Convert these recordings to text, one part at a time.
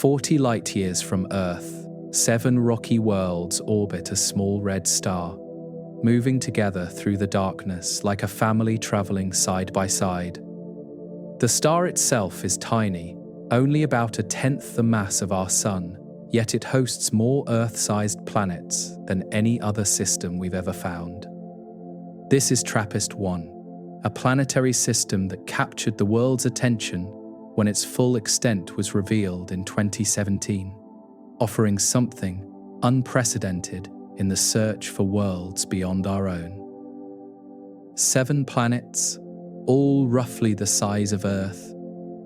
40 light-years from Earth, 7 rocky worlds orbit a small red star, moving together through the darkness like a family traveling side by side. The star itself is tiny, only about 1/10 the mass of our Sun, yet it hosts more Earth-sized planets than any other system we've ever found. This is TRAPPIST-1, a planetary system that captured the world's attention when its full extent was revealed in 2017, offering something unprecedented in the search for worlds beyond our own. 7 planets, all roughly the size of Earth,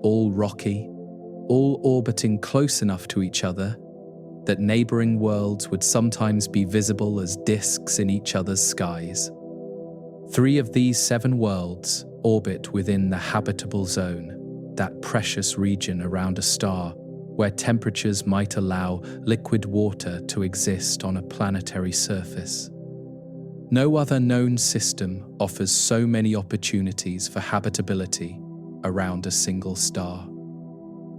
all rocky, all orbiting close enough to each other that neighboring worlds would sometimes be visible as disks in each other's skies. 3 of these 7 worlds orbit within the habitable zone, that precious region around a star where temperatures might allow liquid water to exist on a planetary surface. No other known system offers so many opportunities for habitability around a single star.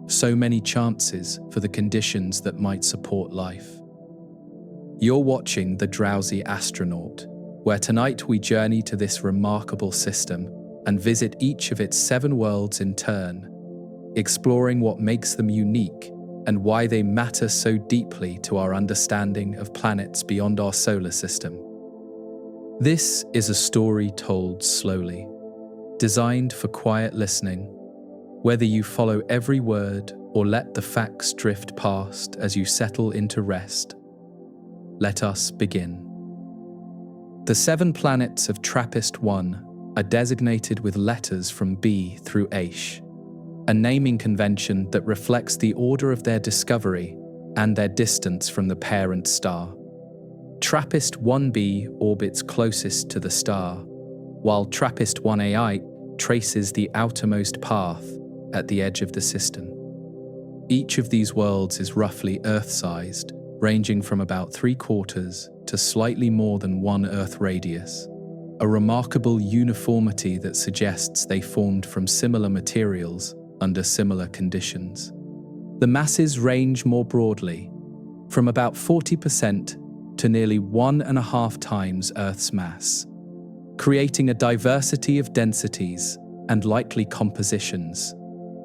So many chances for the conditions that might support life. You're watching The Drowsy Astronaut, where tonight we journey to this remarkable system and visit each of its 7 worlds in turn, exploring what makes them unique and why they matter so deeply to our understanding of planets beyond our solar system. This is a story told slowly, designed for quiet listening, whether you follow every word or let the facts drift past as you settle into rest. Let us begin. The 7 planets of TRAPPIST-1 are designated with letters from B through H, a naming convention that reflects the order of their discovery and their distance from the parent star. TRAPPIST-1b orbits closest to the star, while TRAPPIST-1ai traces the outermost path at the edge of the system. Each of these worlds is roughly Earth-sized, ranging from about 3/4 to slightly more than 1 Earth radius, a remarkable uniformity that suggests they formed from similar materials under similar conditions. The masses range more broadly, from about 40% to nearly 1.5 times Earth's mass, creating a diversity of densities and likely compositions.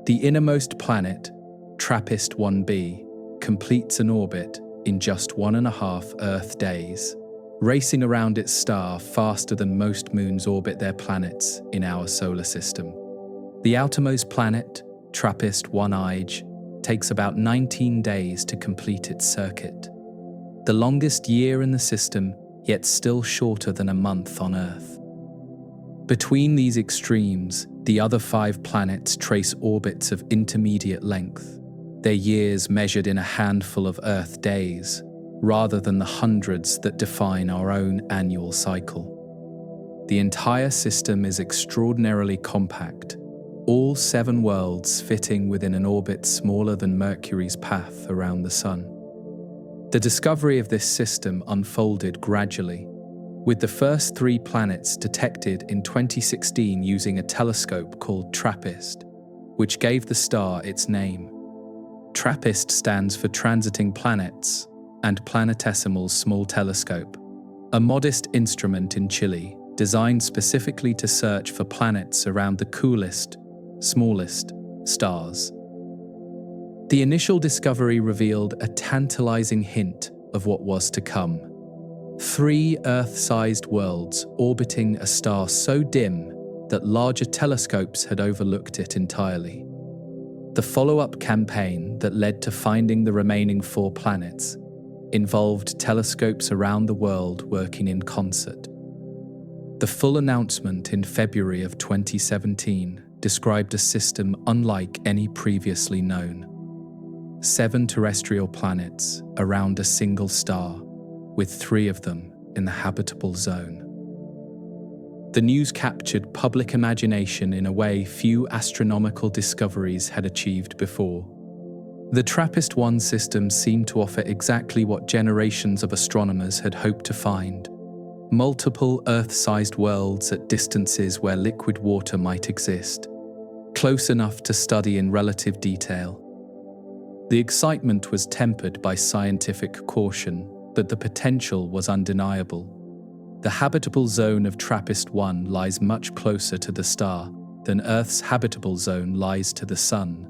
The innermost planet, TRAPPIST-1b, completes an orbit in just 1.5 Earth days, racing around its star faster than most moons orbit their planets in our solar system. The outermost planet, TRAPPIST-1i, takes about 19 days to complete its circuit, the longest year in the system, yet still shorter than a month on Earth. Between these extremes, the other 5 planets trace orbits of intermediate length, their years measured in a handful of Earth days, rather than the hundreds that define our own annual cycle. The entire system is extraordinarily compact, all 7 worlds fitting within an orbit smaller than Mercury's path around the Sun. The discovery of this system unfolded gradually, with the first 3 planets detected in 2016 using a telescope called TRAPPIST, which gave the star its name. TRAPPIST stands for Transiting Planets and Planetesimal Small Telescope, a modest instrument in Chile designed specifically to search for planets around the coolest, smallest stars. The initial discovery revealed a tantalizing hint of what was to come. 3 Earth-sized worlds orbiting a star so dim that larger telescopes had overlooked it entirely. The follow-up campaign that led to finding the remaining 4 planets involved telescopes around the world working in concert. The full announcement in February of 2017 described a system unlike any previously known. 7 terrestrial planets around a single star, with 3 of them in the habitable zone. The news captured public imagination in a way few astronomical discoveries had achieved before. The TRAPPIST-1 system seemed to offer exactly what generations of astronomers had hoped to find: multiple Earth-sized worlds at distances where liquid water might exist, close enough to study in relative detail. The excitement was tempered by scientific caution, but the potential was undeniable. The habitable zone of TRAPPIST-1 lies much closer to the star than Earth's habitable zone lies to the Sun,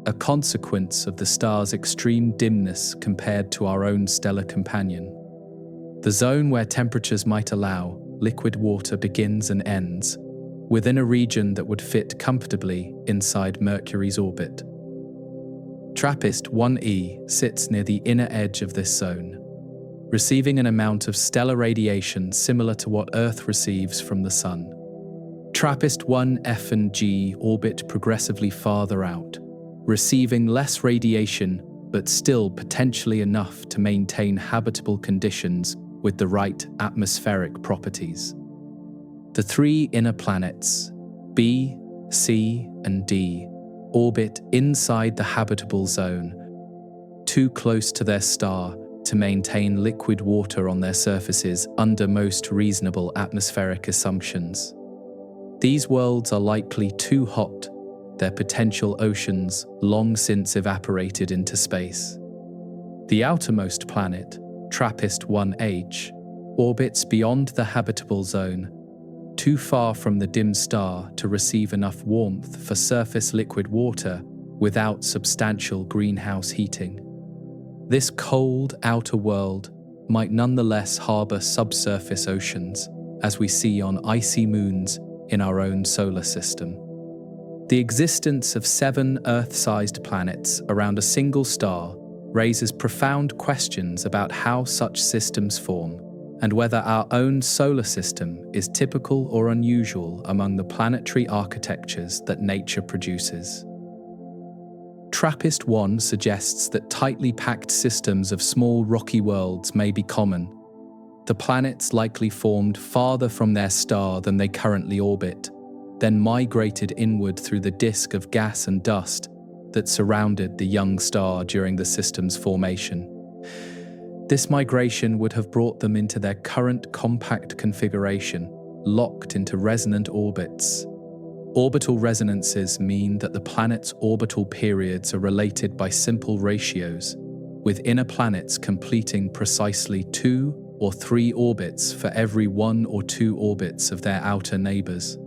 a consequence of the star's extreme dimness compared to our own stellar companion. The zone where temperatures might allow liquid water begins and ends within a region that would fit comfortably inside Mercury's orbit. TRAPPIST-1e sits near the inner edge of this zone, receiving an amount of stellar radiation similar to what Earth receives from the Sun. TRAPPIST-1f and g orbit progressively farther out, receiving less radiation but still potentially enough to maintain habitable conditions with the right atmospheric properties. The three inner planets, B, C, and D, orbit inside the habitable zone, too close to their star to maintain liquid water on their surfaces under most reasonable atmospheric assumptions. These worlds are likely too hot, their potential oceans long since evaporated into space. The outermost planet, TRAPPIST-1h, orbits beyond the habitable zone, too far from the dim star to receive enough warmth for surface liquid water without substantial greenhouse heating. This cold outer world might nonetheless harbor subsurface oceans, as we see on icy moons in our own solar system. The existence of 7 Earth-sized planets around a single star raises profound questions about how such systems form and whether our own solar system is typical or unusual among the planetary architectures that nature produces. TRAPPIST-1 suggests that tightly packed systems of small rocky worlds may be common. The planets likely formed farther from their star than they currently orbit, then migrated inward through the disk of gas and dust that surrounded the young star during the system's formation. This migration would have brought them into their current compact configuration, locked into resonant orbits. Orbital resonances mean that the planet's orbital periods are related by simple ratios, with inner planets completing precisely 2 or 3 orbits for every 1 or 2 orbits of their outer neighbors.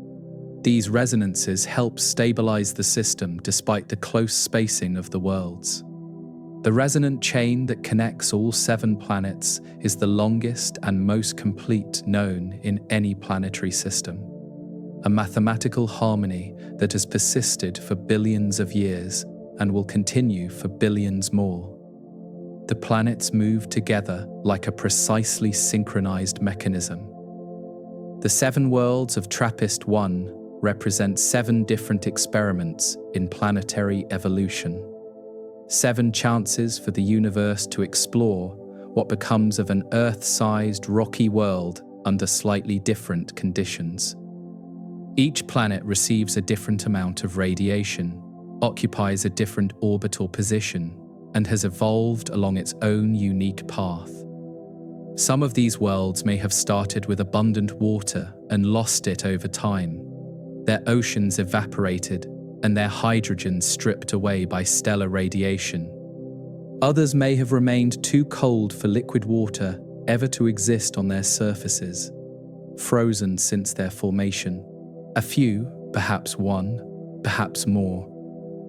These resonances help stabilize the system despite the close spacing of the worlds. The resonant chain that connects all 7 planets is the longest and most complete known in any planetary system. A mathematical harmony that has persisted for billions of years and will continue for billions more. The planets move together like a precisely synchronized mechanism. The 7 worlds of TRAPPIST-1 represent 7 different experiments in planetary evolution. 7 chances for the universe to explore what becomes of an Earth-sized rocky world under slightly different conditions. Each planet receives a different amount of radiation, occupies a different orbital position, and has evolved along its own unique path. Some of these worlds may have started with abundant water and lost it over time. Their oceans evaporated and their hydrogen stripped away by stellar radiation. Others may have remained too cold for liquid water ever to exist on their surfaces, frozen since their formation. A few, perhaps 1, perhaps more,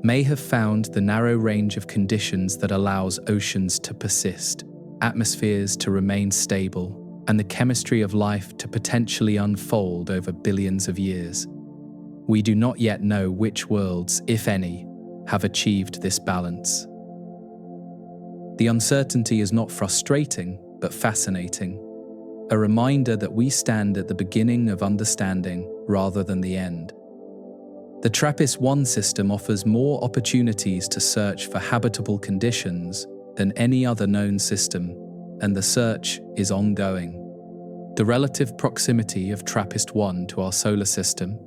may have found the narrow range of conditions that allows oceans to persist, atmospheres to remain stable, and the chemistry of life to potentially unfold over billions of years. We do not yet know which worlds, if any, have achieved this balance. The uncertainty is not frustrating, but fascinating. A reminder that we stand at the beginning of understanding rather than the end. The TRAPPIST-1 system offers more opportunities to search for habitable conditions than any other known system, and the search is ongoing. The relative proximity of TRAPPIST-1 to our solar system,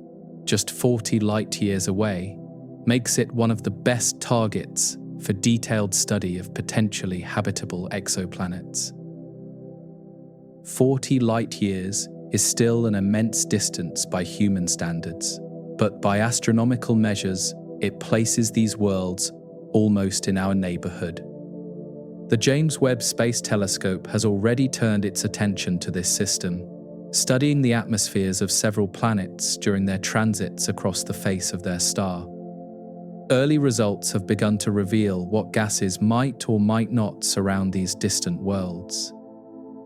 just 40 light-years away, makes it one of the best targets for detailed study of potentially habitable exoplanets. 40 light-years is still an immense distance by human standards, but by astronomical measures, it places these worlds almost in our neighborhood. The James Webb Space Telescope has already turned its attention to this system, studying the atmospheres of several planets during their transits across the face of their star. Early results have begun to reveal what gases might or might not surround these distant worlds.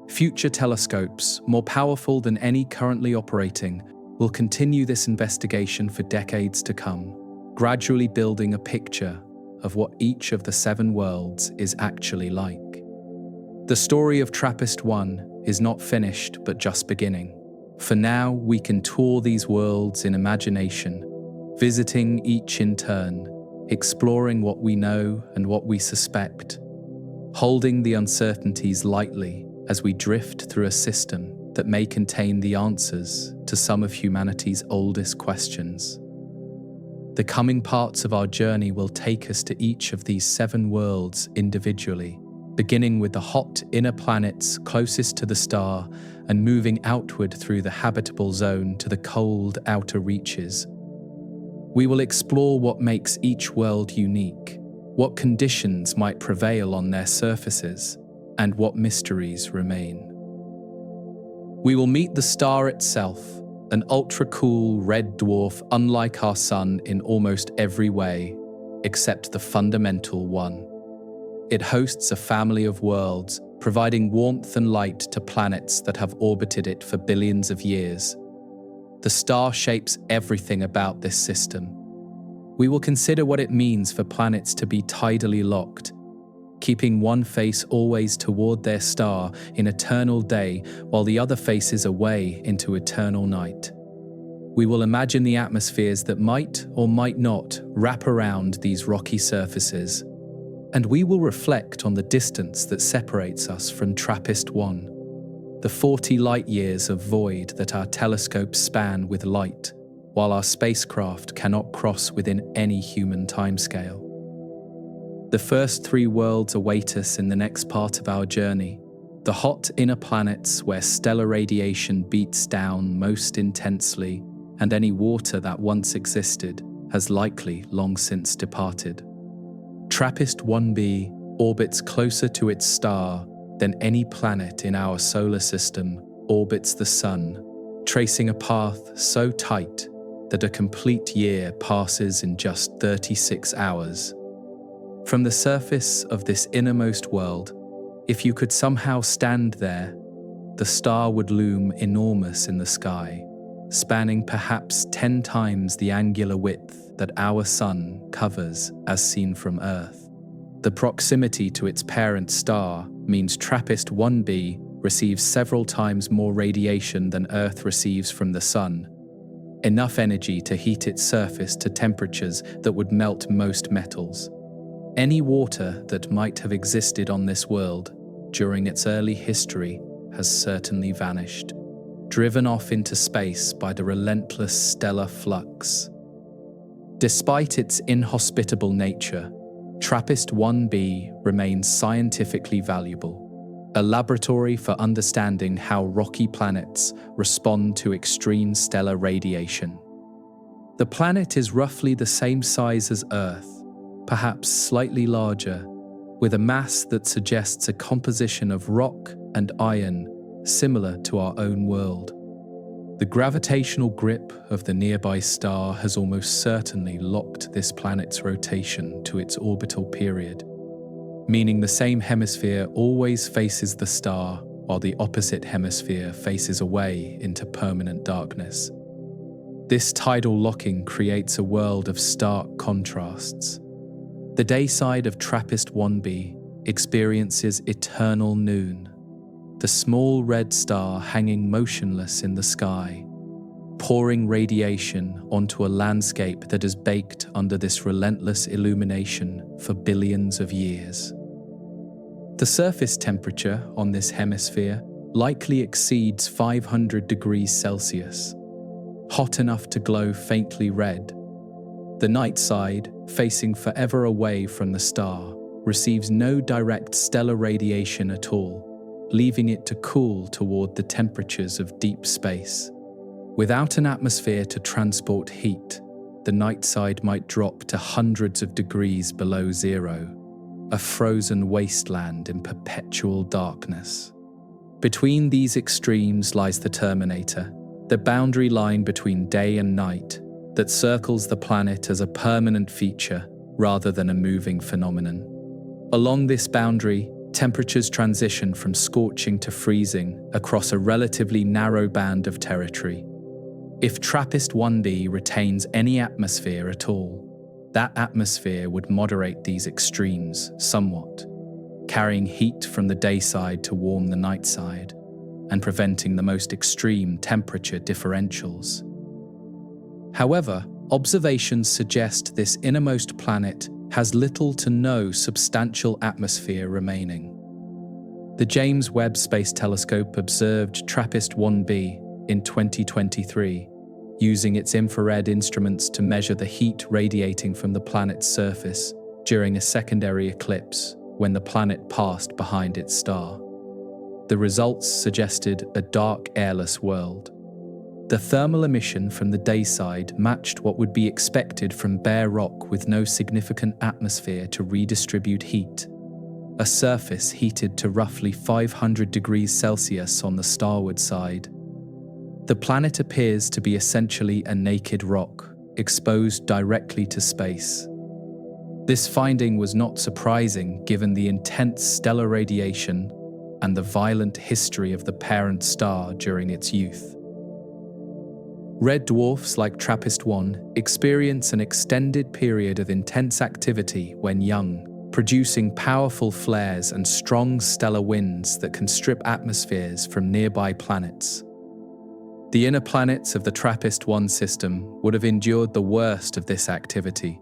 Future telescopes, more powerful than any currently operating, will continue this investigation for decades to come, gradually building a picture of what each of the 7 worlds is actually like. The story of TRAPPIST-1 is not finished but just beginning. For now, we can tour these worlds in imagination, visiting each in turn, exploring what we know and what we suspect, holding the uncertainties lightly as we drift through a system that may contain the answers to some of humanity's oldest questions. The coming parts of our journey will take us to each of these 7 worlds individually, beginning with the hot inner planets closest to the star and moving outward through the habitable zone to the cold outer reaches. We will explore what makes each world unique, what conditions might prevail on their surfaces, and what mysteries remain. We will meet the star itself, an ultra-cool red dwarf unlike our Sun in almost every way, except the fundamental one. It hosts a family of worlds, providing warmth and light to planets that have orbited it for billions of years. The star shapes everything about this system. We will consider what it means for planets to be tidally locked, keeping one face always toward their star in eternal day while the other faces away into eternal night. We will imagine the atmospheres that might or might not wrap around these rocky surfaces, and we will reflect on the distance that separates us from TRAPPIST-1, the 40 light-years of void that our telescopes span with light, while our spacecraft cannot cross within any human timescale. The first 3 worlds await us in the next part of our journey, the hot inner planets where stellar radiation beats down most intensely, and any water that once existed has likely long since departed. TRAPPIST-1b orbits closer to its star than any planet in our solar system orbits the Sun, tracing a path so tight that a complete year passes in just 36 hours. From the surface of this innermost world, if you could somehow stand there, the star would loom enormous in the sky, spanning perhaps 10 times the angular width that our Sun covers as seen from Earth. The proximity to its parent star means TRAPPIST-1b receives several times more radiation than Earth receives from the Sun, enough energy to heat its surface to temperatures that would melt most metals. Any water that might have existed on this world during its early history has certainly vanished, driven off into space by the relentless stellar flux. Despite its inhospitable nature, TRAPPIST-1b remains scientifically valuable, a laboratory for understanding how rocky planets respond to extreme stellar radiation. The planet is roughly the same size as Earth, perhaps slightly larger, with a mass that suggests a composition of rock and iron similar to our own world. The gravitational grip of the nearby star has almost certainly locked this planet's rotation to its orbital period, meaning the same hemisphere always faces the star while the opposite hemisphere faces away into permanent darkness. This tidal locking creates a world of stark contrasts. The day side of TRAPPIST-1b experiences eternal noon, the small red star hanging motionless in the sky, pouring radiation onto a landscape that has baked under this relentless illumination for billions of years. The surface temperature on this hemisphere likely exceeds 500 degrees Celsius, hot enough to glow faintly red. The night side, facing forever away from the star, receives no direct stellar radiation at all, leaving it to cool toward the temperatures of deep space. Without an atmosphere to transport heat, the night side might drop to hundreds of degrees below zero, a frozen wasteland in perpetual darkness. Between these extremes lies the terminator, the boundary line between day and night that circles the planet as a permanent feature rather than a moving phenomenon. Along this boundary, temperatures transition from scorching to freezing across a relatively narrow band of territory. If TRAPPIST-1b retains any atmosphere at all, that atmosphere would moderate these extremes somewhat, carrying heat from the day side to warm the night side, and preventing the most extreme temperature differentials. However, observations suggest this innermost planet has little to no substantial atmosphere remaining. The James Webb Space Telescope observed TRAPPIST-1b in 2023, using its infrared instruments to measure the heat radiating from the planet's surface during a secondary eclipse when the planet passed behind its star. The results suggested a dark, airless world. The thermal emission from the day side matched what would be expected from bare rock with no significant atmosphere to redistribute heat, a surface heated to roughly 500 degrees Celsius on the starward side. The planet appears to be essentially a naked rock, exposed directly to space. This finding was not surprising given the intense stellar radiation and the violent history of the parent star during its youth. Red dwarfs like TRAPPIST-1 experience an extended period of intense activity when young, producing powerful flares and strong stellar winds that can strip atmospheres from nearby planets. The inner planets of the TRAPPIST-1 system would have endured the worst of this activity,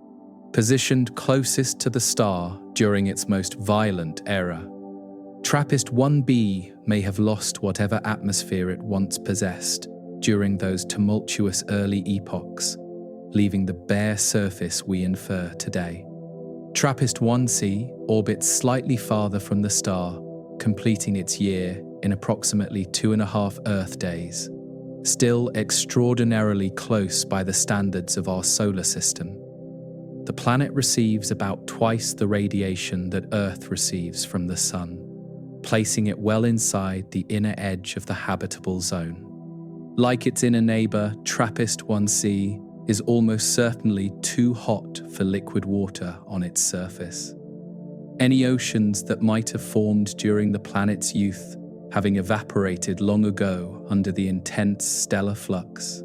positioned closest to the star during its most violent era. TRAPPIST-1b may have lost whatever atmosphere it once possessed during those tumultuous early epochs, leaving the bare surface we infer today. TRAPPIST-1c orbits slightly farther from the star, completing its year in approximately 2.5 Earth days, still extraordinarily close by the standards of our solar system. The planet receives about twice the radiation that Earth receives from the Sun, placing it well inside the inner edge of the habitable zone. Like its inner neighbor, TRAPPIST-1c is almost certainly too hot for liquid water on its surface. Any oceans that might have formed during the planet's youth having evaporated long ago under the intense stellar flux.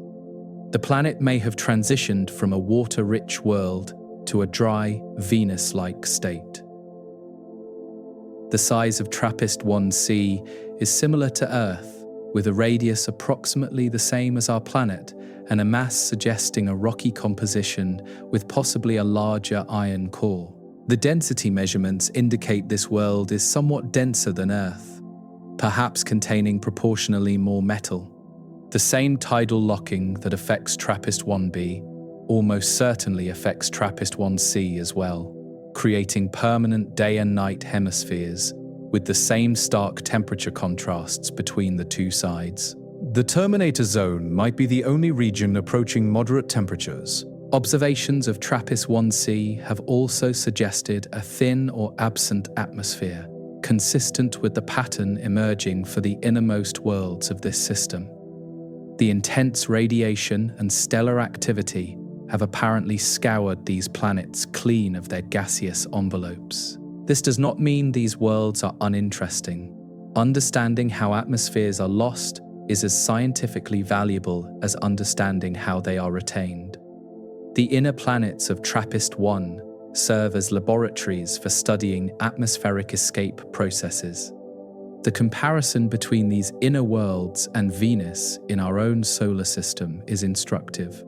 The planet may have transitioned from a water-rich world to a dry, Venus-like state. The size of TRAPPIST-1c is similar to Earth, with a radius approximately the same as our planet and a mass suggesting a rocky composition with possibly a larger iron core. The density measurements indicate this world is somewhat denser than Earth, perhaps containing proportionally more metal. The same tidal locking that affects TRAPPIST-1b almost certainly affects TRAPPIST-1c as well, creating permanent day and night hemispheres with the same stark temperature contrasts between the two sides. The terminator zone might be the only region approaching moderate temperatures. Observations of TRAPPIST-1c have also suggested a thin or absent atmosphere, consistent with the pattern emerging for the innermost worlds of this system. The intense radiation and stellar activity have apparently scoured these planets clean of their gaseous envelopes. This does not mean these worlds are uninteresting. Understanding how atmospheres are lost is as scientifically valuable as understanding how they are retained. The inner planets of TRAPPIST-1 serve as laboratories for studying atmospheric escape processes. The comparison between these inner worlds and Venus in our own solar system is instructive.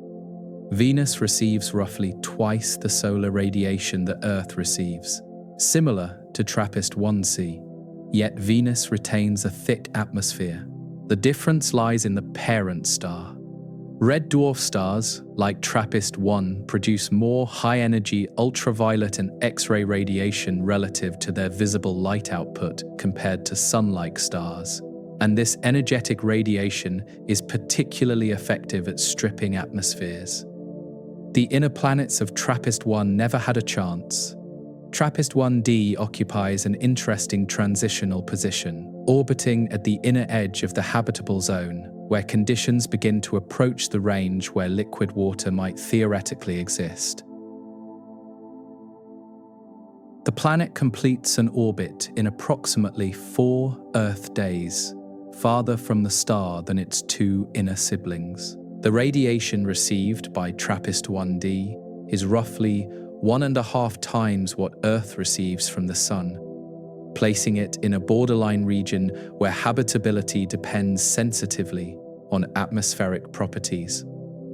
Venus receives roughly twice the solar radiation that Earth receives, similar to TRAPPIST-1c, yet Venus retains a thick atmosphere. The difference lies in the parent star. Red dwarf stars, like TRAPPIST-1, produce more high-energy ultraviolet and X-ray radiation relative to their visible light output compared to Sun-like stars, and this energetic radiation is particularly effective at stripping atmospheres. The inner planets of TRAPPIST-1 never had a chance. TRAPPIST-1d occupies an interesting transitional position, orbiting at the inner edge of the habitable zone, where conditions begin to approach the range where liquid water might theoretically exist. The planet completes an orbit in approximately 4 Earth days, farther from the star than its 2 inner siblings. The radiation received by TRAPPIST-1d is roughly 1.5 times what Earth receives from the Sun, placing it in a borderline region where habitability depends sensitively on atmospheric properties.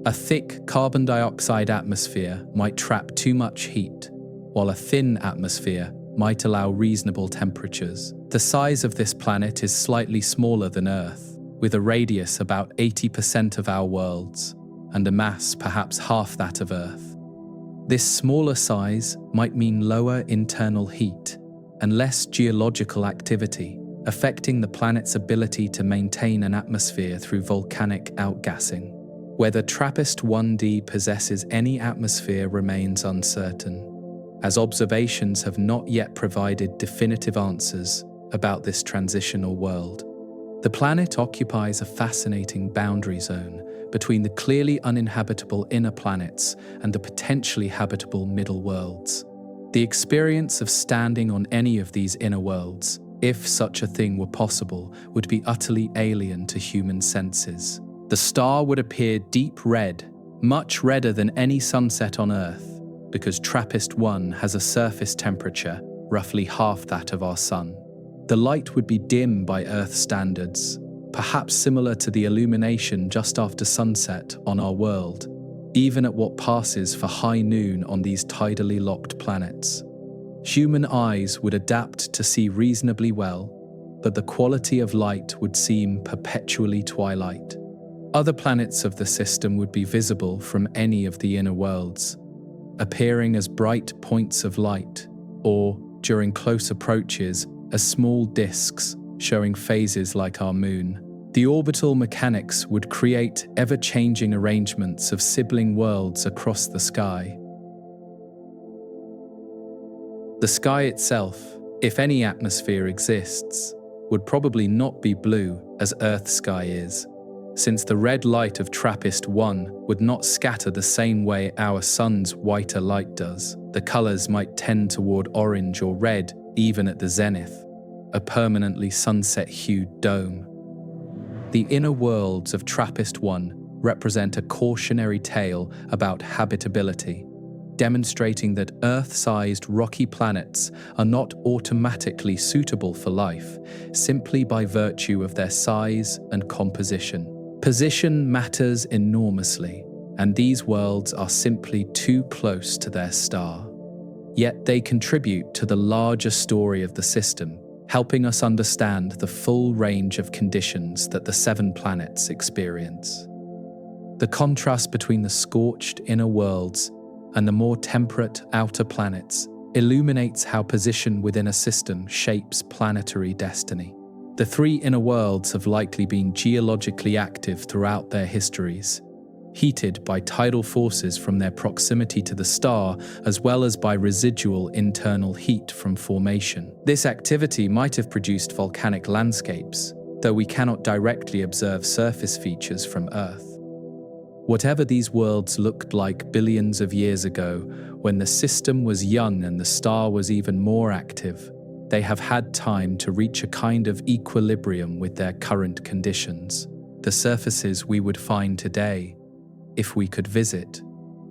A thick carbon dioxide atmosphere might trap too much heat, while a thin atmosphere might allow reasonable temperatures. The size of this planet is slightly smaller than Earth, with a radius about 80% of our world's, and a mass perhaps half that of Earth. This smaller size might mean lower internal heat and less geological activity, affecting the planet's ability to maintain an atmosphere through volcanic outgassing. Whether TRAPPIST-1d possesses any atmosphere remains uncertain, as observations have not yet provided definitive answers about this transitional world. The planet occupies a fascinating boundary zone between the clearly uninhabitable inner planets and the potentially habitable middle worlds. The experience of standing on any of these inner worlds, if such a thing were possible, would be utterly alien to human senses. The star would appear deep red, much redder than any sunset on Earth, because TRAPPIST-1 has a surface temperature roughly half that of our Sun. The light would be dim by Earth standards, perhaps similar to the illumination just after sunset on our world, even at what passes for high noon on these tidally locked planets. Human eyes would adapt to see reasonably well, but the quality of light would seem perpetually twilight. Other planets of the system would be visible from any of the inner worlds, appearing as bright points of light, or, during close approaches, as small disks showing phases like our moon. The orbital mechanics would create ever-changing arrangements of sibling worlds across the sky. The sky itself, if any atmosphere exists, would probably not be blue as Earth's sky is, since the red light of TRAPPIST-1 would not scatter the same way our Sun's whiter light does. The colors might tend toward orange or red even at the zenith, a permanently sunset-hued dome. The inner worlds of TRAPPIST-1 represent a cautionary tale about habitability, demonstrating that Earth-sized rocky planets are not automatically suitable for life, simply by virtue of their size and composition. Position matters enormously, and these worlds are simply too close to their star. Yet they contribute to the larger story of the system, helping us understand the full range of conditions that the 7 planets experience. The contrast between the scorched inner worlds and the more temperate outer planets illuminates how position within a system shapes planetary destiny. The 3 inner worlds have likely been geologically active throughout their histories, heated by tidal forces from their proximity to the star, as well as by residual internal heat from formation. This activity might have produced volcanic landscapes, though we cannot directly observe surface features from Earth. Whatever these worlds looked like billions of years ago, when the system was young and the star was even more active, they have had time to reach a kind of equilibrium with their current conditions. The surfaces we would find today, if we could visit,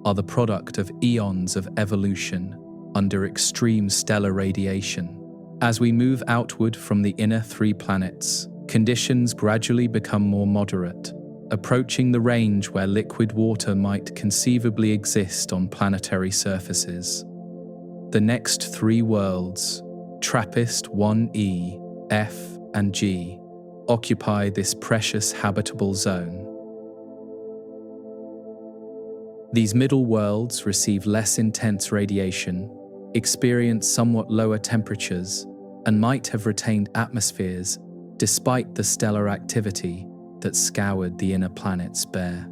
are the product of eons of evolution under extreme stellar radiation. As we move outward from the inner 3 planets, conditions gradually become more moderate, approaching the range where liquid water might conceivably exist on planetary surfaces. The next 3 worlds, TRAPPIST-1e, F, and G, occupy this precious habitable zone. These middle worlds receive less intense radiation, experience somewhat lower temperatures, and might have retained atmospheres despite the stellar activity that scoured the inner planets bare.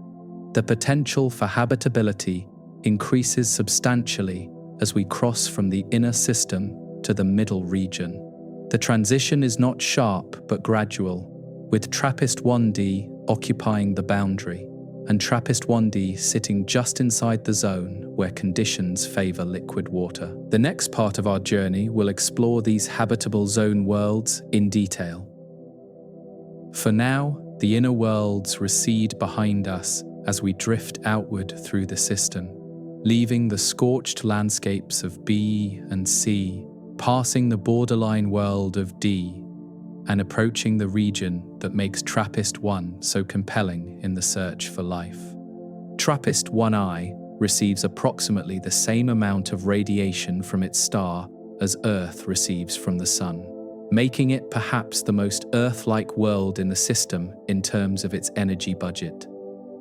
The potential for habitability increases substantially as we cross from the inner system to the middle region. The transition is not sharp but gradual, with TRAPPIST-1d occupying the boundary and TRAPPIST-1d sitting just inside the zone where conditions favor liquid water. The next part of our journey will explore these habitable zone worlds in detail. For now, the inner worlds recede behind us as we drift outward through the system, leaving the scorched landscapes of B and C, passing the borderline world of D, and approaching the region that makes TRAPPIST-1 so compelling in the search for life. TRAPPIST-1I receives approximately the same amount of radiation from its star as Earth receives from the Sun, making it perhaps the most Earth-like world in the system in terms of its energy budget.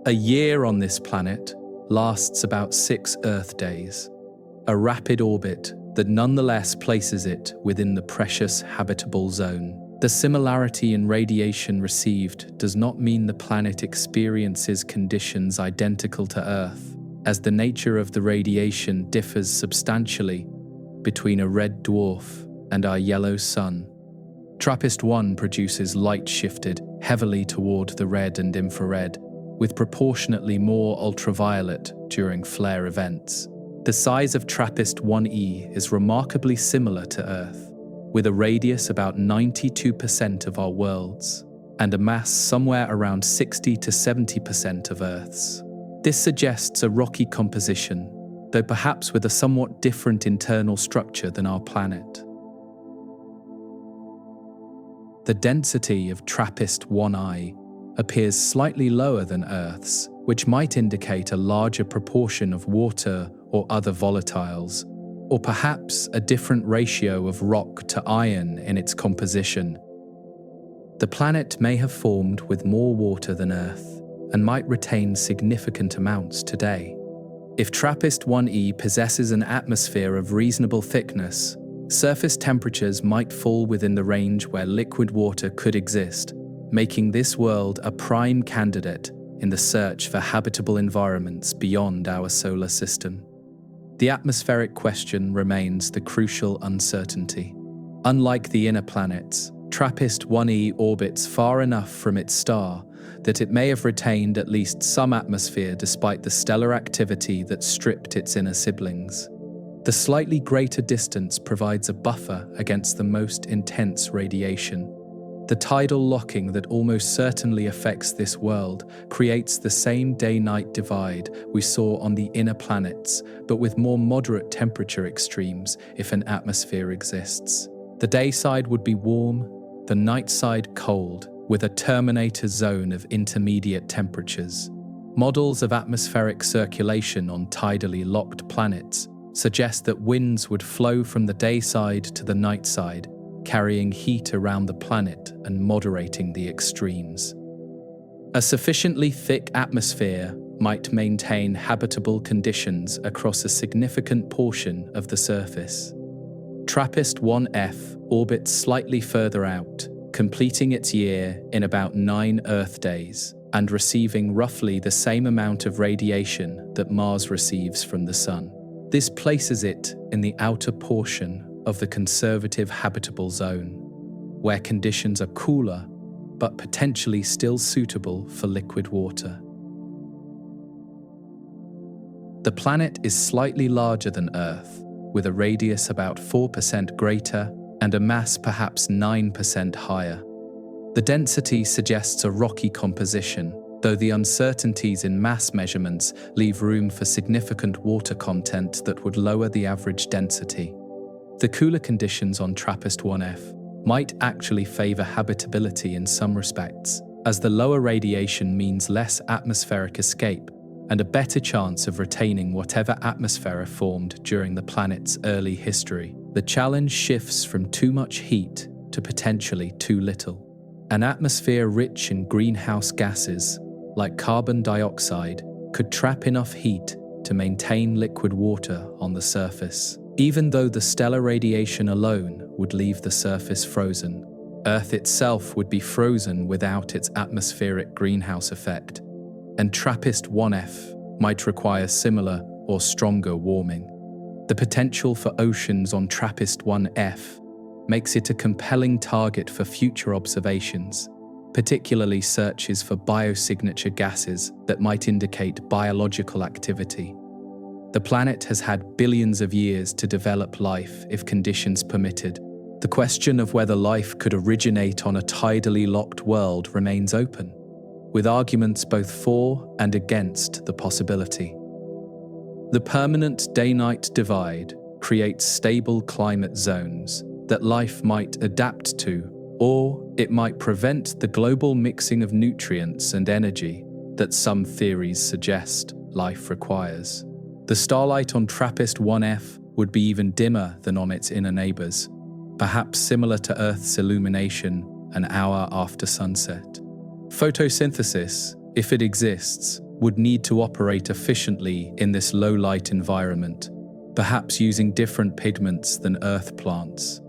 A year on this planet lasts about 6 Earth days, a rapid orbit that nonetheless places it within the precious habitable zone. The similarity in radiation received does not mean the planet experiences conditions identical to Earth, as the nature of the radiation differs substantially between a red dwarf and our yellow sun. TRAPPIST-1 produces light shifted heavily toward the red and infrared, with proportionately more ultraviolet during flare events. The size of TRAPPIST-1e is remarkably similar to Earth, with a radius about 92% of our world's, and a mass somewhere around 60 to 70% of Earth's. This suggests a rocky composition, though perhaps with a somewhat different internal structure than our planet. The density of TRAPPIST-1I appears slightly lower than Earth's, which might indicate a larger proportion of water or other volatiles, or perhaps a different ratio of rock to iron in its composition. The planet may have formed with more water than Earth and might retain significant amounts today. If TRAPPIST-1e possesses an atmosphere of reasonable thickness, surface temperatures might fall within the range where liquid water could exist, making this world a prime candidate in the search for habitable environments beyond our solar system. The atmospheric question remains the crucial uncertainty. Unlike the inner planets, TRAPPIST-1e orbits far enough from its star that it may have retained at least some atmosphere despite the stellar activity that stripped its inner siblings. The slightly greater distance provides a buffer against the most intense radiation. The tidal locking that almost certainly affects this world creates the same day-night divide we saw on the inner planets, but with more moderate temperature extremes if an atmosphere exists. The day side would be warm, the night side cold, with a terminator zone of intermediate temperatures. Models of atmospheric circulation on tidally locked planets suggest that winds would flow from the day side to the night side, carrying heat around the planet and moderating the extremes. A sufficiently thick atmosphere might maintain habitable conditions across a significant portion of the surface. TRAPPIST-1f orbits slightly further out, completing its year in about 9 Earth days, and receiving roughly the same amount of radiation that Mars receives from the Sun. This places it in the outer portion of the conservative habitable zone, where conditions are cooler but potentially still suitable for liquid water. The planet is slightly larger than Earth, with a radius about 4% greater and a mass perhaps 9% higher. The density suggests a rocky composition, though the uncertainties in mass measurements leave room for significant water content that would lower the average density. The cooler conditions on TRAPPIST-1f might actually favor habitability in some respects, as the lower radiation means less atmospheric escape and a better chance of retaining whatever atmosphere formed during the planet's early history. The challenge shifts from too much heat to potentially too little. An atmosphere rich in greenhouse gases, like carbon dioxide, could trap enough heat to maintain liquid water on the surface. Even though the stellar radiation alone would leave the surface frozen, Earth itself would be frozen without its atmospheric greenhouse effect, and TRAPPIST-1f might require similar or stronger warming. The potential for oceans on TRAPPIST-1F makes it a compelling target for future observations, particularly searches for biosignature gases that might indicate biological activity. The planet has had billions of years to develop life if conditions permitted. The question of whether life could originate on a tidally locked world remains open, with arguments both for and against the possibility. The permanent day-night divide creates stable climate zones that life might adapt to, or it might prevent the global mixing of nutrients and energy that some theories suggest life requires. The starlight on TRAPPIST-1F would be even dimmer than on its inner neighbors, perhaps similar to Earth's illumination an hour after sunset. Photosynthesis, if it exists, would need to operate efficiently in this low-light environment, perhaps using different pigments than Earth plants.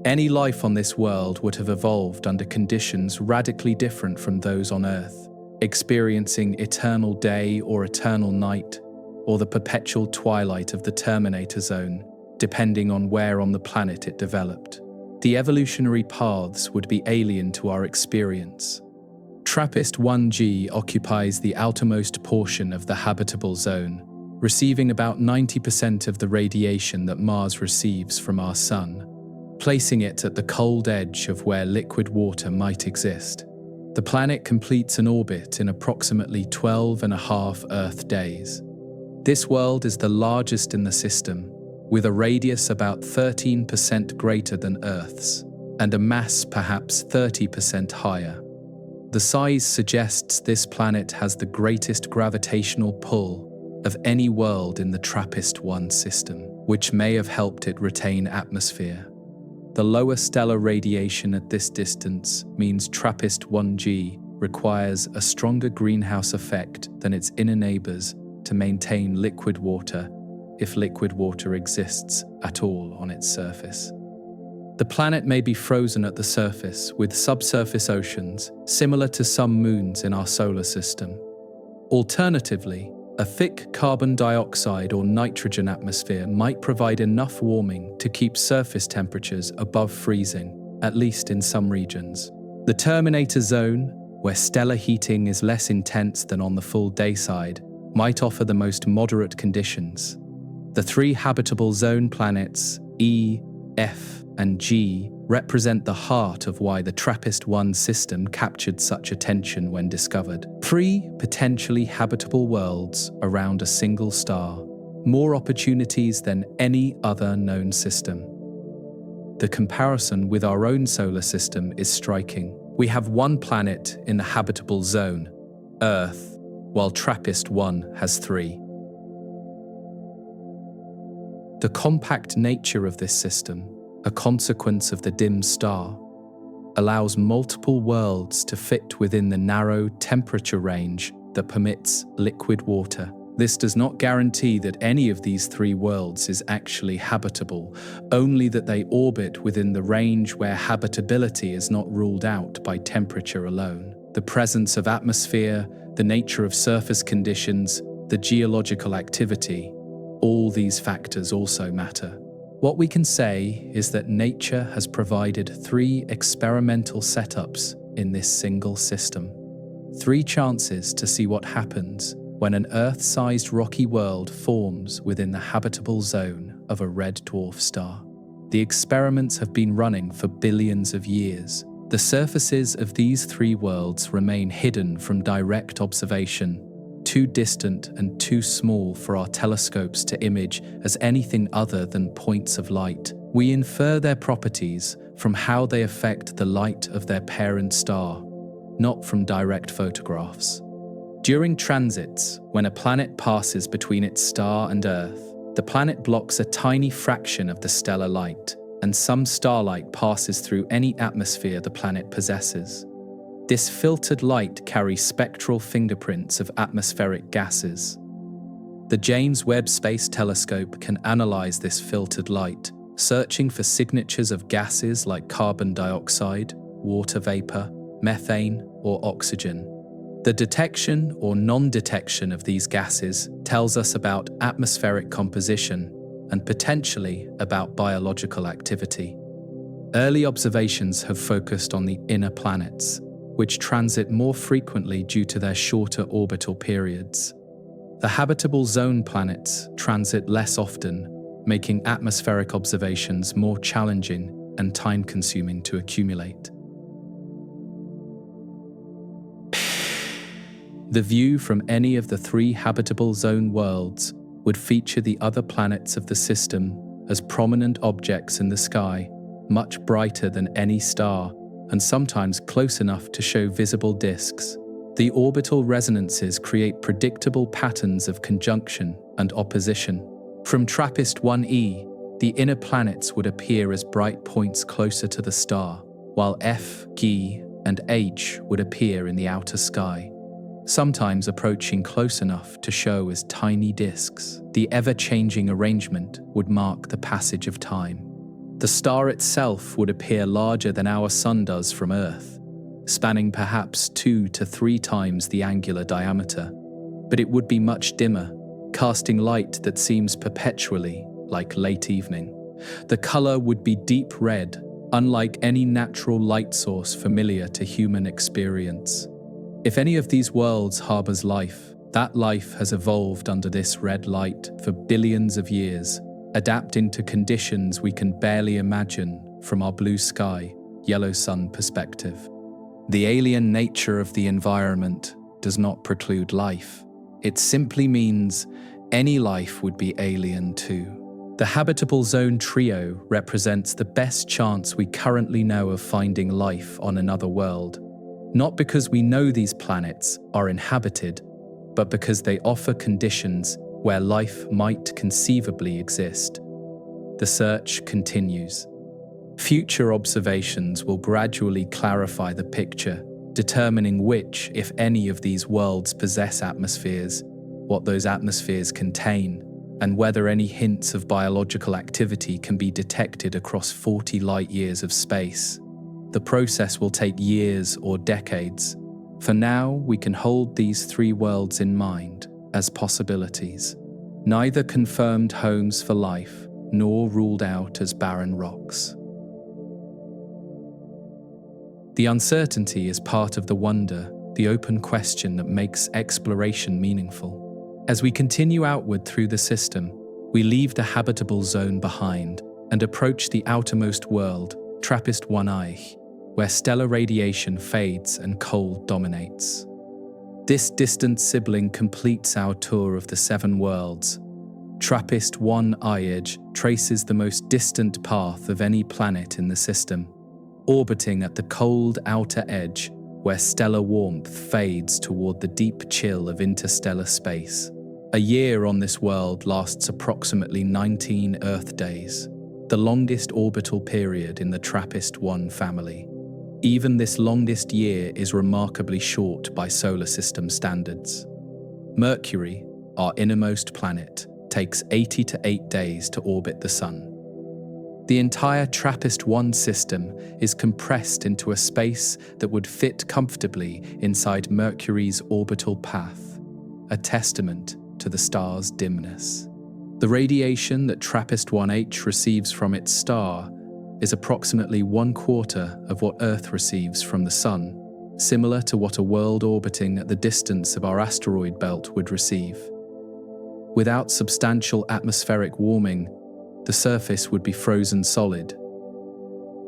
Any life on this world would have evolved under conditions radically different from those on Earth, experiencing eternal day or eternal night, or the perpetual twilight of the Terminator zone, depending on where on the planet it developed. The evolutionary paths would be alien to our experience. TRAPPIST-1G occupies the outermost portion of the habitable zone, receiving about 90% of the radiation that Mars receives from our Sun, placing it at the cold edge of where liquid water might exist. The planet completes an orbit in approximately 12.5 Earth days. This world is the largest in the system, with a radius about 13% greater than Earth's, and a mass perhaps 30% higher. The size suggests this planet has the greatest gravitational pull of any world in the TRAPPIST-1 system, which may have helped it retain atmosphere. The lower stellar radiation at this distance means TRAPPIST-1G requires a stronger greenhouse effect than its inner neighbors to maintain liquid water, if liquid water exists at all on its surface. The planet may be frozen at the surface with subsurface oceans similar to some moons in our solar system. Alternatively, a thick carbon dioxide or nitrogen atmosphere might provide enough warming to keep surface temperatures above freezing, at least in some regions. The Terminator zone, where stellar heating is less intense than on the full day side, might offer the most moderate conditions. The three habitable zone planets, E, F, and G, represent the heart of why the TRAPPIST-1 system captured such attention when discovered. 3 potentially habitable worlds around a single star, more opportunities than any other known system. The comparison with our own solar system is striking. We have one planet in the habitable zone, Earth, while TRAPPIST-1 has 3. The compact nature of this system, a consequence of the dim star, allows multiple worlds to fit within the narrow temperature range that permits liquid water. This does not guarantee that any of these 3 worlds is actually habitable, only that they orbit within the range where habitability is not ruled out by temperature alone. The presence of atmosphere, the nature of surface conditions, the geological activity, all these factors also matter. What we can say is that nature has provided 3 experimental setups in this single system. 3 chances to see what happens when an Earth-sized rocky world forms within the habitable zone of a red dwarf star. The experiments have been running for billions of years. The surfaces of these 3 worlds remain hidden from direct observation, too distant and too small for our telescopes to image as anything other than points of light. We infer their properties from how they affect the light of their parent star, not from direct photographs. During transits, when a planet passes between its star and Earth, the planet blocks a tiny fraction of the stellar light, and some starlight passes through any atmosphere the planet possesses. This filtered light carries spectral fingerprints of atmospheric gases. The James Webb Space Telescope can analyze this filtered light, searching for signatures of gases like carbon dioxide, water vapor, methane, or oxygen. The detection or non-detection of these gases tells us about atmospheric composition and potentially about biological activity. Early observations have focused on the inner planets, which transit more frequently due to their shorter orbital periods. The habitable zone planets transit less often, making atmospheric observations more challenging and time-consuming to accumulate. The view from any of the 3 habitable zone worlds would feature the other planets of the system as prominent objects in the sky, much brighter than any star, and sometimes close enough to show visible disks. The orbital resonances create predictable patterns of conjunction and opposition. From TRAPPIST-1e, the inner planets would appear as bright points closer to the star, while F, G, and H would appear in the outer sky, sometimes approaching close enough to show as tiny disks. The ever-changing arrangement would mark the passage of time. The star itself would appear larger than our Sun does from Earth, spanning perhaps 2 to 3 times the angular diameter, but it would be much dimmer, casting light that seems perpetually like late evening. The color would be deep red, unlike any natural light source familiar to human experience. If any of these worlds harbors life, that life has evolved under this red light for billions of years, adapting to conditions we can barely imagine from our blue sky, yellow sun perspective. The alien nature of the environment does not preclude life. It simply means any life would be alien too. The habitable zone trio represents the best chance we currently know of finding life on another world, not because we know these planets are inhabited, but because they offer conditions where life might conceivably exist. The search continues. Future observations will gradually clarify the picture, determining which, if any, of these worlds possess atmospheres, what those atmospheres contain, and whether any hints of biological activity can be detected across 40 light-years of space. The process will take years or decades. For now, we can hold these 3 worlds in mind as possibilities, neither confirmed homes for life nor ruled out as barren rocks. The uncertainty is part of the wonder, the open question that makes exploration meaningful. As we continue outward through the system, we leave the habitable zone behind and approach the outermost world, TRAPPIST-1e, where stellar radiation fades and cold dominates. This distant sibling completes our tour of the 7 worlds. TRAPPIST-1e traces the most distant path of any planet in the system, orbiting at the cold outer edge where stellar warmth fades toward the deep chill of interstellar space. A year on this world lasts approximately 19 Earth days, the longest orbital period in the TRAPPIST-1 family. Even this longest year is remarkably short by solar system standards. Mercury, our innermost planet, takes 80 to 8 days to orbit the Sun. The entire TRAPPIST-1 system is compressed into a space that would fit comfortably inside Mercury's orbital path, a testament to the star's dimness. The radiation that TRAPPIST-1h receives from its star is approximately 1/4 of what Earth receives from the Sun, similar to what a world orbiting at the distance of our asteroid belt would receive. Without substantial atmospheric warming, the surface would be frozen solid.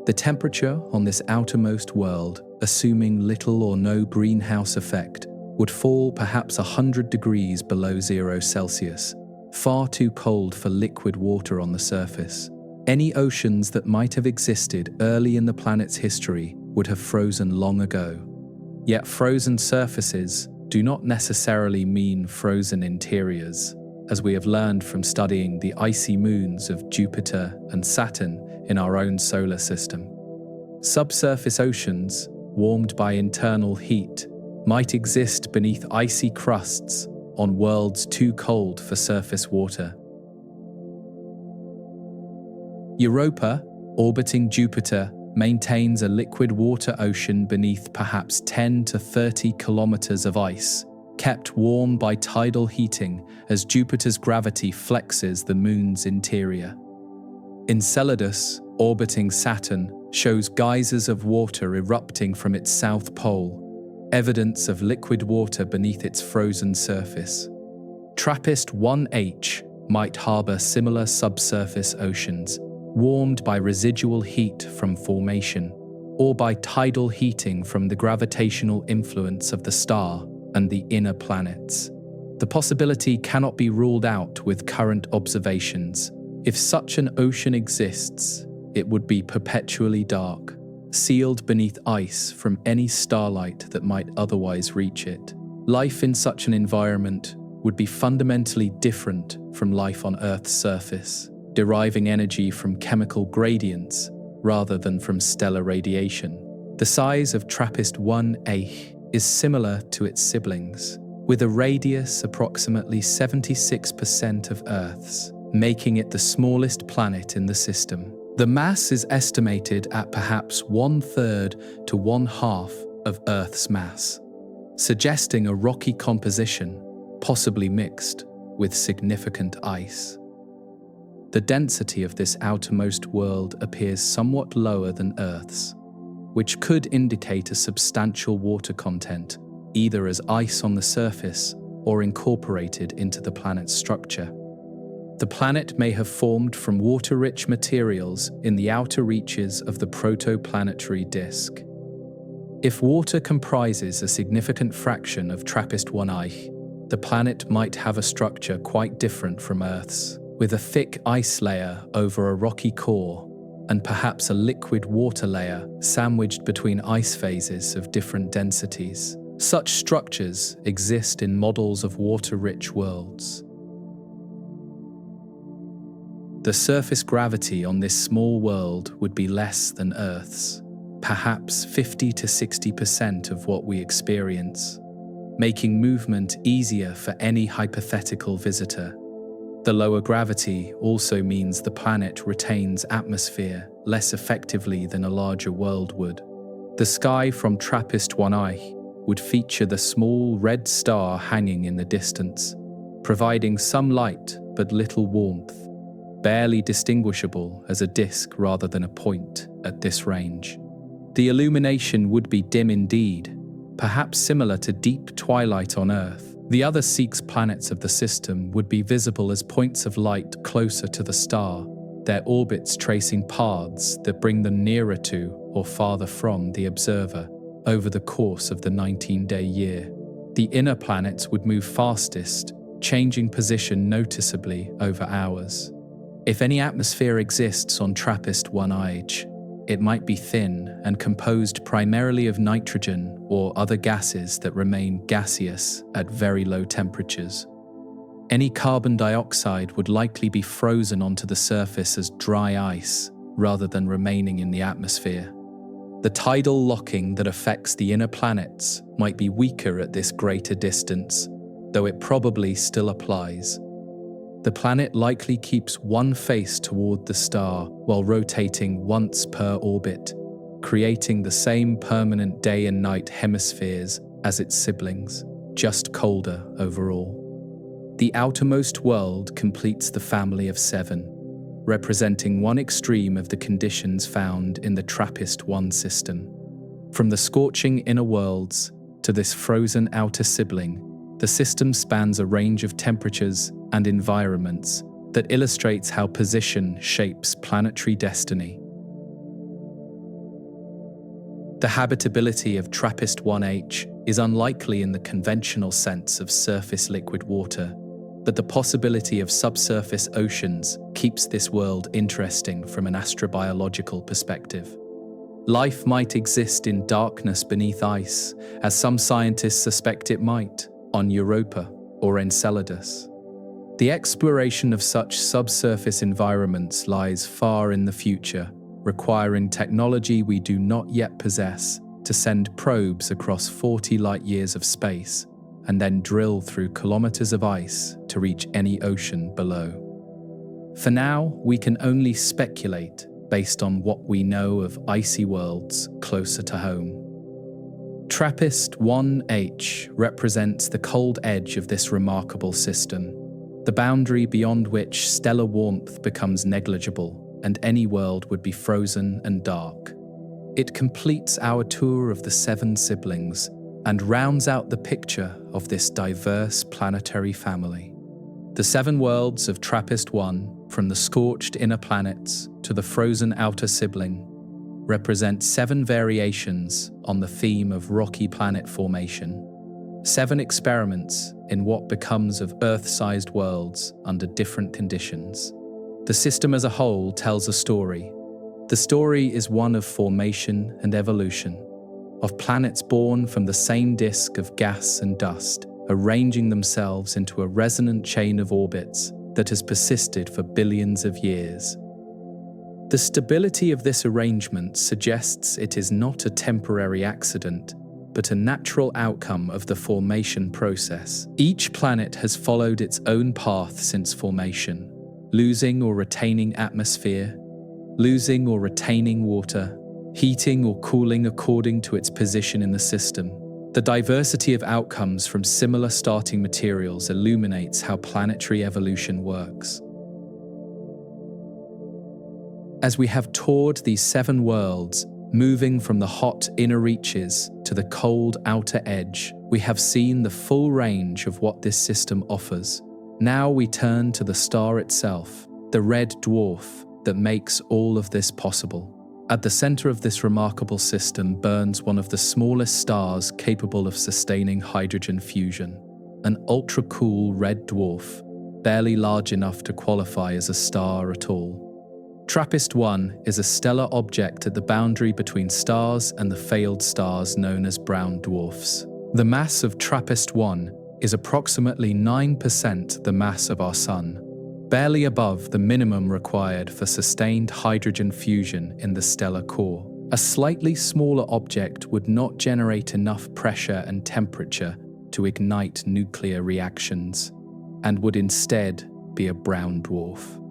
The temperature on this outermost world, assuming little or no greenhouse effect, would fall perhaps 100 degrees below 0 Celsius, far too cold for liquid water on the surface. Any oceans that might have existed early in the planet's history would have frozen long ago. Yet frozen surfaces do not necessarily mean frozen interiors, as we have learned from studying the icy moons of Jupiter and Saturn in our own solar system. Subsurface oceans, warmed by internal heat, might exist beneath icy crusts on worlds too cold for surface water. Europa, orbiting Jupiter, maintains a liquid water ocean beneath perhaps 10 to 30 kilometers of ice, kept warm by tidal heating as Jupiter's gravity flexes the moon's interior. Enceladus, orbiting Saturn, shows geysers of water erupting from its south pole, evidence of liquid water beneath its frozen surface. TRAPPIST-1H might harbor similar subsurface oceans, warmed by residual heat from formation, or by tidal heating from the gravitational influence of the star and the inner planets. The possibility cannot be ruled out with current observations. If such an ocean exists, it would be perpetually dark, sealed beneath ice from any starlight that might otherwise reach it. Life in such an environment would be fundamentally different from life on Earth's surface, deriving energy from chemical gradients rather than from stellar radiation. The size of TRAPPIST-1A is similar to its siblings, with a radius approximately 76% of Earth's, making it the smallest planet in the system. The mass is estimated at perhaps 1/3 to 1/2 of Earth's mass, suggesting a rocky composition, possibly mixed with significant ice. The density of this outermost world appears somewhat lower than Earth's, which could indicate a substantial water content, either as ice on the surface or incorporated into the planet's structure. The planet may have formed from water-rich materials in the outer reaches of the protoplanetary disk. If water comprises a significant fraction of TRAPPIST-1I, the planet might have a structure quite different from Earth's, with a thick ice layer over a rocky core and perhaps a liquid water layer sandwiched between ice phases of different densities. Such structures exist in models of water-rich worlds. The surface gravity on this small world would be less than Earth's, perhaps 50 to 60% of what we experience, making movement easier for any hypothetical visitor. The lower gravity also means the planet retains atmosphere less effectively than a larger world would. The sky from TRAPPIST-1I would feature the small red star hanging in the distance, providing some light but little warmth, barely distinguishable as a disk rather than a point at this range. The illumination would be dim indeed, perhaps similar to deep twilight on Earth. The other 6 planets of the system would be visible as points of light closer to the star, their orbits tracing paths that bring them nearer to or farther from the observer over the course of the 19-day year. The inner planets would move fastest, changing position noticeably over hours. If any atmosphere exists on TRAPPIST-1I, it might be thin and composed primarily of nitrogen or other gases that remain gaseous at very low temperatures. Any carbon dioxide would likely be frozen onto the surface as dry ice rather than remaining in the atmosphere. The tidal locking that affects the inner planets might be weaker at this greater distance, though it probably still applies. The planet likely keeps one face toward the star while rotating once per orbit, creating the same permanent day and night hemispheres as its siblings, just colder overall. The outermost world completes the family of 7, representing one extreme of the conditions found in the TRAPPIST-1 system. From the scorching inner worlds to this frozen outer sibling, the system spans a range of temperatures and environments that illustrates how position shapes planetary destiny. The habitability of TRAPPIST-1H is unlikely in the conventional sense of surface liquid water, but the possibility of subsurface oceans keeps this world interesting from an astrobiological perspective. Life might exist in darkness beneath ice, as some scientists suspect it might, on Europa or Enceladus. The exploration of such subsurface environments lies far in the future, requiring technology we do not yet possess to send probes across 40 light-years of space and then drill through kilometers of ice to reach any ocean below. For now, we can only speculate, based on what we know of icy worlds closer to home. TRAPPIST-1H represents the cold edge of this remarkable system, the boundary beyond which stellar warmth becomes negligible and any world would be frozen and dark. It completes our tour of the 7 siblings and rounds out the picture of this diverse planetary family. The 7 worlds of TRAPPIST-1, from the scorched inner planets to the frozen outer sibling, represent 7 variations on the theme of rocky planet formation. 7 experiments in what becomes of Earth-sized worlds under different conditions. The system as a whole tells a story. The story is one of formation and evolution, of planets born from the same disk of gas and dust, arranging themselves into a resonant chain of orbits that has persisted for billions of years. The stability of this arrangement suggests it is not a temporary accident, but a natural outcome of the formation process. Each planet has followed its own path since formation, losing or retaining atmosphere, losing or retaining water, heating or cooling according to its position in the system. The diversity of outcomes from similar starting materials illuminates how planetary evolution works. As we have toured these 7 worlds, moving from the hot inner reaches to the cold outer edge, we have seen the full range of what this system offers. Now we turn to the star itself, the red dwarf that makes all of this possible. At the center of this remarkable system burns one of the smallest stars capable of sustaining hydrogen fusion, an ultra-cool red dwarf, barely large enough to qualify as a star at all. TRAPPIST-1 is a stellar object at the boundary between stars and the failed stars known as brown dwarfs. The mass of TRAPPIST-1 is approximately 9% the mass of our Sun, barely above the minimum required for sustained hydrogen fusion in the stellar core. A slightly smaller object would not generate enough pressure and temperature to ignite nuclear reactions, and would instead be a brown dwarf.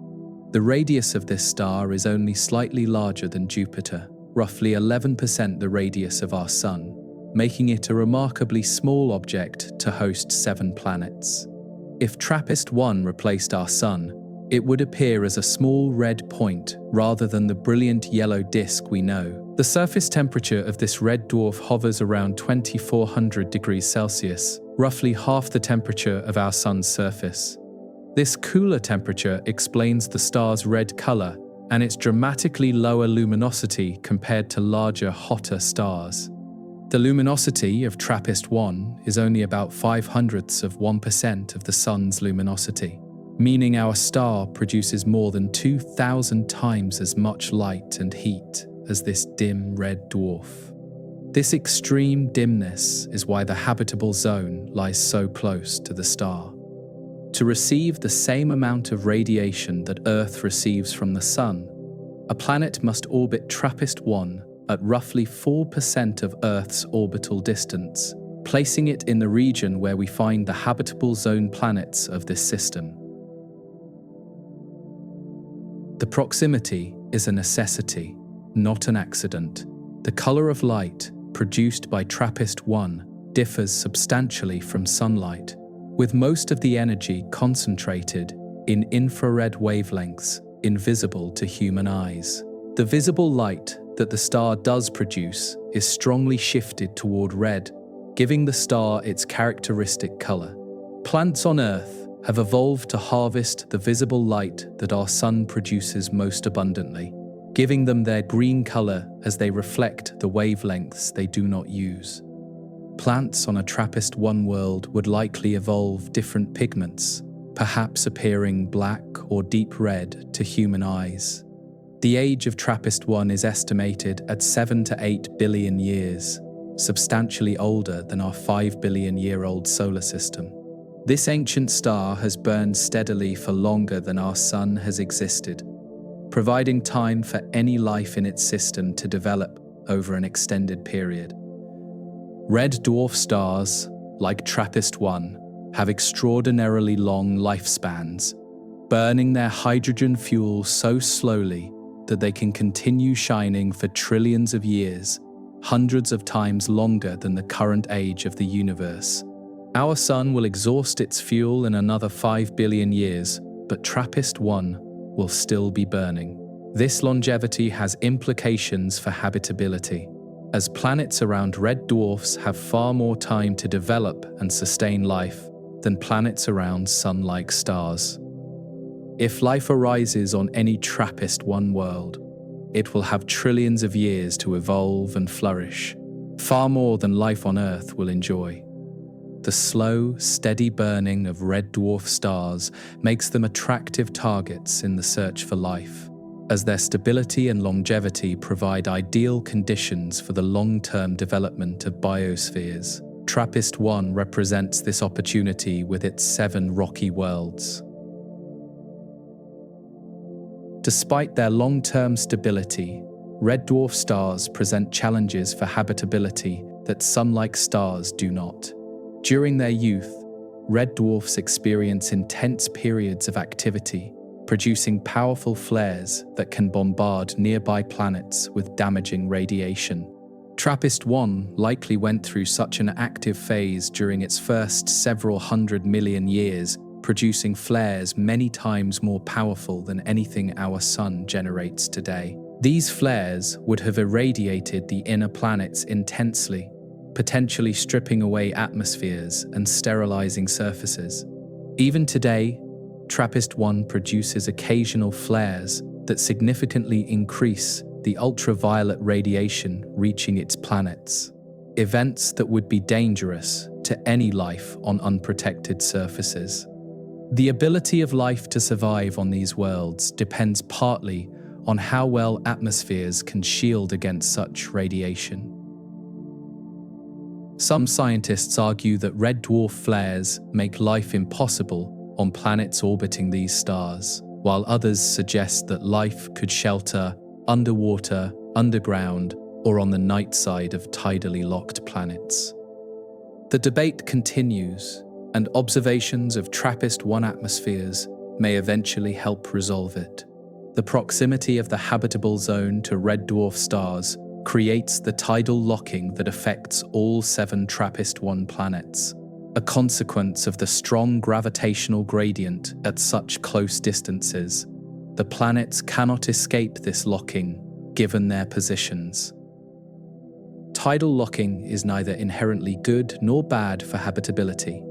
The radius of this star is only slightly larger than Jupiter, roughly 11% the radius of our Sun, making it a remarkably small object to host 7 planets. If TRAPPIST-1 replaced our Sun, it would appear as a small red point rather than the brilliant yellow disk we know. The surface temperature of this red dwarf hovers around 2400 degrees Celsius, roughly half the temperature of our Sun's surface. This cooler temperature explains the star's red color and its dramatically lower luminosity compared to larger, hotter stars. The luminosity of TRAPPIST-1 is only about 0.05% of the Sun's luminosity, meaning our star produces more than 2,000 times as much light and heat as this dim red dwarf. This extreme dimness is why the habitable zone lies so close to the star. To receive the same amount of radiation that Earth receives from the Sun, a planet must orbit TRAPPIST-1 at roughly 4% of Earth's orbital distance, placing it in the region where we find the habitable zone planets of this system. The proximity is a necessity, not an accident. The color of light produced by TRAPPIST-1 differs substantially from sunlight, with most of the energy concentrated in infrared wavelengths invisible to human eyes. The visible light that the star does produce is strongly shifted toward red, giving the star its characteristic color. Plants on Earth have evolved to harvest the visible light that our Sun produces most abundantly, giving them their green color as they reflect the wavelengths they do not use. Plants on a TRAPPIST-1 world would likely evolve different pigments, perhaps appearing black or deep red to human eyes. The age of TRAPPIST-1 is estimated at 7 to 8 billion years, substantially older than our 5 billion-year-old solar system. This ancient star has burned steadily for longer than our Sun has existed, providing time for any life in its system to develop over an extended period. Red dwarf stars, like TRAPPIST-1, have extraordinarily long lifespans, burning their hydrogen fuel so slowly that they can continue shining for trillions of years, hundreds of times longer than the current age of the universe. Our sun will exhaust its fuel in another 5 billion years, but TRAPPIST-1 will still be burning. This longevity has implications for habitability, as planets around red dwarfs have far more time to develop and sustain life than planets around sun-like stars. If life arises on any TRAPPIST-1 world, it will have trillions of years to evolve and flourish, far more than life on Earth will enjoy. The slow, steady burning of red dwarf stars makes them attractive targets in the search for life, as their stability and longevity provide ideal conditions for the long-term development of biospheres. TRAPPIST-1 represents this opportunity with its 7 rocky worlds. Despite their long-term stability, red dwarf stars present challenges for habitability that sun-like stars do not. During their youth, red dwarfs experience intense periods of activity, producing powerful flares that can bombard nearby planets with damaging radiation. TRAPPIST-1 likely went through such an active phase during its first several 100 million years, producing flares many times more powerful than anything our sun generates today. These flares would have irradiated the inner planets intensely, potentially stripping away atmospheres and sterilizing surfaces. Even today, TRAPPIST-1 produces occasional flares that significantly increase the ultraviolet radiation reaching its planets, events that would be dangerous to any life on unprotected surfaces. The ability of life to survive on these worlds depends partly on how well atmospheres can shield against such radiation. Some scientists argue that red dwarf flares make life impossible on planets orbiting these stars, while others suggest that life could shelter underwater, underground, or on the night side of tidally locked planets. The debate continues, and observations of TRAPPIST-1 atmospheres may eventually help resolve it. The proximity of the habitable zone to red dwarf stars creates the tidal locking that affects all 7 TRAPPIST-1 planets, a consequence of the strong gravitational gradient at such close distances. The planets cannot escape this locking, given their positions. Tidal locking is neither inherently good nor bad for habitability.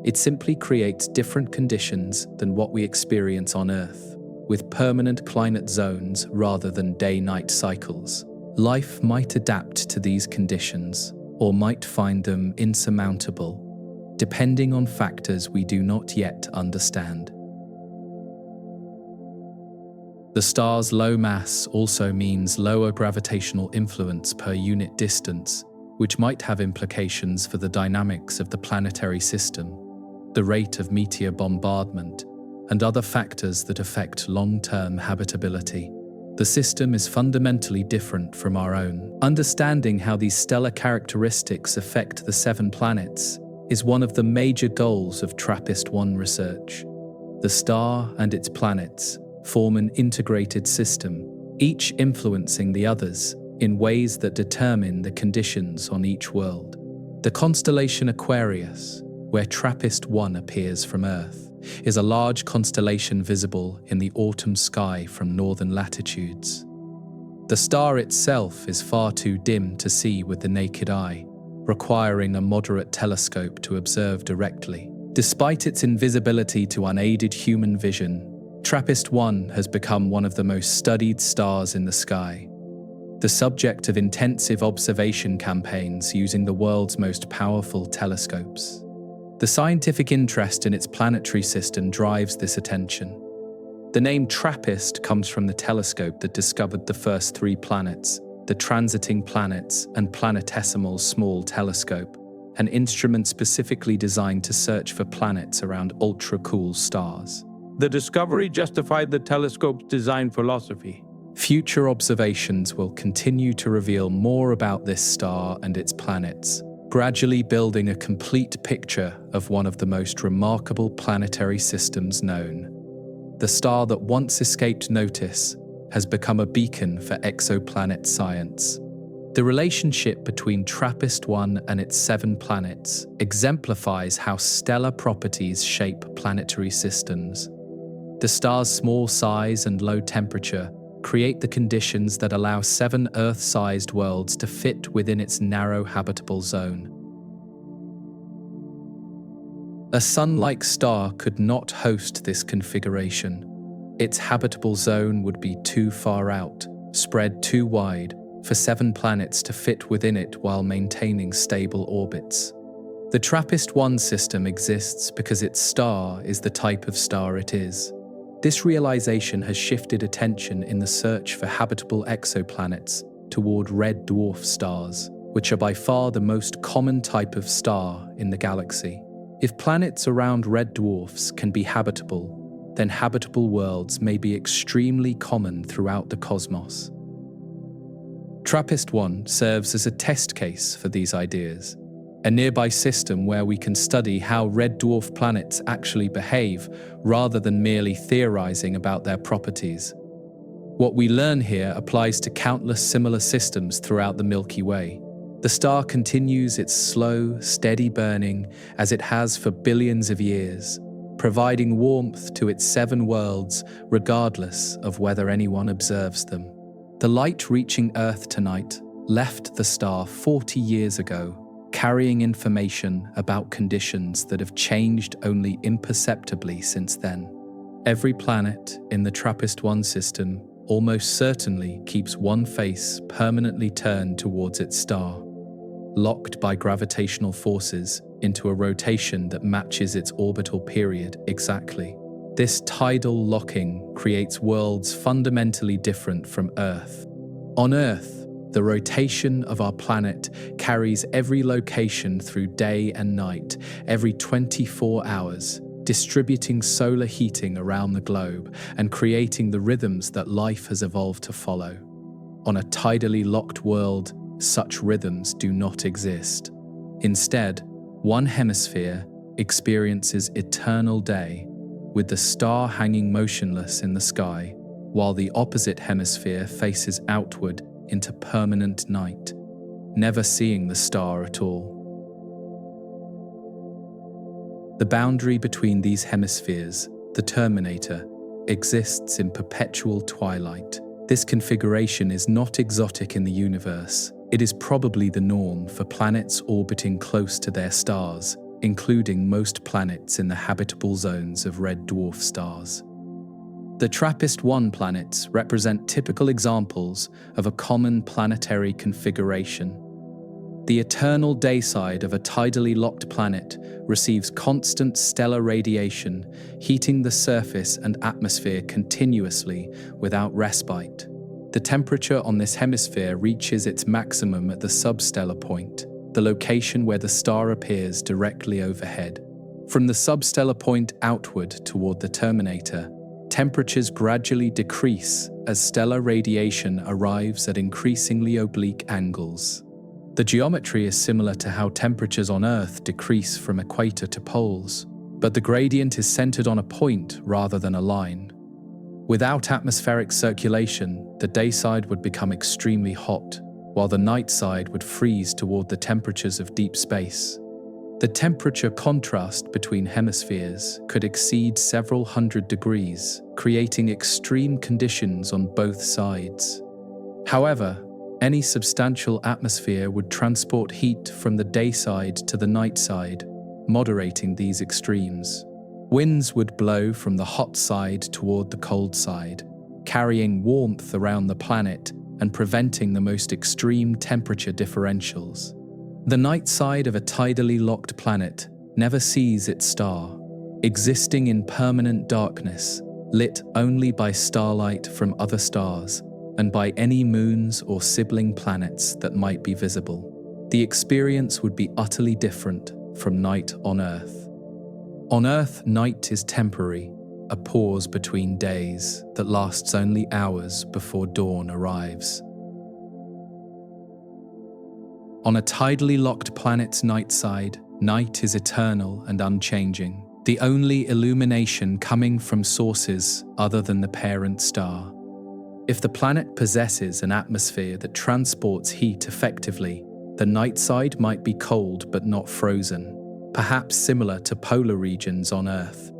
It simply creates different conditions than what we experience on Earth, with permanent climate zones rather than day-night cycles. Life might adapt to these conditions, or might find them insurmountable, depending on factors we do not yet understand. The star's low mass also means lower gravitational influence per unit distance, which might have implications for the dynamics of the planetary system, the rate of meteor bombardment, and other factors that affect long-term habitability. The system is fundamentally different from our own. Understanding how these stellar characteristics affect the 7 planets is one of the major goals of TRAPPIST-1 research. The star and its planets form an integrated system, each influencing the others in ways that determine the conditions on each world. The constellation Aquarius, where TRAPPIST-1 appears from Earth, is a large constellation visible in the autumn sky from northern latitudes. The star itself is far too dim to see with the naked eye, requiring a moderate telescope to observe directly. Despite its invisibility to unaided human vision, TRAPPIST-1 has become one of the most studied stars in the sky, the subject of intensive observation campaigns using the world's most powerful telescopes. The scientific interest in its planetary system drives this attention. The name TRAPPIST comes from the telescope that discovered the first 3 planets, the Transiting Planets and Planetesimal Small Telescope, an instrument specifically designed to search for planets around ultra-cool stars. The discovery justified the telescope's design philosophy. Future observations will continue to reveal more about this star and its planets, gradually building a complete picture of one of the most remarkable planetary systems known. The star that once escaped notice has become a beacon for exoplanet science. The relationship between TRAPPIST-1 and its 7 planets exemplifies how stellar properties shape planetary systems. The star's small size and low temperature create the conditions that allow 7 Earth-sized worlds to fit within its narrow habitable zone. A Sun-like star could not host this configuration. Its habitable zone would be too far out, spread too wide, for 7 planets to fit within it while maintaining stable orbits. The TRAPPIST-1 system exists because its star is the type of star it is. This realization has shifted attention in the search for habitable exoplanets toward red dwarf stars, which are by far the most common type of star in the galaxy. If planets around red dwarfs can be habitable, then habitable worlds may be extremely common throughout the cosmos. TRAPPIST-1 serves as a test case for these ideas, a nearby system where we can study how red dwarf planets actually behave rather than merely theorizing about their properties. What we learn here applies to countless similar systems throughout the Milky Way. The star continues its slow, steady burning as it has for billions of years, providing warmth to its 7 worlds regardless of whether anyone observes them. The light reaching Earth tonight left the star 40 years ago, carrying information about conditions that have changed only imperceptibly since then. Every planet in the TRAPPIST-1 system almost certainly keeps one face permanently turned towards its star, locked by gravitational forces into a rotation that matches its orbital period exactly. This tidal locking creates worlds fundamentally different from Earth. On Earth, the rotation of our planet carries every location through day and night, every 24 hours, distributing solar heating around the globe and creating the rhythms that life has evolved to follow. On a tidally locked world, such rhythms do not exist. Instead, one hemisphere experiences eternal day, with the star hanging motionless in the sky, while the opposite hemisphere faces outward into permanent night, never seeing the star at all. The boundary between these hemispheres, the terminator, exists in perpetual twilight. This configuration is not exotic in the universe. It is probably the norm for planets orbiting close to their stars, including most planets in the habitable zones of red dwarf stars. The TRAPPIST-1 planets represent typical examples of a common planetary configuration. The eternal day side of a tidally locked planet receives constant stellar radiation, heating the surface and atmosphere continuously without respite. The temperature on this hemisphere reaches its maximum at the substellar point, the location where the star appears directly overhead. From the substellar point outward toward the terminator, temperatures gradually decrease as stellar radiation arrives at increasingly oblique angles. The geometry is similar to how temperatures on Earth decrease from equator to poles, but the gradient is centered on a point rather than a line. Without atmospheric circulation, the day side would become extremely hot, while the night side would freeze toward the temperatures of deep space. The temperature contrast between hemispheres could exceed several hundred degrees, creating extreme conditions on both sides. However, any substantial atmosphere would transport heat from the day side to the night side, moderating these extremes. Winds would blow from the hot side toward the cold side, carrying warmth around the planet and preventing the most extreme temperature differentials. The night side of a tidally locked planet never sees its star, existing in permanent darkness, lit only by starlight from other stars and by any moons or sibling planets that might be visible. The experience would be utterly different from night on Earth. On Earth, night is temporary, a pause between days that lasts only hours before dawn arrives. On a tidally locked planet's night side, night is eternal and unchanging, the only illumination coming from sources other than the parent star. If the planet possesses an atmosphere that transports heat effectively, the night side might be cold but not frozen, perhaps similar to polar regions on Earth.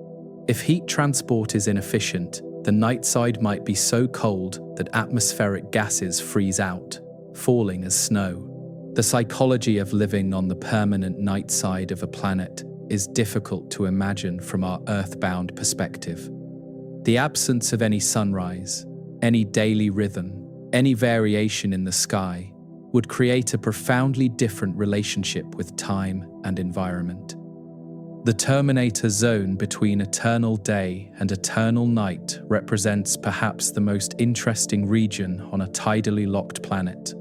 If heat transport is inefficient, the night side might be so cold that atmospheric gases freeze out, falling as snow. The psychology of living on the permanent night side of a planet is difficult to imagine from our earthbound perspective. The absence of any sunrise, any daily rhythm, any variation in the sky would create a profoundly different relationship with time and environment. The terminator zone between eternal day and eternal night represents perhaps the most interesting region on a tidally locked planet.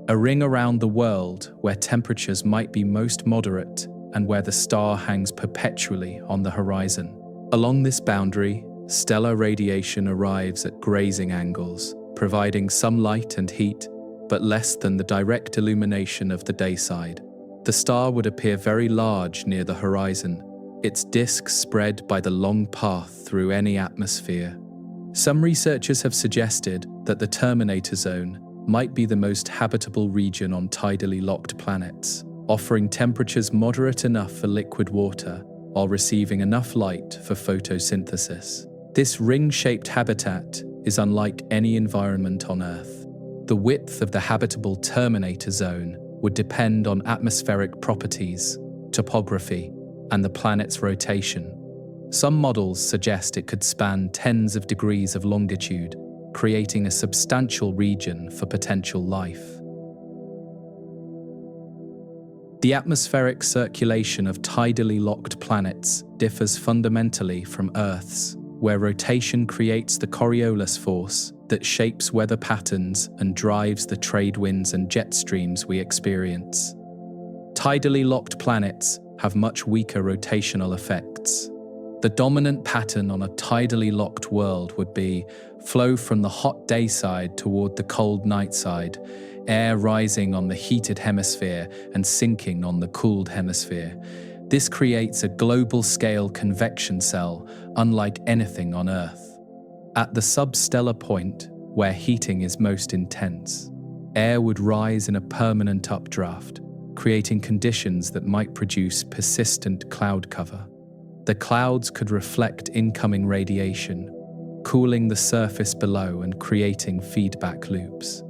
A ring around the world where temperatures might be most moderate and where the star hangs perpetually on the horizon. Along this boundary, stellar radiation arrives at grazing angles, providing some light and heat, but less than the direct illumination of the day side. The star would appear very large near the horizon, its disk spread by the long path through any atmosphere. Some researchers have suggested that the terminator zone might be the most habitable region on tidally locked planets, offering temperatures moderate enough for liquid water while receiving enough light for photosynthesis. This ring-shaped habitat is unlike any environment on Earth. The width of the habitable terminator zone would depend on atmospheric properties, topography, and the planet's rotation. Some models suggest it could span tens of degrees of longitude, creating a substantial region for potential life. The atmospheric circulation of tidally locked planets differs fundamentally from Earth's, where rotation creates the Coriolis force that shapes weather patterns and drives the trade winds and jet streams we experience. Tidally locked planets have much weaker rotational effects. The dominant pattern on a tidally locked world would be flow from the hot day side toward the cold night side, air rising on the heated hemisphere and sinking on the cooled hemisphere. This creates a global-scale convection cell unlike anything on Earth. At the substellar point, where heating is most intense, air would rise in a permanent updraft, creating conditions that might produce persistent cloud cover. The clouds could reflect incoming radiation, cooling the surface below and creating feedback loops.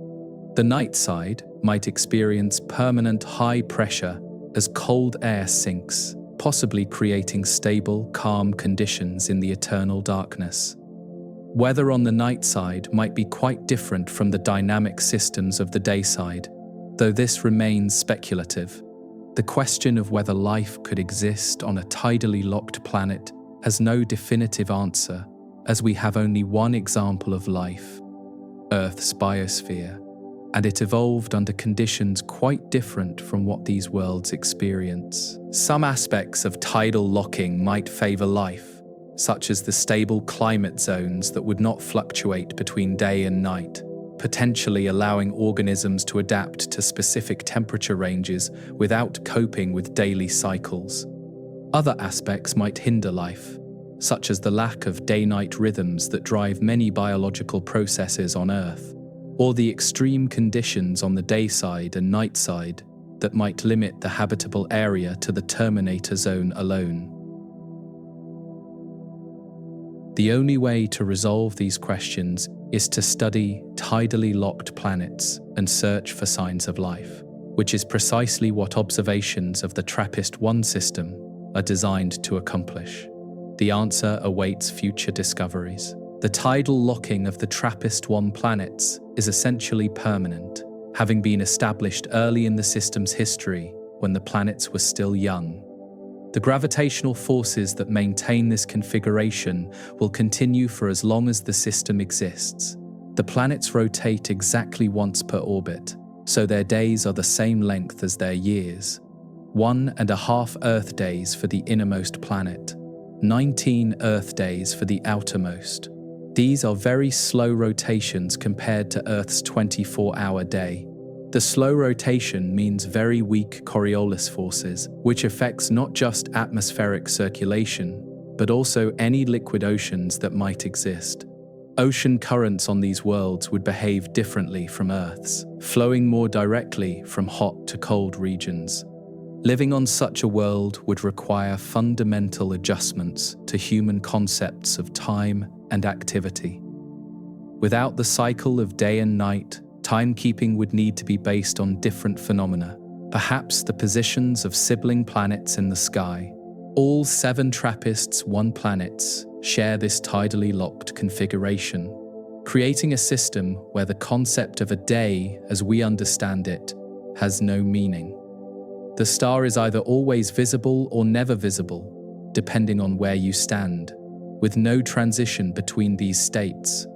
The night side might experience permanent high pressure as cold air sinks, possibly creating stable, calm conditions in the eternal darkness. Weather on the night side might be quite different from the dynamic systems of the day side, though this remains speculative. The question of whether life could exist on a tidally locked planet has no definitive answer, as we have only one example of life, Earth's biosphere, and it evolved under conditions quite different from what these worlds experience. Some aspects of tidal locking might favor life, such as the stable climate zones that would not fluctuate between day and night, potentially allowing organisms to adapt to specific temperature ranges without coping with daily cycles. Other aspects might hinder life, such as the lack of day-night rhythms that drive many biological processes on Earth, or the extreme conditions on the day side and night side that might limit the habitable area to the terminator zone alone. The only way to resolve these questions is to study tidally locked planets and search for signs of life, which is precisely what observations of the TRAPPIST-1 system are designed to accomplish. The answer awaits future discoveries. The tidal locking of the TRAPPIST-1 planets is essentially permanent, having been established early in the system's history when the planets were still young. The gravitational forces that maintain this configuration will continue for as long as the system exists. The planets rotate exactly once per orbit, so their days are the same length as their years. 1.5 Earth days for the innermost planet, 19 Earth days for the outermost. These are very slow rotations compared to Earth's 24-hour day. The slow rotation means very weak Coriolis forces, which affects not just atmospheric circulation, but also any liquid oceans that might exist. Ocean currents on these worlds would behave differently from Earth's, flowing more directly from hot to cold regions. Living on such a world would require fundamental adjustments to human concepts of time and activity. Without the cycle of day and night, timekeeping would need to be based on different phenomena, perhaps the positions of sibling planets in the sky. All 7 TRAPPIST-1 planets share this tidally locked configuration, creating a system where the concept of a day, as we understand it, has no meaning. The star is either always visible or never visible, depending on where you stand, with no transition between these states.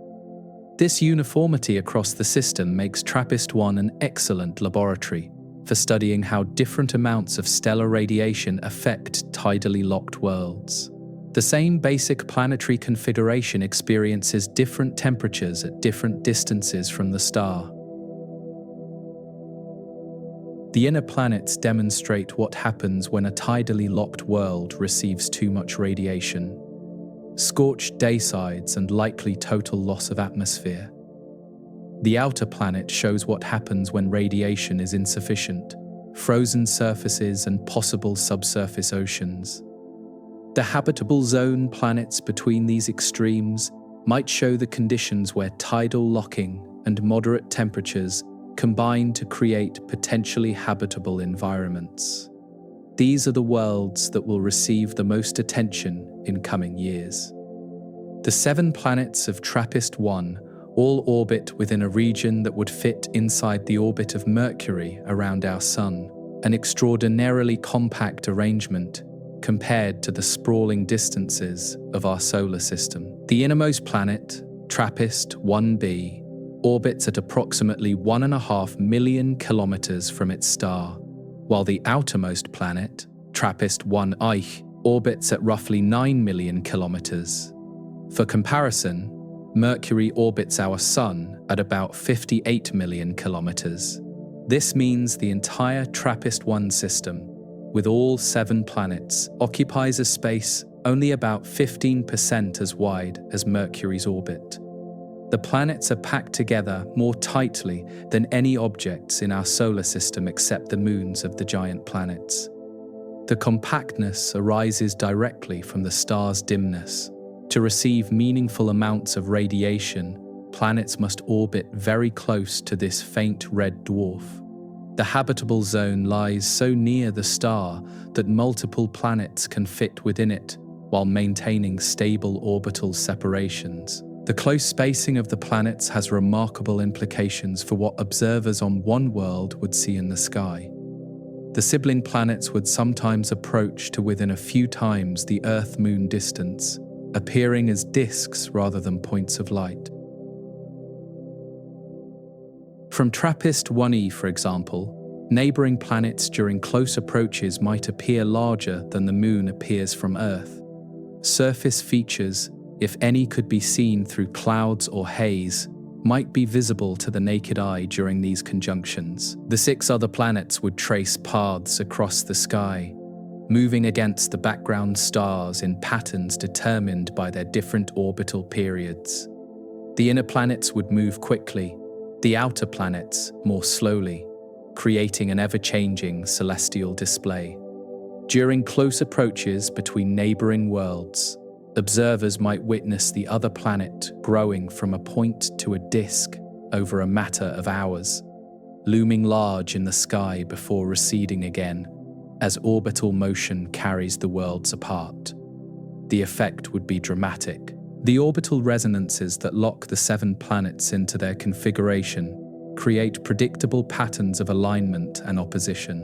This uniformity across the system makes TRAPPIST-1 an excellent laboratory for studying how different amounts of stellar radiation affect tidally locked worlds. The same basic planetary configuration experiences different temperatures at different distances from the star. The inner planets demonstrate what happens when a tidally locked world receives too much radiation. Scorched daysides and likely total loss of atmosphere. The outer planet shows what happens when radiation is insufficient, frozen surfaces and possible subsurface oceans. The habitable zone planets between these extremes might show the conditions where tidal locking and moderate temperatures combine to create potentially habitable environments. These are the worlds that will receive the most attention in coming years. The 7 planets of TRAPPIST-1 all orbit within a region that would fit inside the orbit of Mercury around our Sun, an extraordinarily compact arrangement compared to the sprawling distances of our solar system. The innermost planet, TRAPPIST-1b, orbits at approximately 1.5 million kilometers from its star, while the outermost planet, TRAPPIST-1i, orbits at roughly 9 million kilometers. For comparison, Mercury orbits our Sun at about 58 million kilometers. This means the entire TRAPPIST-1 system, with all 7 planets, occupies a space only about 15% as wide as Mercury's orbit. The planets are packed together more tightly than any objects in our solar system except the moons of the giant planets. The compactness arises directly from the star's dimness. To receive meaningful amounts of radiation, planets must orbit very close to this faint red dwarf. The habitable zone lies so near the star that multiple planets can fit within it while maintaining stable orbital separations. The close spacing of the planets has remarkable implications for what observers on one world would see in the sky. The sibling planets would sometimes approach to within a few times the Earth-Moon distance, appearing as disks rather than points of light. From TRAPPIST-1e, for example, neighboring planets during close approaches might appear larger than the Moon appears from Earth. Surface features, if any could be seen through clouds or haze, might be visible to the naked eye during these conjunctions. The 6 other planets would trace paths across the sky, moving against the background stars in patterns determined by their different orbital periods. The inner planets would move quickly, the outer planets more slowly, creating an ever-changing celestial display. During close approaches between neighboring worlds, observers might witness the other planet growing from a point to a disk over a matter of hours, looming large in the sky before receding again as orbital motion carries the worlds apart. The effect would be dramatic. The orbital resonances that lock the 7 planets into their configuration create predictable patterns of alignment and opposition.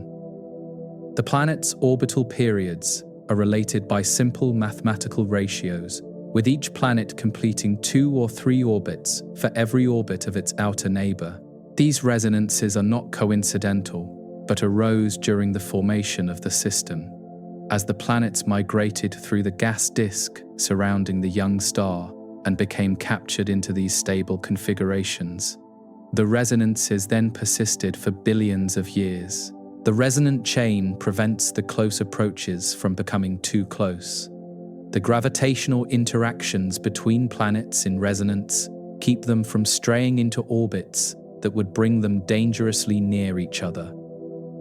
The planets' orbital periods are related by simple mathematical ratios, with each planet completing 2 or 3 orbits for every orbit of its outer neighbor. These resonances are not coincidental, but arose during the formation of the system. As the planets migrated through the gas disk surrounding the young star and became captured into these stable configurations, the resonances then persisted for billions of years. The resonant chain prevents the close approaches from becoming too close. The gravitational interactions between planets in resonance keep them from straying into orbits that would bring them dangerously near each other.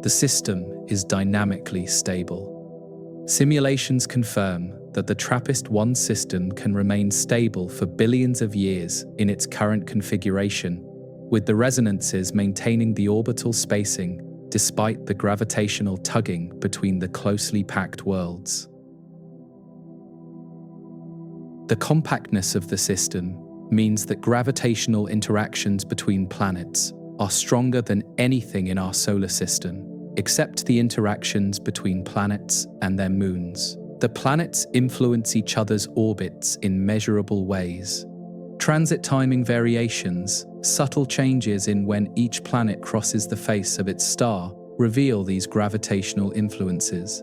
The system is dynamically stable. Simulations confirm that the TRAPPIST-1 system can remain stable for billions of years in its current configuration, with the resonances maintaining the orbital spacing despite the gravitational tugging between the closely packed worlds. The compactness of the system means that gravitational interactions between planets are stronger than anything in our solar system, except the interactions between planets and their moons. The planets influence each other's orbits in measurable ways. Transit timing variations, subtle changes in when each planet crosses the face of its star, reveal these gravitational influences.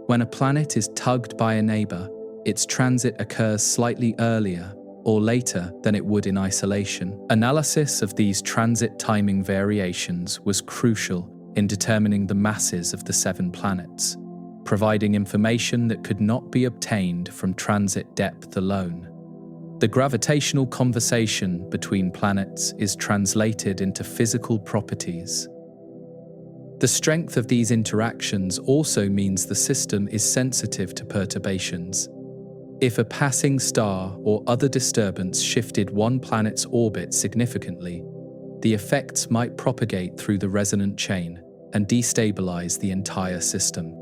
When a planet is tugged by a neighbor, its transit occurs slightly earlier or later than it would in isolation. Analysis of these transit timing variations was crucial in determining the masses of the 7 planets, providing information that could not be obtained from transit depth alone. The gravitational conversation between planets is translated into physical properties. The strength of these interactions also means the system is sensitive to perturbations. If a passing star or other disturbance shifted one planet's orbit significantly, the effects might propagate through the resonant chain and destabilize the entire system.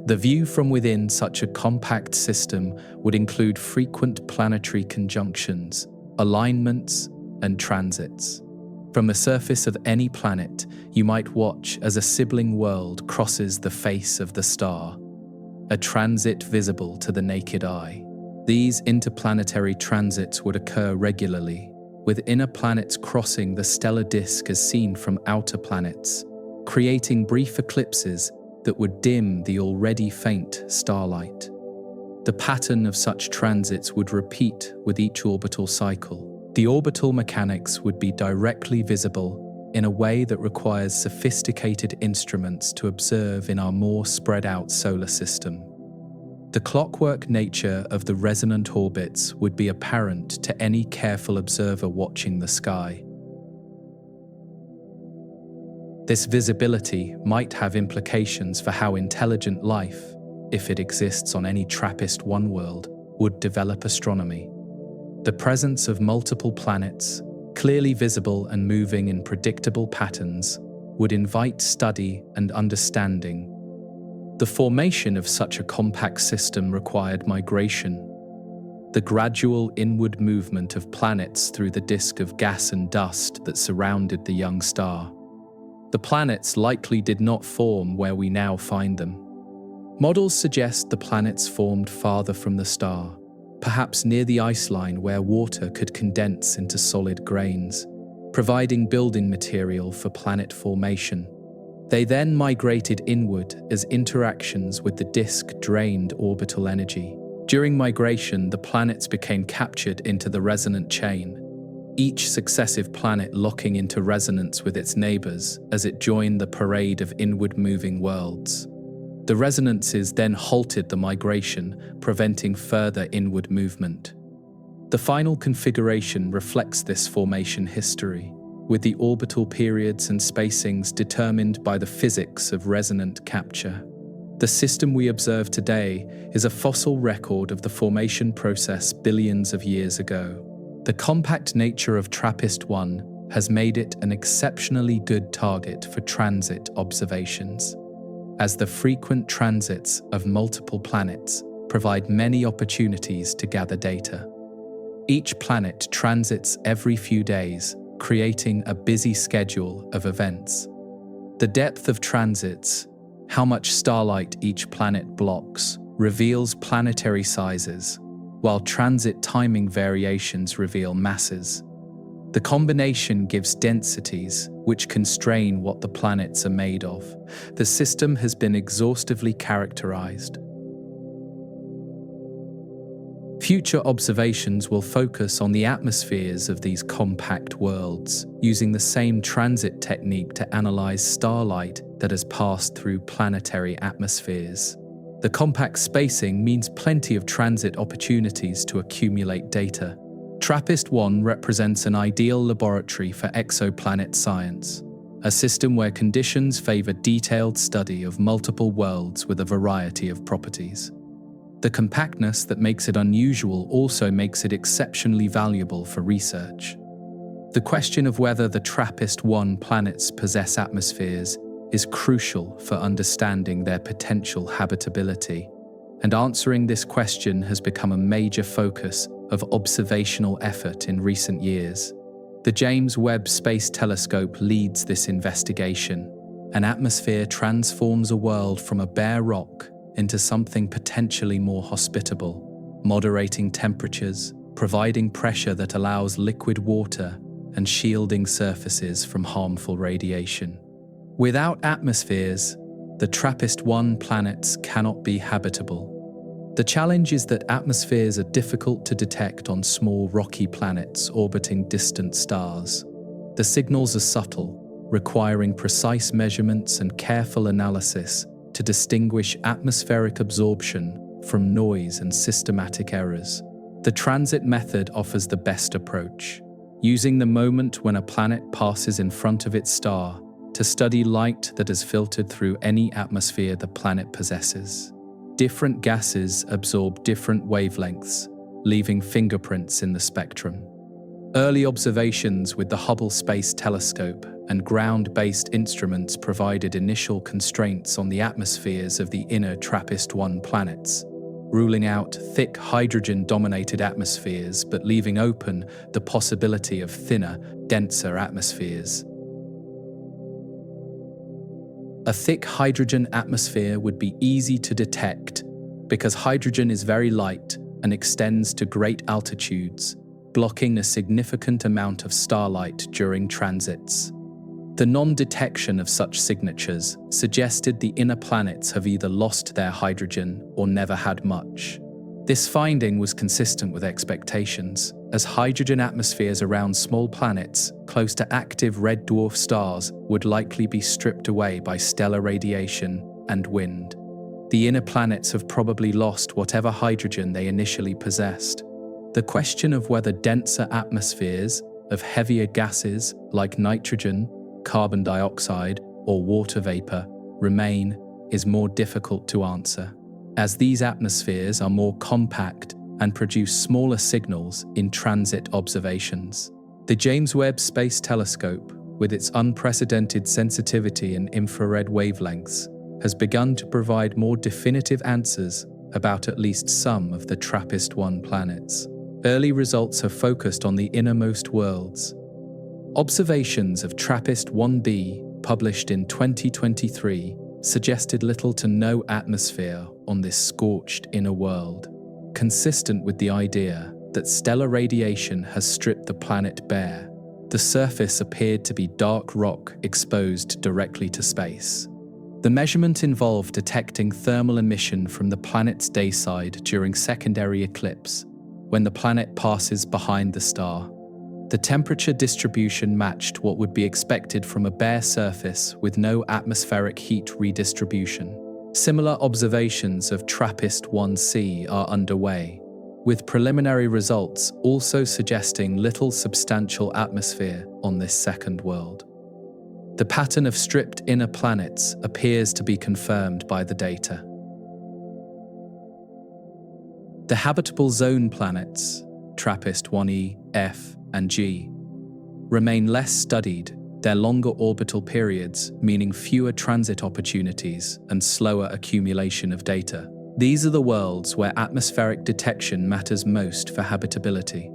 The view from within such a compact system would include frequent planetary conjunctions, alignments, and transits. From the surface of any planet, you might watch as a sibling world crosses the face of the star, a transit visible to the naked eye. These interplanetary transits would occur regularly, with inner planets crossing the stellar disk as seen from outer planets, creating brief eclipses that would dim the already faint starlight. The pattern of such transits would repeat with each orbital cycle. The orbital mechanics would be directly visible in a way that requires sophisticated instruments to observe in our more spread-out solar system. The clockwork nature of the resonant orbits would be apparent to any careful observer watching the sky. This visibility might have implications for how intelligent life, if it exists on any TRAPPIST-1 world, would develop astronomy. The presence of multiple planets, clearly visible and moving in predictable patterns, would invite study and understanding. The formation of such a compact system required migration. The gradual inward movement of planets through the disk of gas and dust that surrounded the young star. The planets likely did not form where we now find them. Models suggest the planets formed farther from the star, perhaps near the ice line where water could condense into solid grains, providing building material for planet formation. They then migrated inward as interactions with the disk drained orbital energy. During migration, the planets became captured into the resonant chain, each successive planet locking into resonance with its neighbors as it joined the parade of inward-moving worlds. The resonances then halted the migration, preventing further inward movement. The final configuration reflects this formation history, with the orbital periods and spacings determined by the physics of resonant capture. The system we observe today is a fossil record of the formation process billions of years ago. The compact nature of TRAPPIST-1 has made it an exceptionally good target for transit observations, as the frequent transits of multiple planets provide many opportunities to gather data. Each planet transits every few days, creating a busy schedule of events. The depth of transits, how much starlight each planet blocks, reveals planetary sizes, while transit timing variations reveal masses. The combination gives densities which constrain what the planets are made of. The system has been exhaustively characterized. Future observations will focus on the atmospheres of these compact worlds, using the same transit technique to analyze starlight that has passed through planetary atmospheres. The compact spacing means plenty of transit opportunities to accumulate data. TRAPPIST-1 represents an ideal laboratory for exoplanet science, a system where conditions favor detailed study of multiple worlds with a variety of properties. The compactness that makes it unusual also makes it exceptionally valuable for research. The question of whether the TRAPPIST-1 planets possess atmospheres is crucial for understanding their potential habitability, and answering this question has become a major focus of observational effort in recent years. The James Webb Space Telescope leads this investigation. An atmosphere transforms a world from a bare rock into something potentially more hospitable, moderating temperatures, providing pressure that allows liquid water, and shielding surfaces from harmful radiation. Without atmospheres, the TRAPPIST-1 planets cannot be habitable. The challenge is that atmospheres are difficult to detect on small rocky planets orbiting distant stars. The signals are subtle, requiring precise measurements and careful analysis to distinguish atmospheric absorption from noise and systematic errors. The transit method offers the best approach, using the moment when a planet passes in front of its star to study light that has filtered through any atmosphere the planet possesses. Different gases absorb different wavelengths, leaving fingerprints in the spectrum. Early observations with the Hubble Space Telescope and ground-based instruments provided initial constraints on the atmospheres of the inner TRAPPIST-1 planets, ruling out thick hydrogen-dominated atmospheres but leaving open the possibility of thinner, denser atmospheres. A thick hydrogen atmosphere would be easy to detect because hydrogen is very light and extends to great altitudes, blocking a significant amount of starlight during transits. The non-detection of such signatures suggested the inner planets have either lost their hydrogen or never had much. This finding was consistent with expectations, as hydrogen atmospheres around small planets close to active red dwarf stars would likely be stripped away by stellar radiation and wind. The inner planets have probably lost whatever hydrogen they initially possessed. The question of whether denser atmospheres of heavier gases like nitrogen, carbon dioxide, or water vapor remain is more difficult to answer, as these atmospheres are more compact and produce smaller signals in transit observations. The James Webb Space Telescope, with its unprecedented sensitivity in infrared wavelengths, has begun to provide more definitive answers about at least some of the TRAPPIST-1 planets. Early results have focused on the innermost worlds. Observations of TRAPPIST-1b, published in 2023, suggested little to no atmosphere on this scorched inner world, consistent with the idea that stellar radiation has stripped the planet bare. The surface appeared to be dark rock exposed directly to space. The measurement involved detecting thermal emission from the planet's dayside during secondary eclipse, when the planet passes behind the star. The temperature distribution matched what would be expected from a bare surface with no atmospheric heat redistribution. Similar observations of TRAPPIST-1c are underway, with preliminary results also suggesting little substantial atmosphere on this second world. The pattern of stripped inner planets appears to be confirmed by the data. The habitable zone planets, TRAPPIST-1e, F, and G, remain less studied, their longer orbital periods meaning fewer transit opportunities and slower accumulation of data. These are the worlds where atmospheric detection matters most for habitability.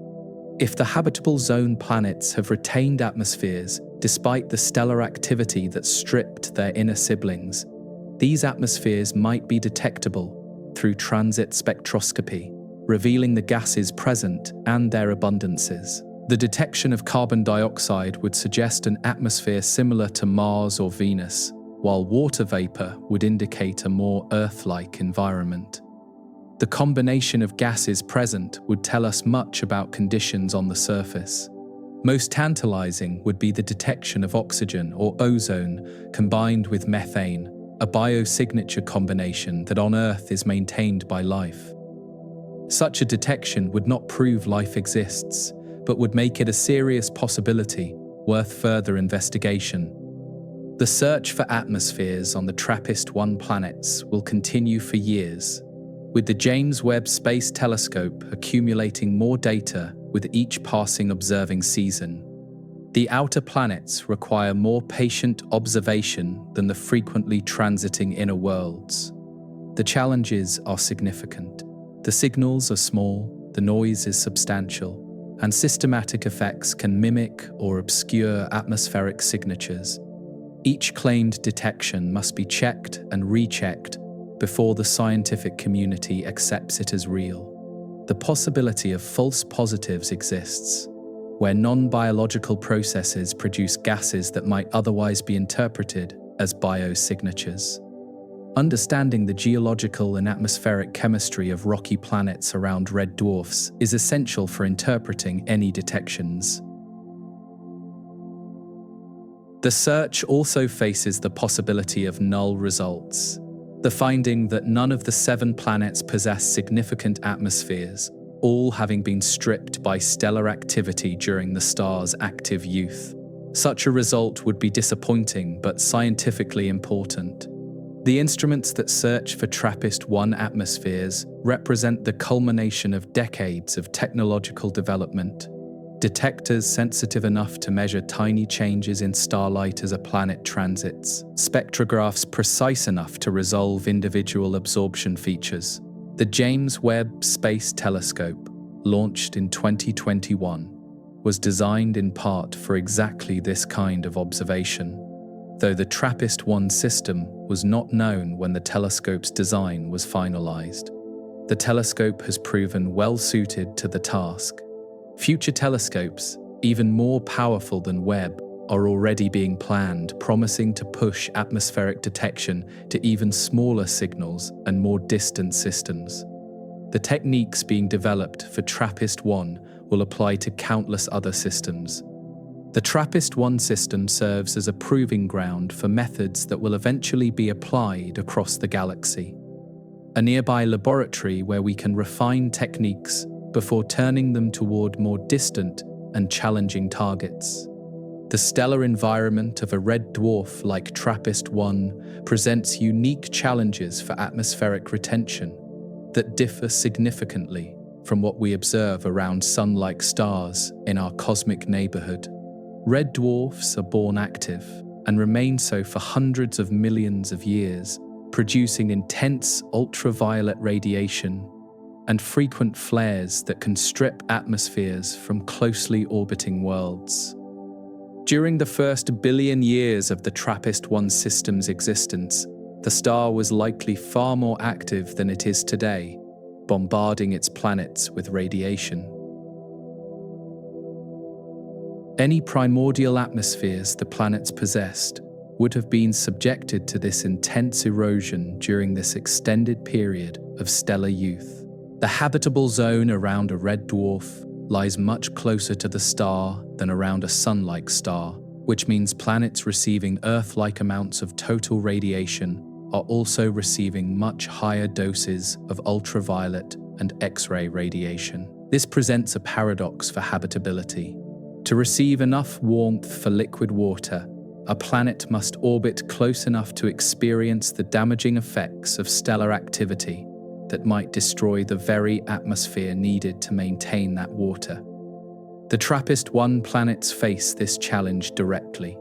If the habitable zone planets have retained atmospheres despite the stellar activity that stripped their inner siblings, these atmospheres might be detectable through transit spectroscopy, revealing the gases present and their abundances. The detection of carbon dioxide would suggest an atmosphere similar to Mars or Venus, while water vapor would indicate a more Earth-like environment. The combination of gases present would tell us much about conditions on the surface. Most tantalizing would be the detection of oxygen or ozone combined with methane, a biosignature combination that on Earth is maintained by life. Such a detection would not prove life exists, but would make it a serious possibility worth further investigation. The search for atmospheres on the TRAPPIST-1 planets will continue for years, with the James Webb Space Telescope accumulating more data with each passing observing season. The outer planets require more patient observation than the frequently transiting inner worlds. The challenges are significant. The signals are small, the noise is substantial, and systematic effects can mimic or obscure atmospheric signatures. Each claimed detection must be checked and rechecked before the scientific community accepts it as real. The possibility of false positives exists, where non-biological processes produce gases that might otherwise be interpreted as biosignatures. Understanding the geological and atmospheric chemistry of rocky planets around red dwarfs is essential for interpreting any detections. The search also faces the possibility of null results. The finding that none of the 7 planets possess significant atmospheres, all having been stripped by stellar activity during the star's active youth. Such a result would be disappointing but scientifically important. The instruments that search for TRAPPIST-1 atmospheres represent the culmination of decades of technological development. Detectors sensitive enough to measure tiny changes in starlight as a planet transits, spectrographs precise enough to resolve individual absorption features. The James Webb Space Telescope, launched in 2021, was designed in part for exactly this kind of observation. Though the TRAPPIST-1 system was not known when the telescope's design was finalized, the telescope has proven well suited to the task. Future telescopes, even more powerful than Webb, are already being planned, promising to push atmospheric detection to even smaller signals and more distant systems. The techniques being developed for TRAPPIST-1 will apply to countless other systems. The TRAPPIST-1 system serves as a proving ground for methods that will eventually be applied across the galaxy. A nearby laboratory where we can refine techniques before turning them toward more distant and challenging targets. The stellar environment of a red dwarf like TRAPPIST-1 presents unique challenges for atmospheric retention that differ significantly from what we observe around sun-like stars in our cosmic neighborhood. Red dwarfs are born active and remain so for hundreds of millions of years, producing intense ultraviolet radiation and frequent flares that can strip atmospheres from closely orbiting worlds. During the first billion years of the TRAPPIST-1 system's existence, the star was likely far more active than it is today, bombarding its planets with radiation. Any primordial atmospheres the planets possessed would have been subjected to this intense erosion during this extended period of stellar youth. The habitable zone around a red dwarf lies much closer to the star than around a sun-like star, which means planets receiving Earth-like amounts of total radiation are also receiving much higher doses of ultraviolet and X-ray radiation. This presents a paradox for habitability. To receive enough warmth for liquid water, a planet must orbit close enough to experience the damaging effects of stellar activity that might destroy the very atmosphere needed to maintain that water. The TRAPPIST-1 planets face this challenge directly.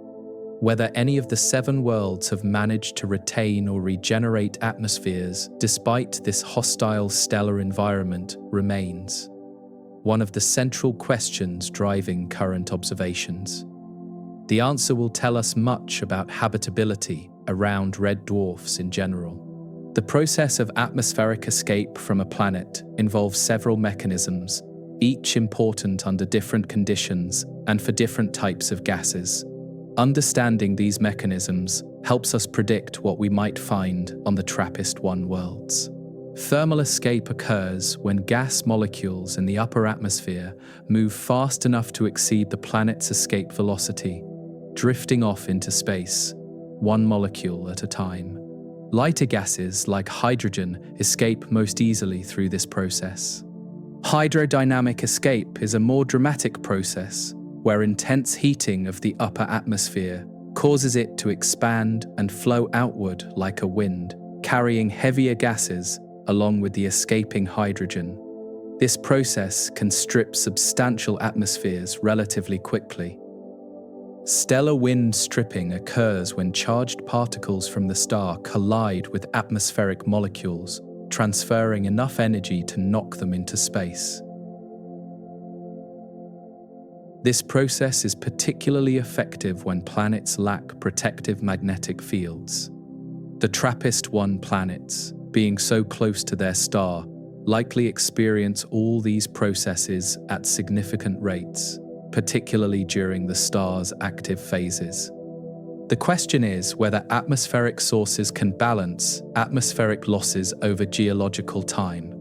Whether any of the 7 worlds have managed to retain or regenerate atmospheres despite this hostile stellar environment remains one of the central questions driving current observations. The answer will tell us much about habitability around red dwarfs in general. The process of atmospheric escape from a planet involves several mechanisms, each important under different conditions and for different types of gases. Understanding these mechanisms helps us predict what we might find on the TRAPPIST-1 worlds. Thermal escape occurs when gas molecules in the upper atmosphere move fast enough to exceed the planet's escape velocity, drifting off into space, one molecule at a time. Lighter gases like hydrogen escape most easily through this process. Hydrodynamic escape is a more dramatic process where intense heating of the upper atmosphere causes it to expand and flow outward like a wind, carrying heavier gases along with the escaping hydrogen. This process can strip substantial atmospheres relatively quickly. Stellar wind stripping occurs when charged particles from the star collide with atmospheric molecules, transferring enough energy to knock them into space. This process is particularly effective when planets lack protective magnetic fields. The TRAPPIST-1 planets, being so close to their star, likely experience all these processes at significant rates, particularly during the star's active phases. The question is whether atmospheric sources can balance atmospheric losses over geological time.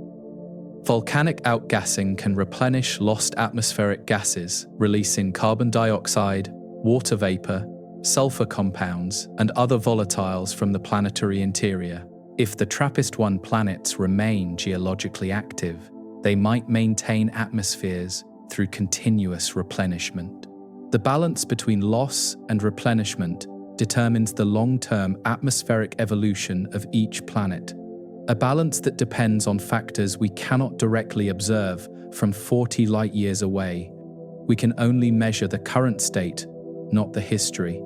Volcanic outgassing can replenish lost atmospheric gases, releasing carbon dioxide, water vapor, sulfur compounds, and other volatiles from the planetary interior. If the TRAPPIST-1 planets remain geologically active, they might maintain atmospheres through continuous replenishment. The balance between loss and replenishment determines the long-term atmospheric evolution of each planet, a balance that depends on factors we cannot directly observe from 40 light-years away. We can only measure the current state, not the history.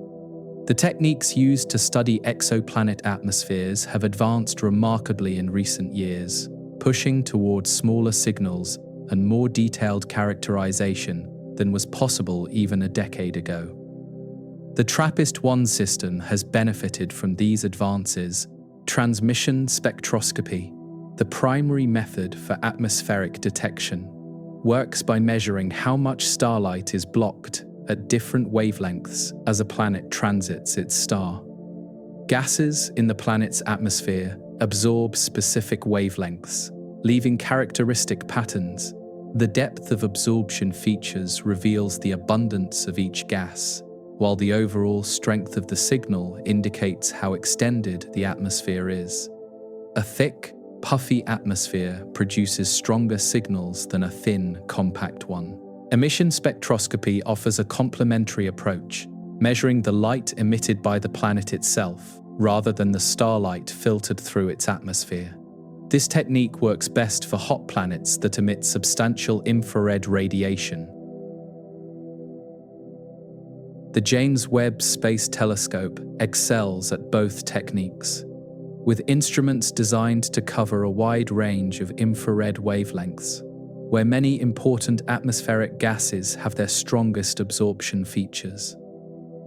The techniques used to study exoplanet atmospheres have advanced remarkably in recent years, pushing towards smaller signals and more detailed characterization than was possible even a decade ago. The TRAPPIST-1 system has benefited from these advances. Transmission spectroscopy, the primary method for atmospheric detection, works by measuring how much starlight is blocked at different wavelengths as a planet transits its star. Gases in the planet's atmosphere absorb specific wavelengths, leaving characteristic patterns. The depth of absorption features reveals the abundance of each gas, while the overall strength of the signal indicates how extended the atmosphere is. A thick, puffy atmosphere produces stronger signals than a thin, compact one. Emission spectroscopy offers a complementary approach, measuring the light emitted by the planet itself, rather than the starlight filtered through its atmosphere. This technique works best for hot planets that emit substantial infrared radiation. The James Webb Space Telescope excels at both techniques, with instruments designed to cover a wide range of infrared wavelengths, where many important atmospheric gases have their strongest absorption features.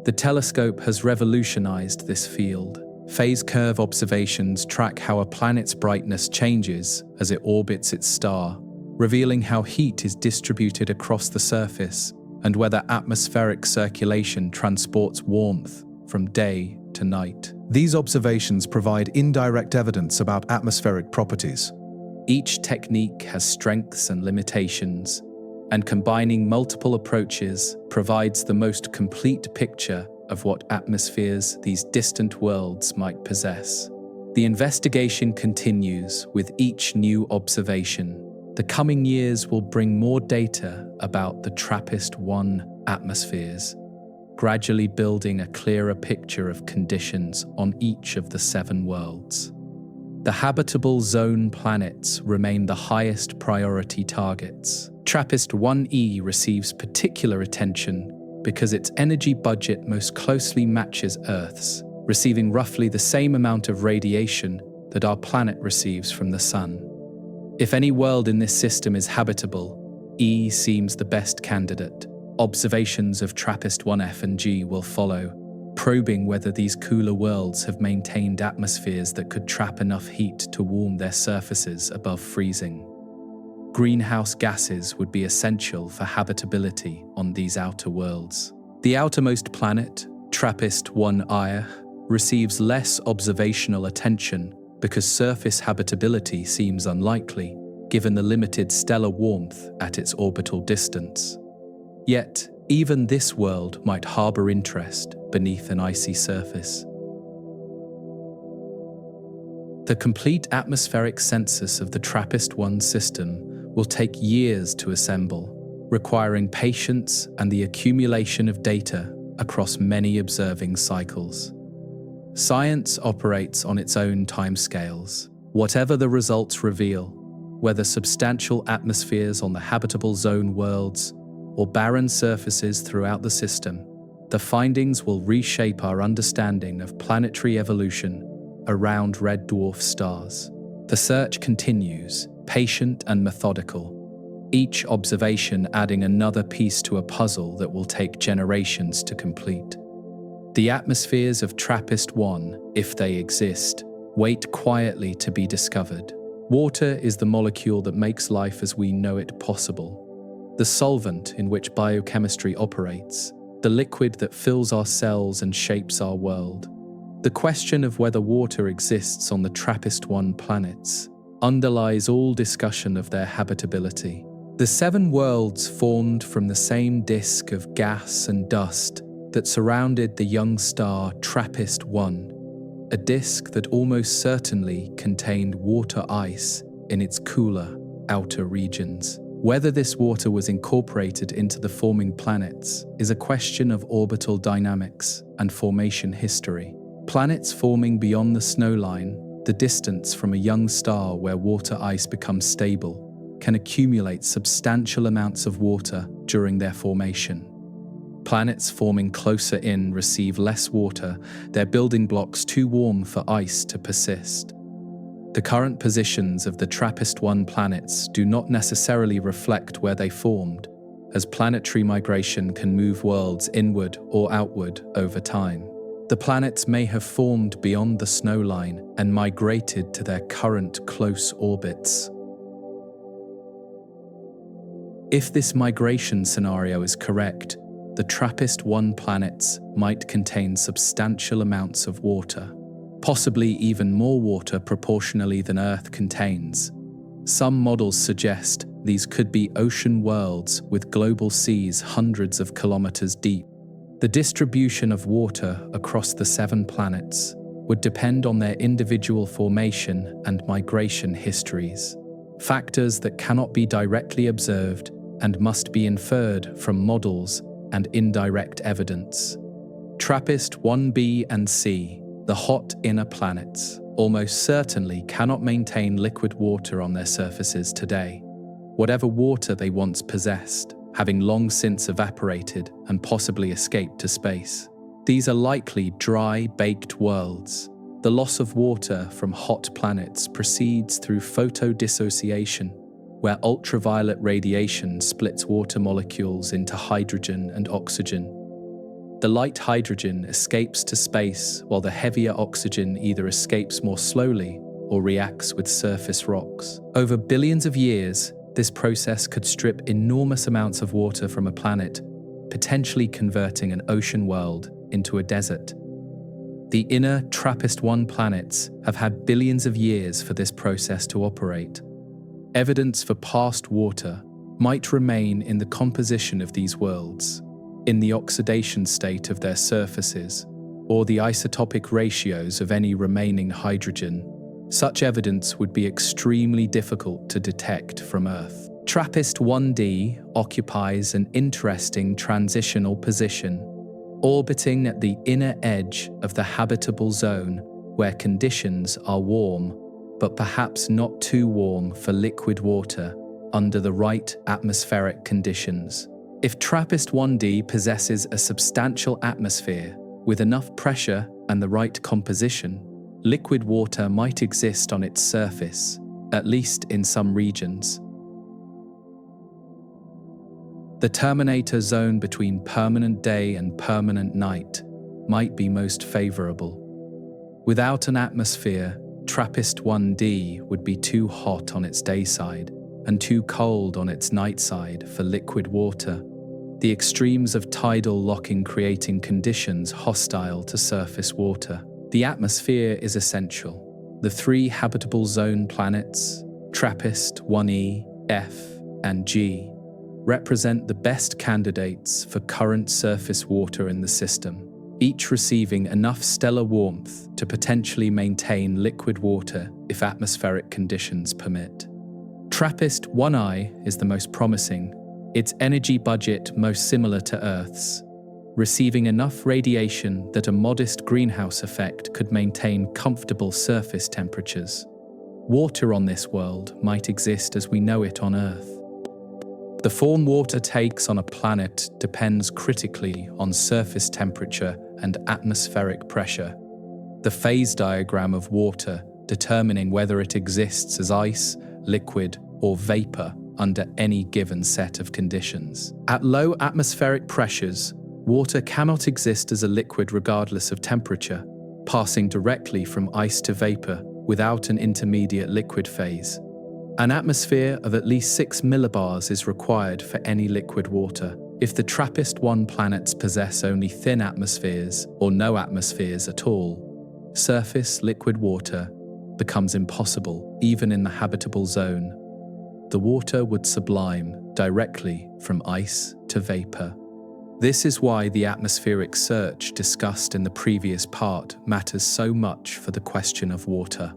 The telescope has revolutionized this field. Phase curve observations track how a planet's brightness changes as it orbits its star, revealing how heat is distributed across the surface and whether atmospheric circulation transports warmth from day to night. These observations provide indirect evidence about atmospheric properties. Each technique has strengths and limitations, and combining multiple approaches provides the most complete picture of what atmospheres these distant worlds might possess. The investigation continues with each new observation. The coming years will bring more data about the TRAPPIST-1 atmospheres, gradually building a clearer picture of conditions on each of the 7 worlds. The habitable zone planets remain the highest priority targets. TRAPPIST-1e receives particular attention because its energy budget most closely matches Earth's, receiving roughly the same amount of radiation that our planet receives from the Sun. If any world in this system is habitable, E seems the best candidate. Observations of TRAPPIST-1f and G will follow, probing whether these cooler worlds have maintained atmospheres that could trap enough heat to warm their surfaces above freezing. Greenhouse gases would be essential for habitability on these outer worlds. The outermost planet, TRAPPIST-1i, receives less observational attention because surface habitability seems unlikely, given the limited stellar warmth at its orbital distance. Yet, even this world might harbor interest beneath an icy surface. The complete atmospheric census of the TRAPPIST-1 system will take years to assemble, requiring patience and the accumulation of data across many observing cycles. Science operates on its own timescales. Whatever the results reveal, whether substantial atmospheres on the habitable zone worlds or barren surfaces throughout the system, the findings will reshape our understanding of planetary evolution around red dwarf stars. The search continues, patient and methodical, each observation adding another piece to a puzzle that will take generations to complete. The atmospheres of TRAPPIST-1, if they exist, wait quietly to be discovered. Water is the molecule that makes life as we know it possible, the solvent in which biochemistry operates, the liquid that fills our cells and shapes our world. The question of whether water exists on the TRAPPIST-1 planets underlies all discussion of their habitability. The 7 worlds formed from the same disk of gas and dust that surrounded the young star TRAPPIST-1, a disk that almost certainly contained water ice in its cooler outer regions. Whether this water was incorporated into the forming planets is a question of orbital dynamics and formation history. Planets forming beyond the snowline, the distance from a young star where water ice becomes stable, can accumulate substantial amounts of water during their formation. Planets forming closer in receive less water, their building blocks too warm for ice to persist. The current positions of the TRAPPIST-1 planets do not necessarily reflect where they formed, as planetary migration can move worlds inward or outward over time. The planets may have formed beyond the snowline and migrated to their current close orbits. If this migration scenario is correct, the TRAPPIST-1 planets might contain substantial amounts of water, possibly even more water proportionally than Earth contains. Some models suggest these could be ocean worlds with global seas hundreds of kilometers deep. The distribution of water across the 7 planets would depend on their individual formation and migration histories, factors that cannot be directly observed and must be inferred from models and indirect evidence. TRAPPIST-1b and c, the hot inner planets, almost certainly cannot maintain liquid water on their surfaces today, whatever water they once possessed, having long since evaporated and possibly escaped to space. These are likely dry, baked worlds. The loss of water from hot planets proceeds through photodissociation, where ultraviolet radiation splits water molecules into hydrogen and oxygen. The light hydrogen escapes to space while the heavier oxygen either escapes more slowly or reacts with surface rocks. Over billions of years, this process could strip enormous amounts of water from a planet, potentially converting an ocean world into a desert. The inner TRAPPIST-1 planets have had billions of years for this process to operate. Evidence for past water might remain in the composition of these worlds, in the oxidation state of their surfaces, or the isotopic ratios of any remaining hydrogen. Such evidence would be extremely difficult to detect from Earth. TRAPPIST-1d occupies an interesting transitional position, orbiting at the inner edge of the habitable zone where conditions are warm, but perhaps not too warm for liquid water under the right atmospheric conditions. If TRAPPIST-1d possesses a substantial atmosphere with enough pressure and the right composition, liquid water might exist on its surface, at least in some regions. The terminator zone between permanent day and permanent night might be most favorable. Without an atmosphere, TRAPPIST-1d would be too hot on its day side and too cold on its night side for liquid water, the extremes of tidal locking creating conditions hostile to surface water. The atmosphere is essential. The 3 habitable zone planets, TRAPPIST-1e, F, and G, represent the best candidates for current surface water in the system. each receiving enough stellar warmth to potentially maintain liquid water if atmospheric conditions permit. TRAPPIST-1I is the most promising, its energy budget most similar to Earth's, receiving enough radiation that a modest greenhouse effect could maintain comfortable surface temperatures. Water on this world might exist as we know it on Earth. The form water takes on a planet depends critically on surface temperature and atmospheric pressure. The phase diagram of water determining whether it exists as ice, liquid, or vapor under any given set of conditions. At low atmospheric pressures, water cannot exist as a liquid regardless of temperature, passing directly from ice to vapor without an intermediate liquid phase. An atmosphere of at least 6 millibars is required for any liquid water. If the TRAPPIST-1 planets possess only thin atmospheres or no atmospheres at all, surface liquid water becomes impossible even in the habitable zone. The water would sublime directly from ice to vapor. This is why the atmospheric search discussed in the previous part matters so much for the question of water.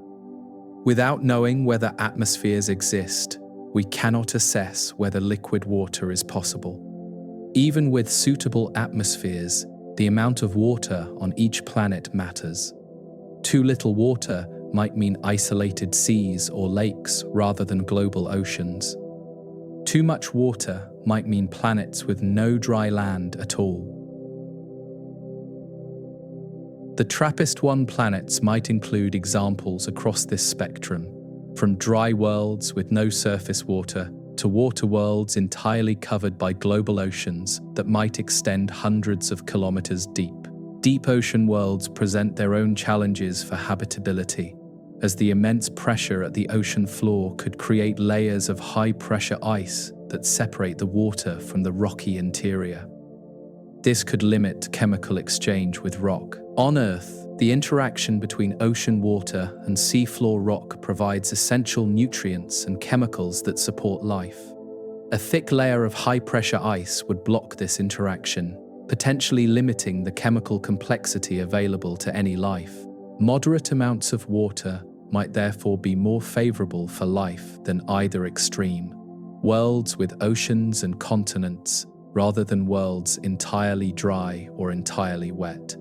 Without knowing whether atmospheres exist, we cannot assess whether liquid water is possible. Even with suitable atmospheres, the amount of water on each planet matters. Too little water might mean isolated seas or lakes rather than global oceans. Too much water might mean planets with no dry land at all. The TRAPPIST-1 planets might include examples across this spectrum, from dry worlds with no surface water to water worlds entirely covered by global oceans that might extend hundreds of kilometers deep. Deep ocean worlds present their own challenges for habitability, as the immense pressure at the ocean floor could create layers of high-pressure ice that separate the water from the rocky interior. This could limit chemical exchange with rock. On Earth, the interaction between ocean water and seafloor rock provides essential nutrients and chemicals that support life. A thick layer of high-pressure ice would block this interaction, potentially limiting the chemical complexity available to any life. Moderate amounts of water might therefore be more favorable for life than either extreme. Worlds with oceans and continents, rather than worlds entirely dry or entirely wet.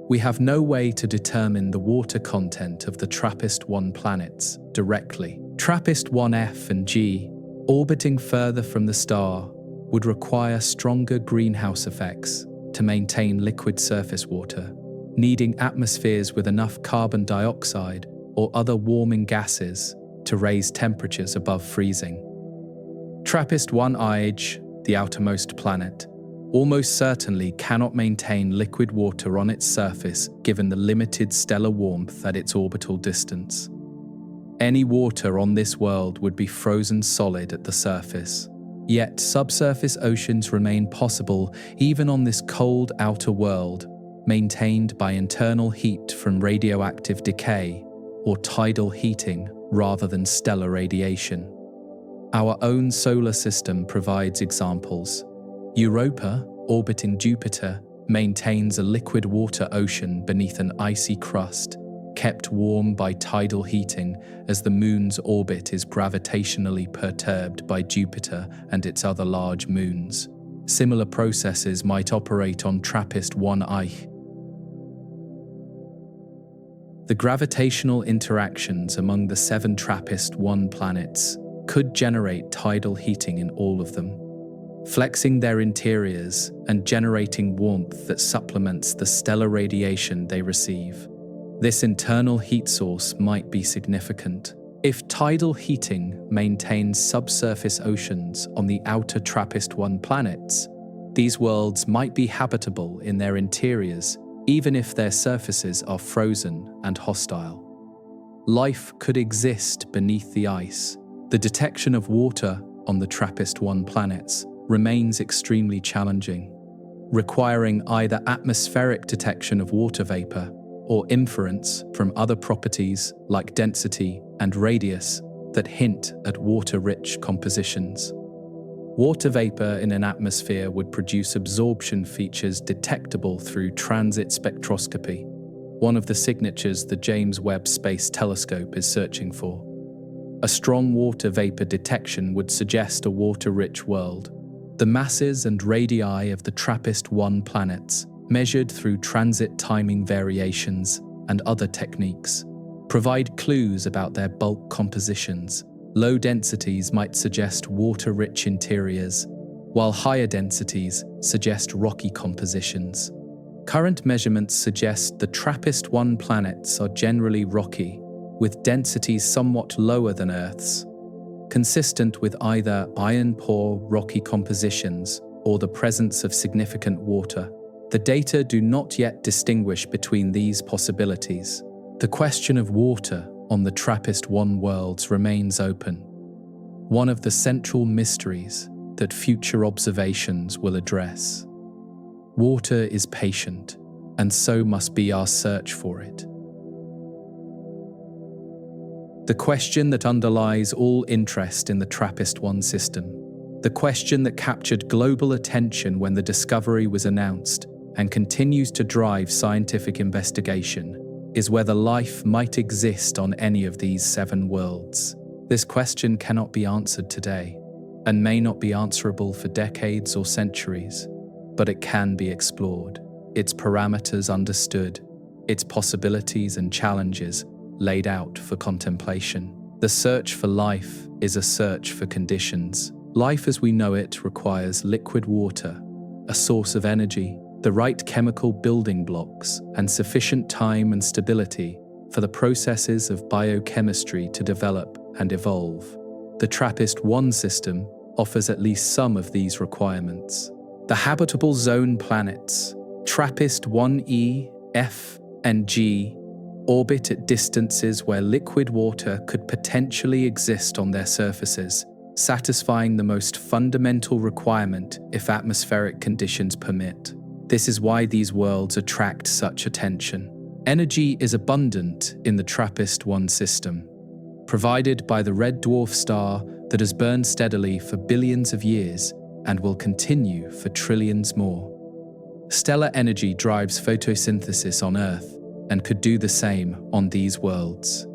We have no way to determine the water content of the TRAPPIST-1 planets directly. TRAPPIST-1F and G, orbiting further from the star, would require stronger greenhouse effects to maintain liquid surface water, needing atmospheres with enough carbon dioxide or other warming gases to raise temperatures above freezing. TRAPPIST-1I, the outermost planet, almost certainly cannot maintain liquid water on its surface given the limited stellar warmth at its orbital distance. Any water on this world would be frozen solid at the surface. Yet subsurface oceans remain possible even on this cold outer world, maintained by internal heat from radioactive decay or tidal heating rather than stellar radiation. Our own solar system provides examples. Europa, orbiting Jupiter, maintains a liquid water ocean beneath an icy crust, kept warm by tidal heating as the Moon's orbit is gravitationally perturbed by Jupiter and its other large moons. Similar processes might operate on TRAPPIST-1I. The gravitational interactions among the 7 TRAPPIST-1 planets could generate tidal heating in all of them, flexing their interiors and generating warmth that supplements the stellar radiation they receive. This internal heat source might be significant. If tidal heating maintains subsurface oceans on the outer TRAPPIST-1 planets, these worlds might be habitable in their interiors, even if their surfaces are frozen and hostile. Life could exist beneath the ice. The detection of water on the TRAPPIST-1 planets remains extremely challenging, requiring either atmospheric detection of water vapor or inference from other properties like density and radius that hint at water-rich compositions. Water vapor in an atmosphere would produce absorption features detectable through transit spectroscopy, one of the signatures the James Webb Space Telescope is searching for. A strong water vapor detection would suggest a water-rich world. The masses and radii of the TRAPPIST-1 planets, measured through transit timing variations and other techniques, provide clues about their bulk compositions. Low densities might suggest water-rich interiors, while higher densities suggest rocky compositions. Current measurements suggest the TRAPPIST-1 planets are generally rocky, with densities somewhat lower than Earth's, consistent with either iron-poor rocky compositions or the presence of significant water. The data do not yet distinguish between these possibilities. The question of water on the TRAPPIST-1 worlds remains open, one of the central mysteries that future observations will address. Water is patient, and so must be our search for it. The question that underlies all interest in the TRAPPIST-1 system, the question that captured global attention when the discovery was announced and continues to drive scientific investigation, is whether life might exist on any of these 7 worlds. This question cannot be answered today, and may not be answerable for decades or centuries, but it can be explored, its parameters understood, its possibilities and challenges laid out for contemplation. The search for life is a search for conditions. Life as we know it requires liquid water, a source of energy, the right chemical building blocks, and sufficient time and stability for the processes of biochemistry to develop and evolve. The TRAPPIST-1 system offers at least some of these requirements. The habitable zone planets, TRAPPIST-1e, F, and G, orbit at distances where liquid water could potentially exist on their surfaces, satisfying the most fundamental requirement if atmospheric conditions permit. This is why these worlds attract such attention. Energy is abundant in the TRAPPIST-1 system, provided by the red dwarf star that has burned steadily for billions of years and will continue for trillions more. Stellar energy drives photosynthesis on Earth and could do the same on these worlds.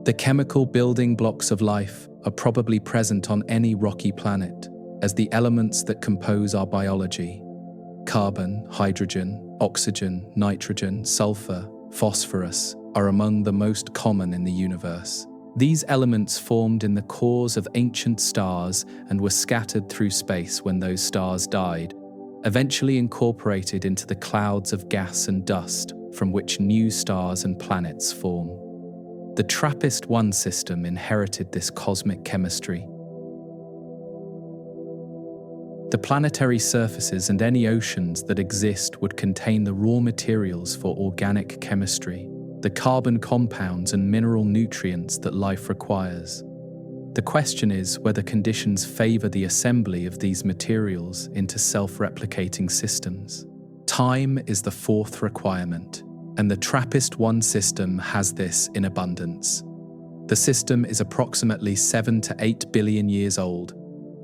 The chemical building blocks of life are probably present on any rocky planet, as the elements that compose our biology, carbon, hydrogen, oxygen, nitrogen, sulfur, phosphorus, are among the most common in the universe. These elements formed in the cores of ancient stars and were scattered through space when those stars died, eventually incorporated into the clouds of gas and dust from which new stars and planets form. The TRAPPIST-1 system inherited this cosmic chemistry. The planetary surfaces and any oceans that exist would contain the raw materials for organic chemistry, the carbon compounds and mineral nutrients that life requires. The question is whether conditions favor the assembly of these materials into self-replicating systems. Time is the 4th requirement, and the TRAPPIST-1 system has this in abundance. The system is approximately 7 to 8 billion years old,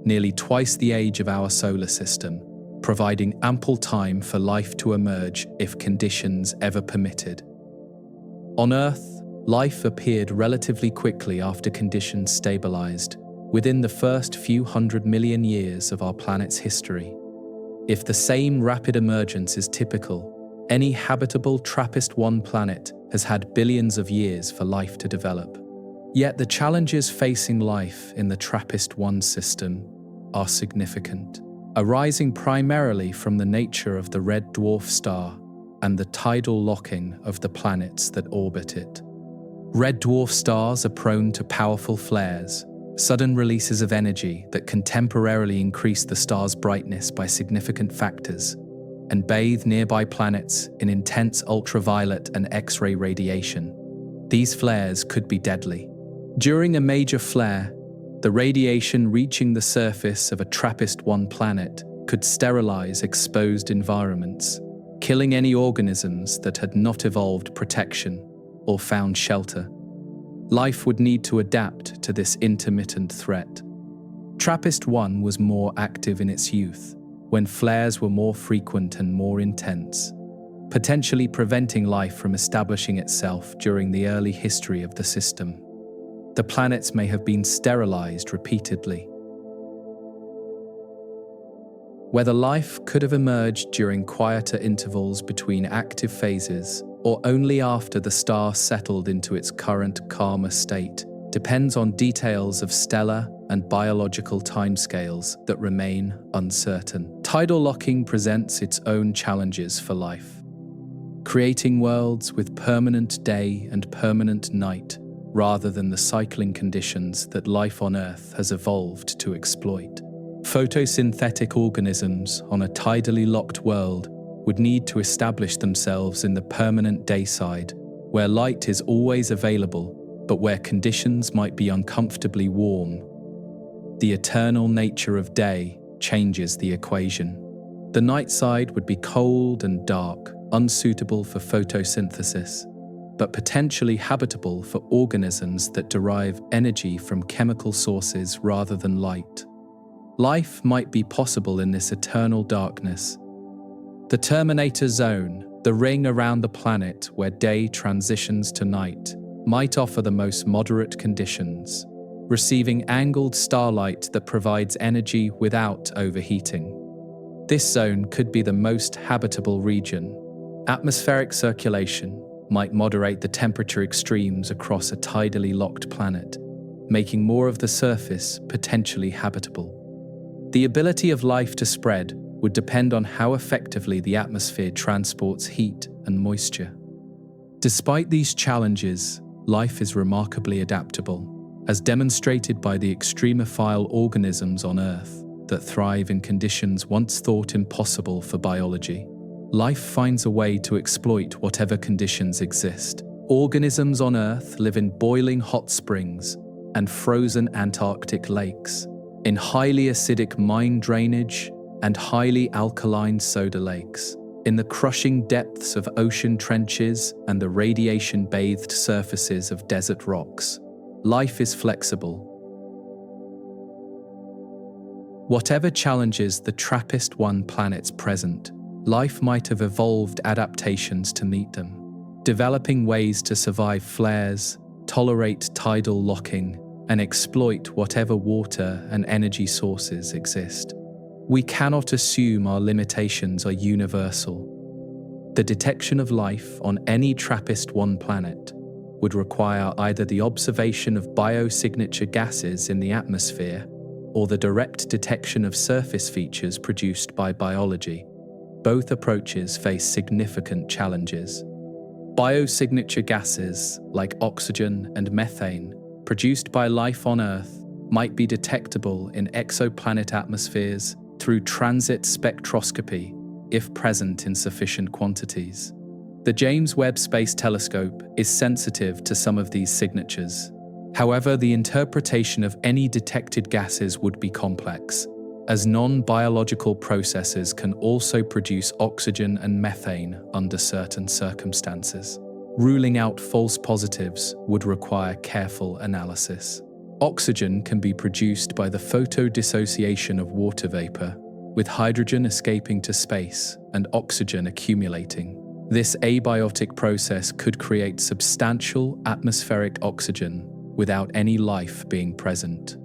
nearly twice the age of our solar system, providing ample time for life to emerge if conditions ever permitted. On Earth, life appeared relatively quickly after conditions stabilized, within the first few 100 million years of our planet's history. If the same rapid emergence is typical, any habitable TRAPPIST-1 planet has had billions of years for life to develop. Yet the challenges facing life in the TRAPPIST-1 system are significant, arising primarily from the nature of the red dwarf star and the tidal locking of the planets that orbit it. Red dwarf stars are prone to powerful flares, sudden releases of energy that can temporarily increase the star's brightness by significant factors, and bathe nearby planets in intense ultraviolet and X-ray radiation. These flares could be deadly. During a major flare, the radiation reaching the surface of a TRAPPIST-1 planet could sterilize exposed environments, killing any organisms that had not evolved protection or found shelter. Life would need to adapt to this intermittent threat. TRAPPIST-1 was more active in its youth, when flares were more frequent and more intense, potentially preventing life from establishing itself during the early history of the system. The planets may have been sterilized repeatedly. Whether life could have emerged during quieter intervals between active phases or only after the star settled into its current calmer state depends on details of stellar and biological timescales that remain uncertain. Tidal locking presents its own challenges for life, creating worlds with permanent day and permanent night rather than the cycling conditions that life on Earth has evolved to exploit. Photosynthetic organisms on a tidally locked world would need to establish themselves in the permanent day side, where light is always available, but where conditions might be uncomfortably warm. The eternal nature of day changes the equation. The night side would be cold and dark, unsuitable for photosynthesis, but potentially habitable for organisms that derive energy from chemical sources rather than light. Life might be possible in this eternal darkness. The terminator zone, the ring around the planet where day transitions to night, might offer the most moderate conditions, receiving angled starlight that provides energy without overheating. This zone could be the most habitable region. Atmospheric circulation might moderate the temperature extremes across a tidally locked planet, making more of the surface potentially habitable. The ability of life to spread would depend on how effectively the atmosphere transports heat and moisture. Despite these challenges, life is remarkably adaptable, as demonstrated by the extremophile organisms on Earth that thrive in conditions once thought impossible for biology. Life finds a way to exploit whatever conditions exist. Organisms on Earth live in boiling hot springs and frozen Antarctic lakes, in highly acidic mine drainage and highly alkaline soda lakes, in the crushing depths of ocean trenches and the radiation-bathed surfaces of desert rocks. Life is flexible. Whatever challenges the TRAPPIST-1 planet's present, life might have evolved adaptations to meet them, developing ways to survive flares, tolerate tidal locking, and exploit whatever water and energy sources exist. We cannot assume our limitations are universal. The detection of life on any TRAPPIST-1 planet would require either the observation of biosignature gases in the atmosphere or the direct detection of surface features produced by biology. Both approaches face significant challenges. Biosignature gases, like oxygen and methane, produced by life on Earth, might be detectable in exoplanet atmospheres through transit spectroscopy, if present in sufficient quantities. The James Webb Space Telescope is sensitive to some of these signatures. However, the interpretation of any detected gases would be complex, as non-biological processes can also produce oxygen and methane under certain circumstances. Ruling out false positives would require careful analysis. Oxygen can be produced by the photodissociation of water vapor, with hydrogen escaping to space and oxygen accumulating. This abiotic process could create substantial atmospheric oxygen without any life being present.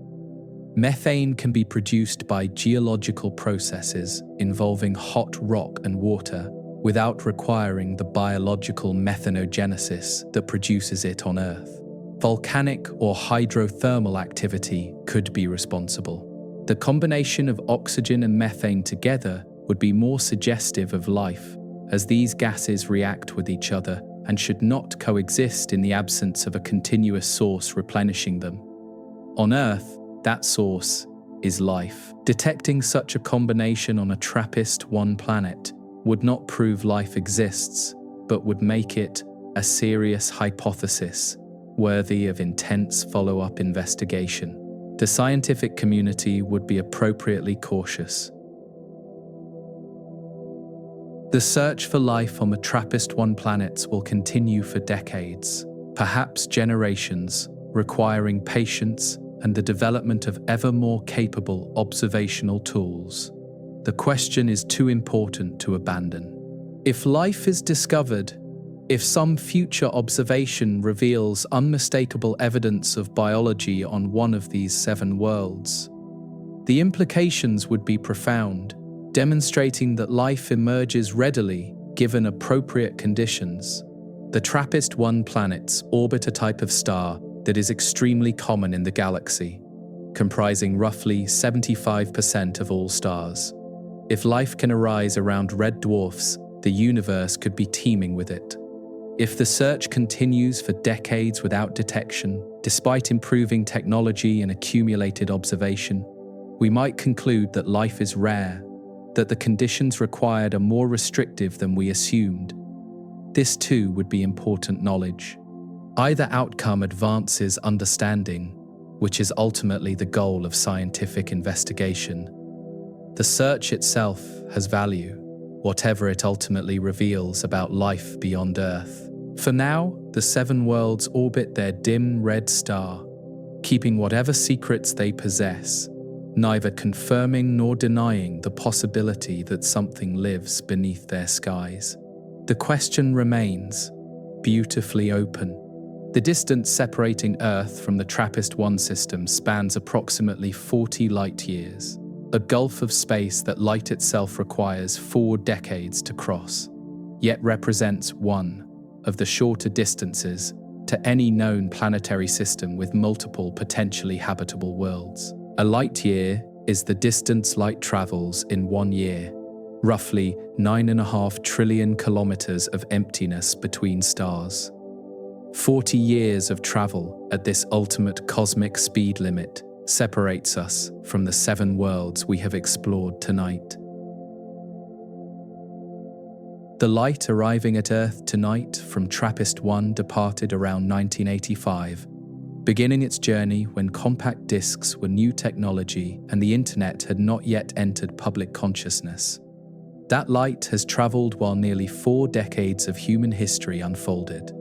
Methane can be produced by geological processes involving hot rock and water without requiring the biological methanogenesis that produces it on Earth. Volcanic or hydrothermal activity could be responsible. The combination of oxygen and methane together would be more suggestive of life, as these gases react with each other and should not coexist in the absence of a continuous source replenishing them. On Earth, that source is life. Detecting such a combination on a TRAPPIST-1 planet would not prove life exists, but would make it a serious hypothesis worthy of intense follow-up investigation. The scientific community would be appropriately cautious. The search for life on the TRAPPIST-1 planets will continue for decades, perhaps generations, requiring patience and the development of ever more capable observational tools, the question is too important to abandon. If life is discovered, if some future observation reveals unmistakable evidence of biology on one of these 7 worlds, the implications would be profound, demonstrating that life emerges readily given appropriate conditions. The TRAPPIST-1 planets orbit a type of star that is extremely common in the galaxy, comprising roughly 75% of all stars. If life can arise around red dwarfs, the universe could be teeming with it. If the search continues for decades without detection, despite improving technology and accumulated observation, we might conclude that life is rare, that the conditions required are more restrictive than we assumed. This too would be important knowledge. Either outcome advances understanding, which is ultimately the goal of scientific investigation. The search itself has value, whatever it ultimately reveals about life beyond Earth. For now, the 7 worlds orbit their dim red star, keeping whatever secrets they possess, neither confirming nor denying the possibility that something lives beneath their skies. The question remains, beautifully open. The distance separating Earth from the TRAPPIST-1 system spans approximately 40 light-years, a gulf of space that light itself requires 4 decades to cross, yet represents one of the shorter distances to any known planetary system with multiple potentially habitable worlds. A light-year is the distance light travels in 1 year, roughly 9.5 trillion kilometers of emptiness between stars. 40 years of travel at this ultimate cosmic speed limit separates us from the 7 worlds we have explored tonight. The light arriving at Earth tonight from TRAPPIST-1 departed around 1985, beginning its journey when compact discs were new technology and the internet had not yet entered public consciousness. That light has traveled while nearly 4 decades of human history unfolded.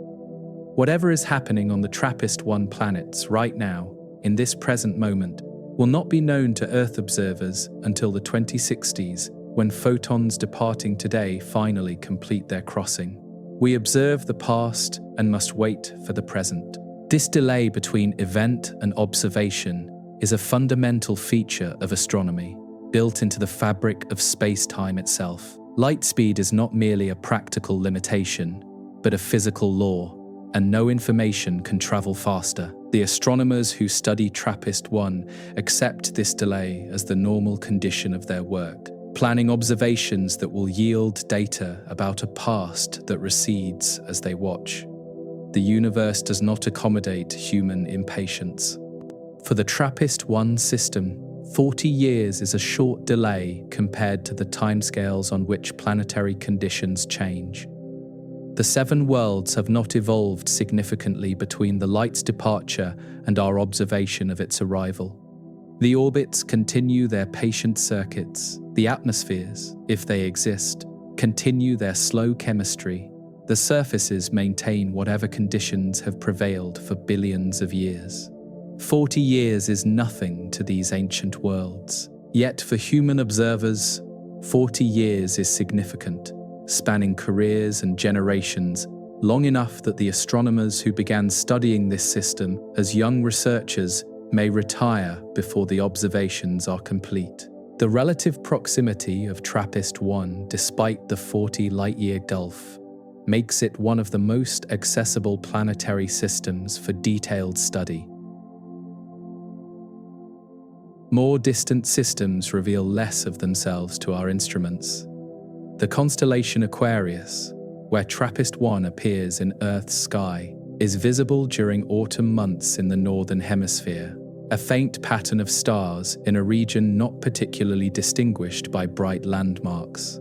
Whatever is happening on the TRAPPIST-1 planets right now, in this present moment, will not be known to Earth observers until the 2060s, when photons departing today finally complete their crossing. We observe the past and must wait for the present. This delay between event and observation is a fundamental feature of astronomy, built into the fabric of space-time itself. Light speed is not merely a practical limitation, but a physical law, and no information can travel faster. The astronomers who study TRAPPIST-1 accept this delay as the normal condition of their work, planning observations that will yield data about a past that recedes as they watch. The universe does not accommodate human impatience. For the TRAPPIST-1 system, 40 years is a short delay compared to the timescales on which planetary conditions change. The 7 worlds have not evolved significantly between the light's departure and our observation of its arrival. The orbits continue their patient circuits. The atmospheres, if they exist, continue their slow chemistry. The surfaces maintain whatever conditions have prevailed for billions of years. 40 years is nothing to these ancient worlds. Yet for human observers, 40 years is significant, spanning careers and generations, long enough that the astronomers who began studying this system as young researchers may retire before the observations are complete. The relative proximity of TRAPPIST-1, despite the 40 light-year gulf, makes it one of the most accessible planetary systems for detailed study. More distant systems reveal less of themselves to our instruments. The constellation Aquarius, where TRAPPIST-1 appears in Earth's sky, is visible during autumn months in the northern hemisphere, a faint pattern of stars in a region not particularly distinguished by bright landmarks.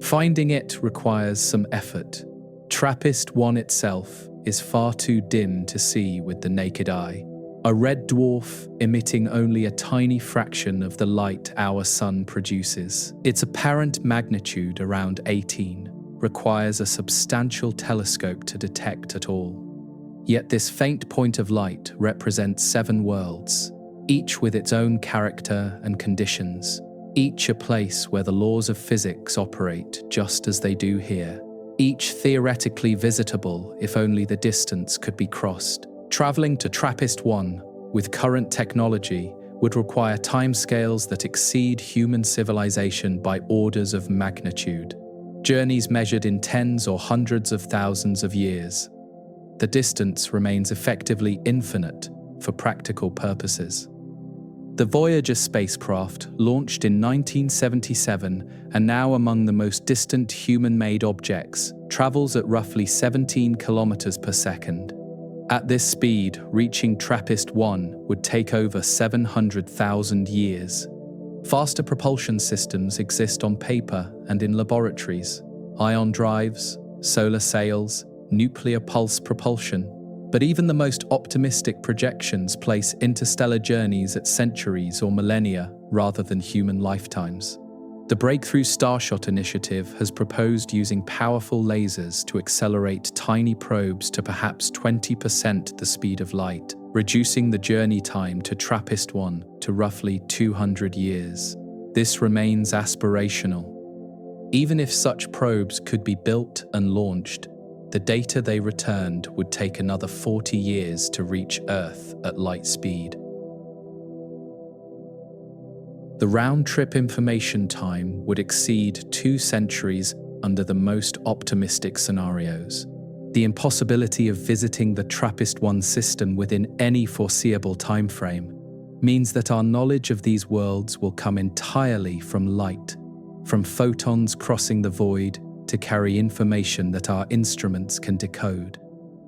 Finding it requires some effort. TRAPPIST-1 itself is far too dim to see with the naked eye. A red dwarf emitting only a tiny fraction of the light our sun produces. Its apparent magnitude, around 18, requires a substantial telescope to detect at all. Yet this faint point of light represents 7 worlds, each with its own character and conditions, each a place where the laws of physics operate just as they do here, each theoretically visitable if only the distance could be crossed. Traveling to TRAPPIST-1 with current technology would require timescales that exceed human civilization by orders of magnitude, journeys measured in tens or hundreds of thousands of years. The distance remains effectively infinite for practical purposes. The Voyager spacecraft, launched in 1977 and now among the most distant human-made objects, travels at roughly 17 kilometers per second. At this speed, reaching TRAPPIST-1 would take over 700,000 years. Faster propulsion systems exist on paper and in laboratories: ion drives, solar sails, nuclear pulse propulsion. But even the most optimistic projections place interstellar journeys at centuries or millennia rather than human lifetimes. The Breakthrough Starshot initiative has proposed using powerful lasers to accelerate tiny probes to perhaps 20% the speed of light, reducing the journey time to TRAPPIST-1 to roughly 200 years. This remains aspirational. Even if such probes could be built and launched, the data they returned would take another 40 years to reach Earth at light speed. The round-trip information time would exceed 2 centuries under the most optimistic scenarios. The impossibility of visiting the TRAPPIST-1 system within any foreseeable timeframe means that our knowledge of these worlds will come entirely from light, from photons crossing the void to carry information that our instruments can decode.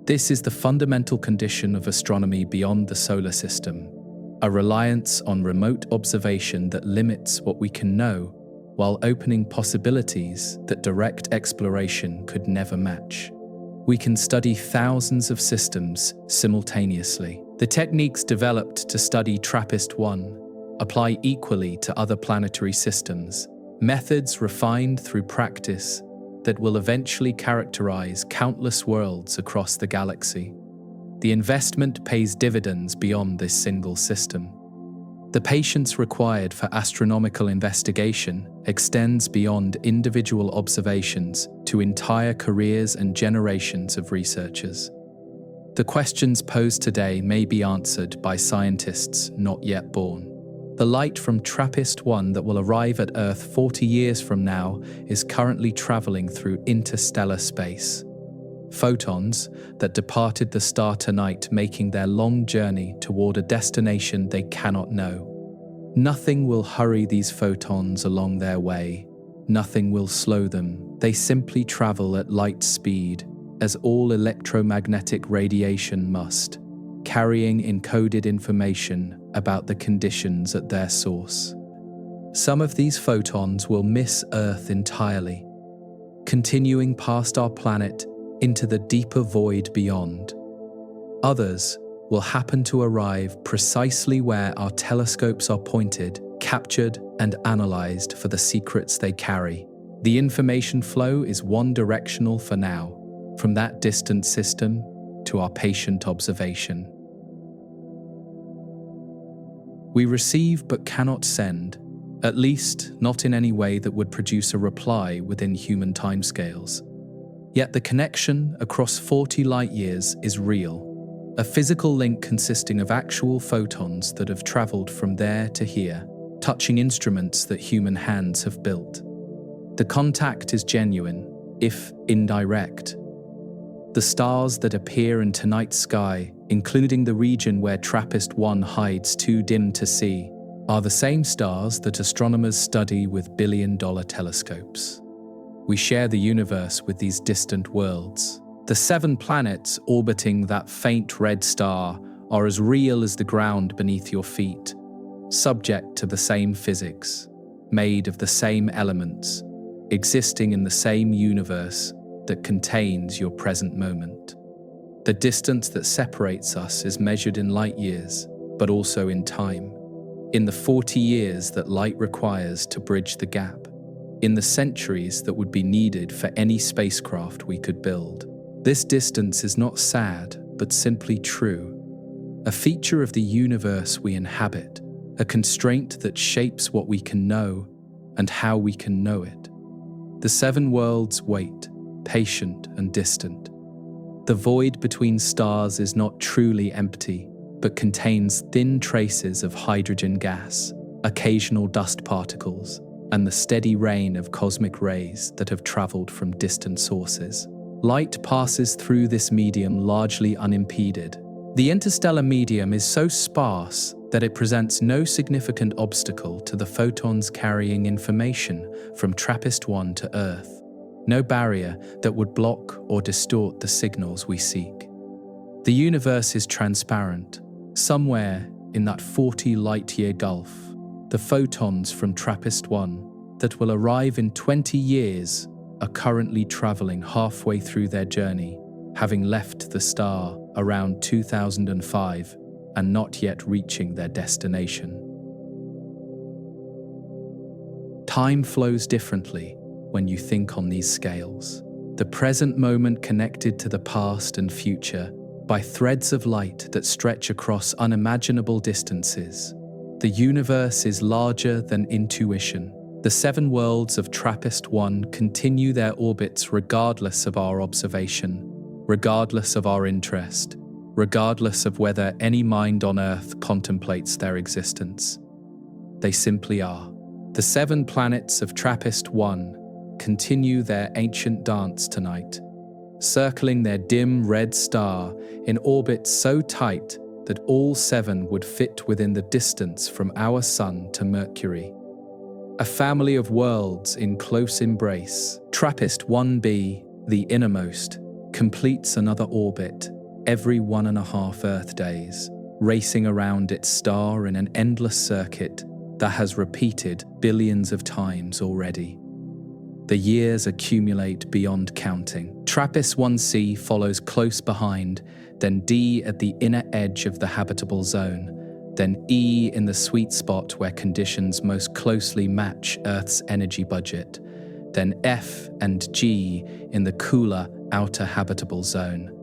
This is the fundamental condition of astronomy beyond the solar system, a reliance on remote observation that limits what we can know while opening possibilities that direct exploration could never match. We can study thousands of systems simultaneously. The techniques developed to study TRAPPIST-1 apply equally to other planetary systems, methods refined through practice that will eventually characterize countless worlds across the galaxy. The investment pays dividends beyond this single system. The patience required for astronomical investigation extends beyond individual observations to entire careers and generations of researchers. The questions posed today may be answered by scientists not yet born. The light from TRAPPIST-1 that will arrive at Earth 40 years from now is currently traveling through interstellar space. Photons that departed the star tonight, making their long journey toward a destination they cannot know. Nothing will hurry these photons along their way. Nothing will slow them. They simply travel at light speed, as all electromagnetic radiation must, carrying encoded information about the conditions at their source. Some of these photons will miss Earth entirely, continuing past our planet into the deeper void beyond. Others will happen to arrive precisely where our telescopes are pointed, captured, and analyzed for the secrets they carry. The information flow is one-directional for now, from that distant system to our patient observation. We receive but cannot send, at least not in any way that would produce a reply within human timescales. Yet the connection across 40 light-years is real, a physical link consisting of actual photons that have traveled from there to here, touching instruments that human hands have built. The contact is genuine, if indirect. The stars that appear in tonight's sky, including the region where TRAPPIST-1 hides too dim to see, are the same stars that astronomers study with billion-dollar telescopes. We share the universe with these distant worlds. The 7 planets orbiting that faint red star are as real as the ground beneath your feet, subject to the same physics, made of the same elements, existing in the same universe that contains your present moment. The distance that separates us is measured in light years, but also in time, in the 40 years that light requires to bridge the gap, in the centuries that would be needed for any spacecraft we could build. This distance is not sad, but simply true. A feature of the universe we inhabit, a constraint that shapes what we can know and how we can know it. The seven worlds wait, patient and distant. The void between stars is not truly empty, but contains thin traces of hydrogen gas, occasional dust particles, and the steady rain of cosmic rays that have traveled from distant sources. Light passes through this medium largely unimpeded. The interstellar medium is so sparse that it presents no significant obstacle to the photons carrying information from TRAPPIST-1 to Earth, no barrier that would block or distort the signals we seek. The universe is transparent. Somewhere in that 40 light-year gulf, the photons from TRAPPIST-1 that will arrive in 20 years are currently traveling halfway through their journey, having left the star around 2005 and not yet reaching their destination. Time flows differently when you think on these scales. The present moment connected to the past and future by threads of light that stretch across unimaginable distances. The universe is larger than intuition. The seven worlds of TRAPPIST-1 continue their orbits regardless of our observation, regardless of our interest, regardless of whether any mind on Earth contemplates their existence. They simply are. The seven planets of TRAPPIST-1 continue their ancient dance tonight, circling their dim red star in orbits so tight that all seven would fit within the distance from our Sun to Mercury. A family of worlds in close embrace. TRAPPIST-1b, the innermost, completes another orbit every 1.5 Earth days, racing around its star in an endless circuit that has repeated billions of times already. The years accumulate beyond counting. TRAPPIST-1c follows close behind, then D at the inner edge of the habitable zone, then E in the sweet spot where conditions most closely match Earth's energy budget, then F and G in the cooler outer habitable zone.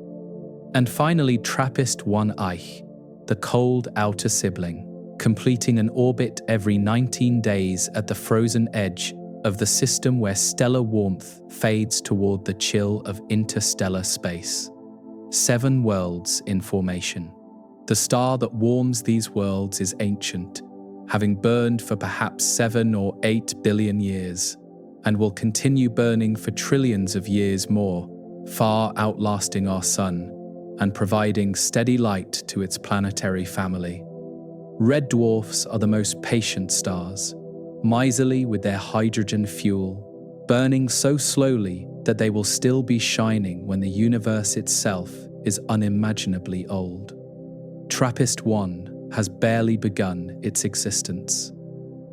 And finally TRAPPIST-1i, the cold outer sibling, completing an orbit every 19 days at the frozen edge of the system where stellar warmth fades toward the chill of interstellar space. 7 worlds in formation. The star that warms these worlds is ancient, having burned for perhaps 7 or 8 billion years, and will continue burning for trillions of years more, far outlasting our Sun, and providing steady light to its planetary family. Red dwarfs are the most patient stars, miserly with their hydrogen fuel, burning so slowly that they will still be shining when the universe itself is unimaginably old. TRAPPIST-1 has barely begun its existence.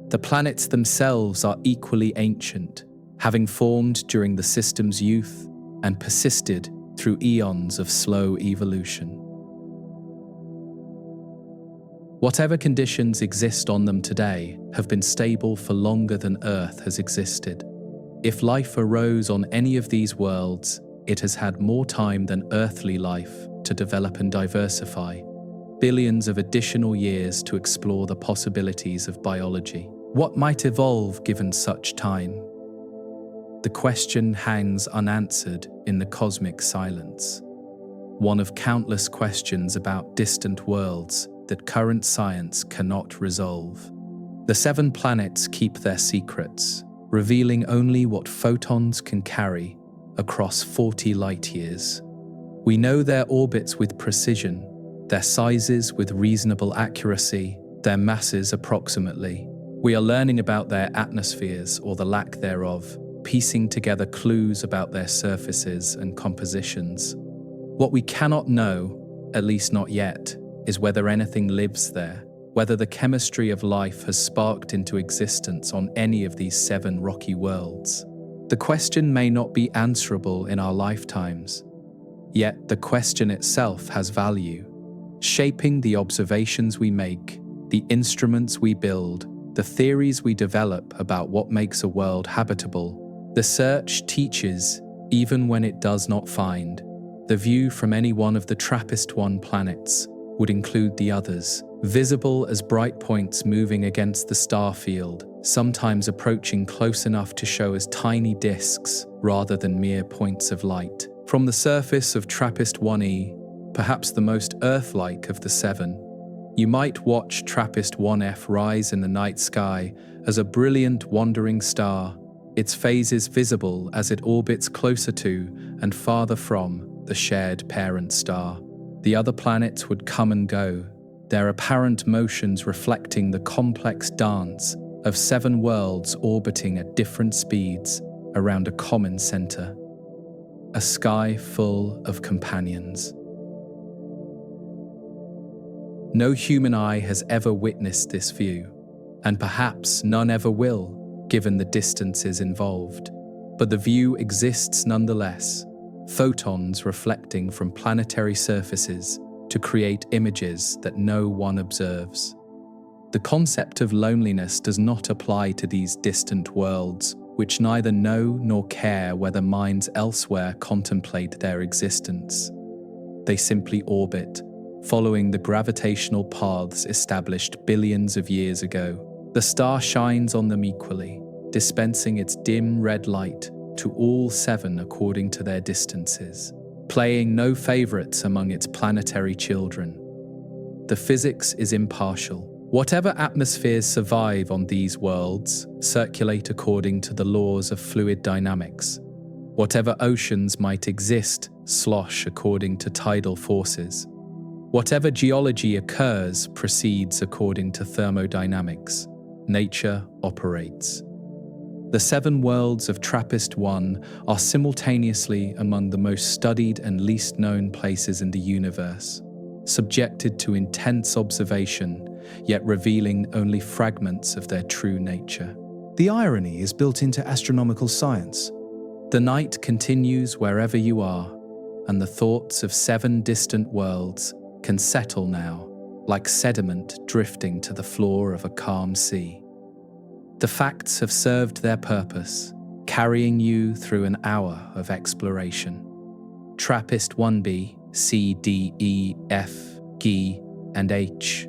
The planets themselves are equally ancient, having formed during the system's youth and persisted through eons of slow evolution. Whatever conditions exist on them today have been stable for longer than Earth has existed. If life arose on any of these worlds, it has had more time than earthly life to develop and diversify, billions of additional years to explore the possibilities of biology. What might evolve given such time? The question hangs unanswered in the cosmic silence. One of countless questions about distant worlds that current science cannot resolve. The 7 planets keep their secrets, revealing only what photons can carry across 40 light-years. We know their orbits with precision, their sizes with reasonable accuracy, their masses approximately. We are learning about their atmospheres or the lack thereof, piecing together clues about their surfaces and compositions. What we cannot know, at least not yet, is whether anything lives there, whether the chemistry of life has sparked into existence on any of these 7 rocky worlds. The question may not be answerable in our lifetimes, yet the question itself has value, shaping the observations we make, the instruments we build, the theories we develop about what makes a world habitable. The search teaches, even when it does not find. The view from any one of the TRAPPIST-1 planets would include the others, visible as bright points moving against the star field, sometimes approaching close enough to show as tiny disks rather than mere points of light. From the surface of TRAPPIST-1e, perhaps the most Earth-like of the seven, you might watch TRAPPIST-1f rise in the night sky as a brilliant wandering star, its phases visible as it orbits closer to and farther from the shared parent star. The other planets would come and go, their apparent motions reflecting the complex dance of seven worlds orbiting at different speeds around a common center. A sky full of companions. No human eye has ever witnessed this view, and perhaps none ever will, given the distances involved. But the view exists nonetheless, photons reflecting from planetary surfaces to create images that no one observes. The concept of loneliness does not apply to these distant worlds, which neither know nor care whether minds elsewhere contemplate their existence. They simply orbit, following the gravitational paths established billions of years ago. The star shines on them equally, dispensing its dim red light to all seven according to their distances, playing no favorites among its planetary children. The physics is impartial. Whatever atmospheres survive on these worlds circulate according to the laws of fluid dynamics. Whatever oceans might exist slosh according to tidal forces. Whatever geology occurs proceeds according to thermodynamics. Nature operates. The seven worlds of TRAPPIST-1 are simultaneously among the most studied and least known places in the universe, subjected to intense observation, yet revealing only fragments of their true nature. The irony is built into astronomical science. The night continues wherever you are, and the thoughts of seven distant worlds can settle now, like sediment drifting to the floor of a calm sea. The facts have served their purpose, carrying you through an hour of exploration. TRAPPIST-1b, C, D, E, F, G, and H.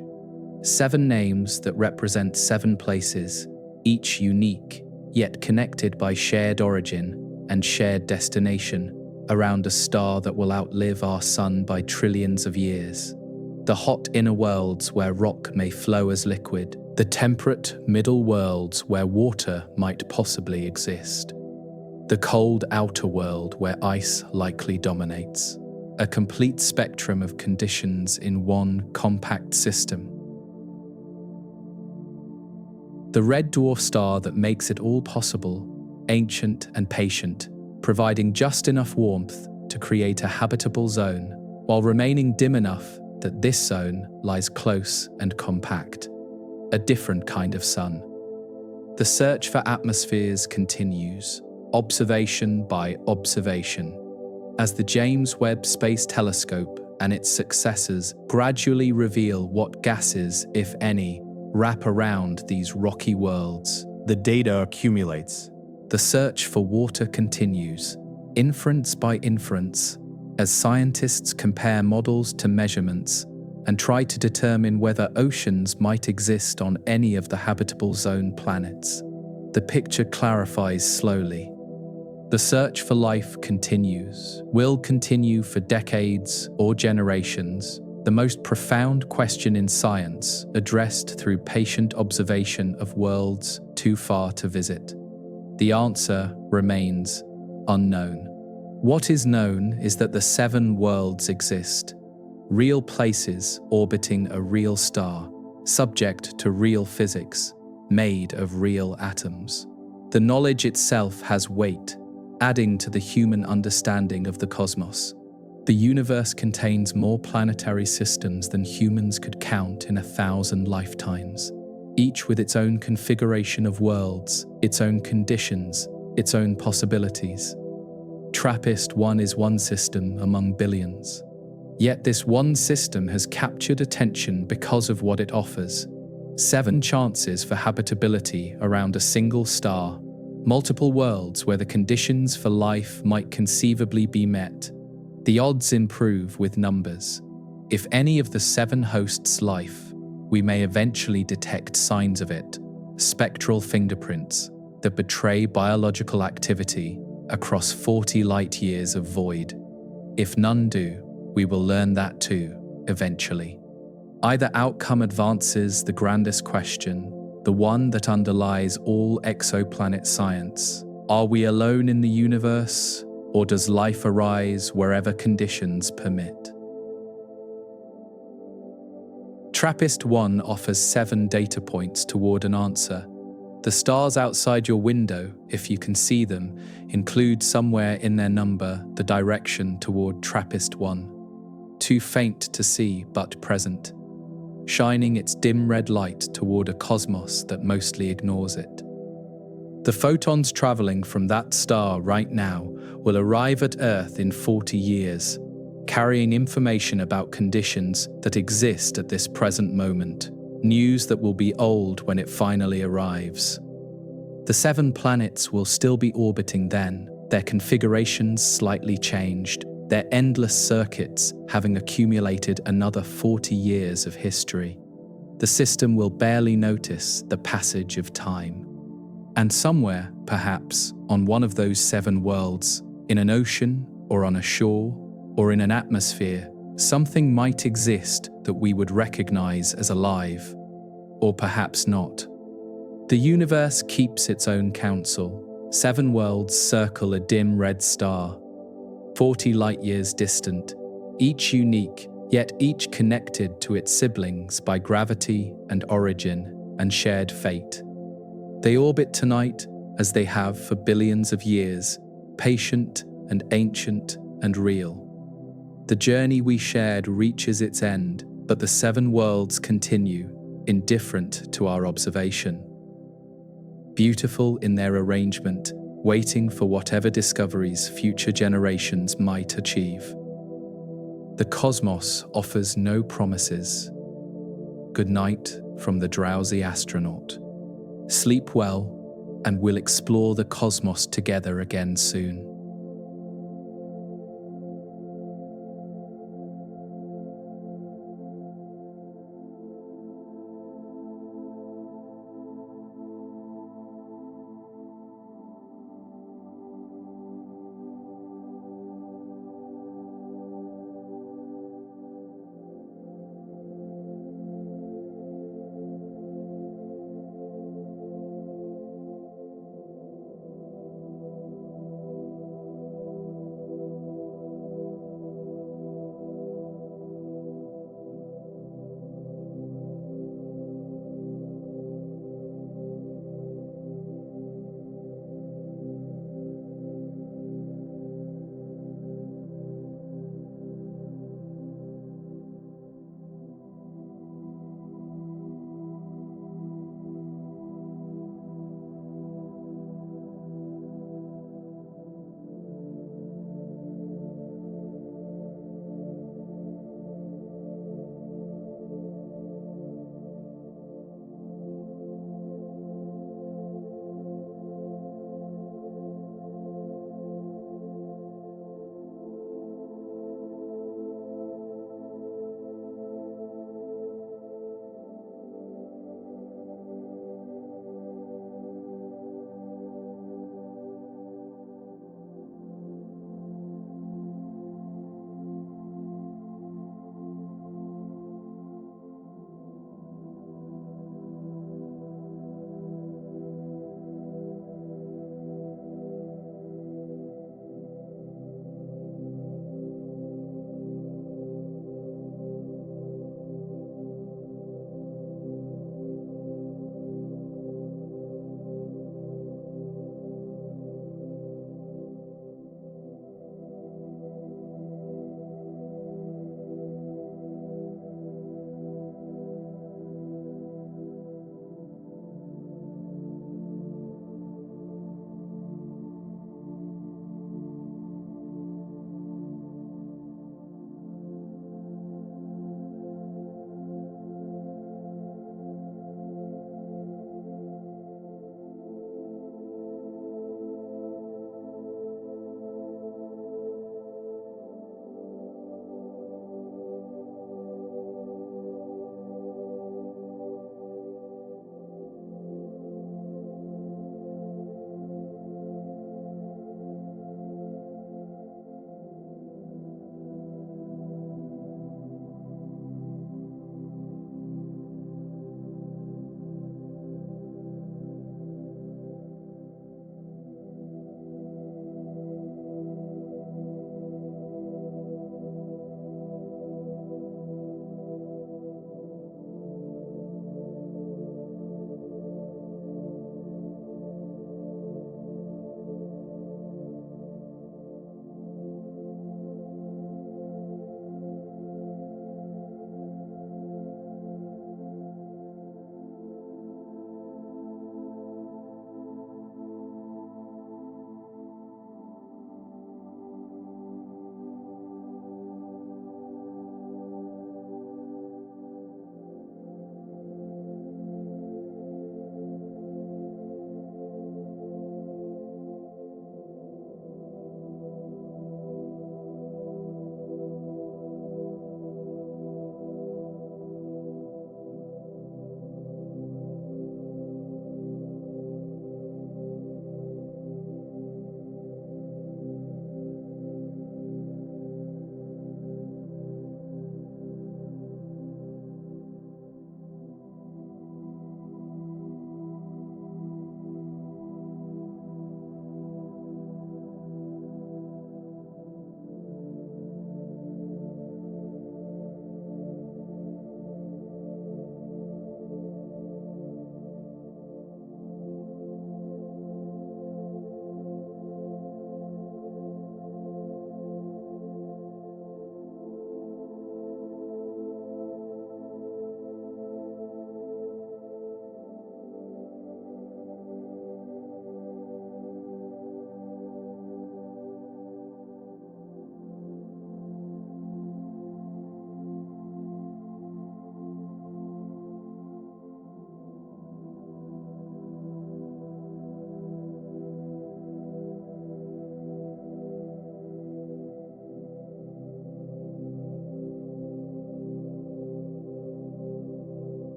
7 names that represent 7 places, each unique, yet connected by shared origin and shared destination, around a star that will outlive our sun by trillions of years. The hot inner worlds where rock may flow as liquid, the temperate middle worlds where water might possibly exist. The cold outer world where ice likely dominates. A complete spectrum of conditions in one compact system. The red dwarf star that makes it all possible, ancient and patient, providing just enough warmth to create a habitable zone, while remaining dim enough that this zone lies close and compact. A different kind of sun. The search for atmospheres continues, observation by observation, as the James Webb Space Telescope and its successors gradually reveal what gases, if any, wrap around these rocky worlds. The data accumulates. The search for water continues, inference by inference, as scientists compare models to measurements and try to determine whether oceans might exist on any of the habitable zone planets. The picture clarifies slowly. The search for life continues, will continue for decades or generations, the most profound question in science addressed through patient observation of worlds too far to visit. The answer remains unknown. What is known is that the 7 worlds exist, real places orbiting a real star, subject to real physics, made of real atoms. The knowledge itself has weight, adding to the human understanding of the cosmos. The universe contains more planetary systems than humans could count in 1,000 lifetimes, each with its own configuration of worlds, its own conditions, its own possibilities. TRAPPIST-1 is one system among billions. Yet this one system has captured attention because of what it offers. 7 chances for habitability around a single star, multiple worlds where the conditions for life might conceivably be met, The odds improve with numbers. If any of the 7 hosts' life, we may eventually detect signs of it, spectral fingerprints that betray biological activity across 40 light-years of void. If none do, we will learn that too, eventually. Either outcome advances the grandest question, the one that underlies all exoplanet science. Are we alone in the universe, or does life arise wherever conditions permit? TRAPPIST-1 offers 7 data points toward an answer. The stars outside your window, if you can see them, include somewhere in their number the direction toward TRAPPIST-1. Too faint to see, but present, shining its dim red light toward a cosmos that mostly ignores it. The photons traveling from that star right now will arrive at Earth in 40 years, carrying information about conditions that exist at this present moment, news that will be old when it finally arrives. The 7 planets will still be orbiting then, their configurations slightly changed, their endless circuits having accumulated another 40 years of history. The system will barely notice the passage of time. And somewhere, perhaps, on one of those 7 worlds, in an ocean or on a shore or in an atmosphere, something might exist that we would recognize as alive, or perhaps not. The universe keeps its own counsel. 7 worlds circle a dim red star, 40 light-years distant, each unique, yet each connected to its siblings by gravity and origin and shared fate. They orbit tonight as they have for billions of years, patient and ancient and real. The journey we shared reaches its end, but the 7 worlds continue, indifferent to our observation. Beautiful in their arrangement, waiting for whatever discoveries future generations might achieve. The cosmos offers no promises. Good night from the drowsy astronaut. Sleep well, and we'll explore the cosmos together again soon.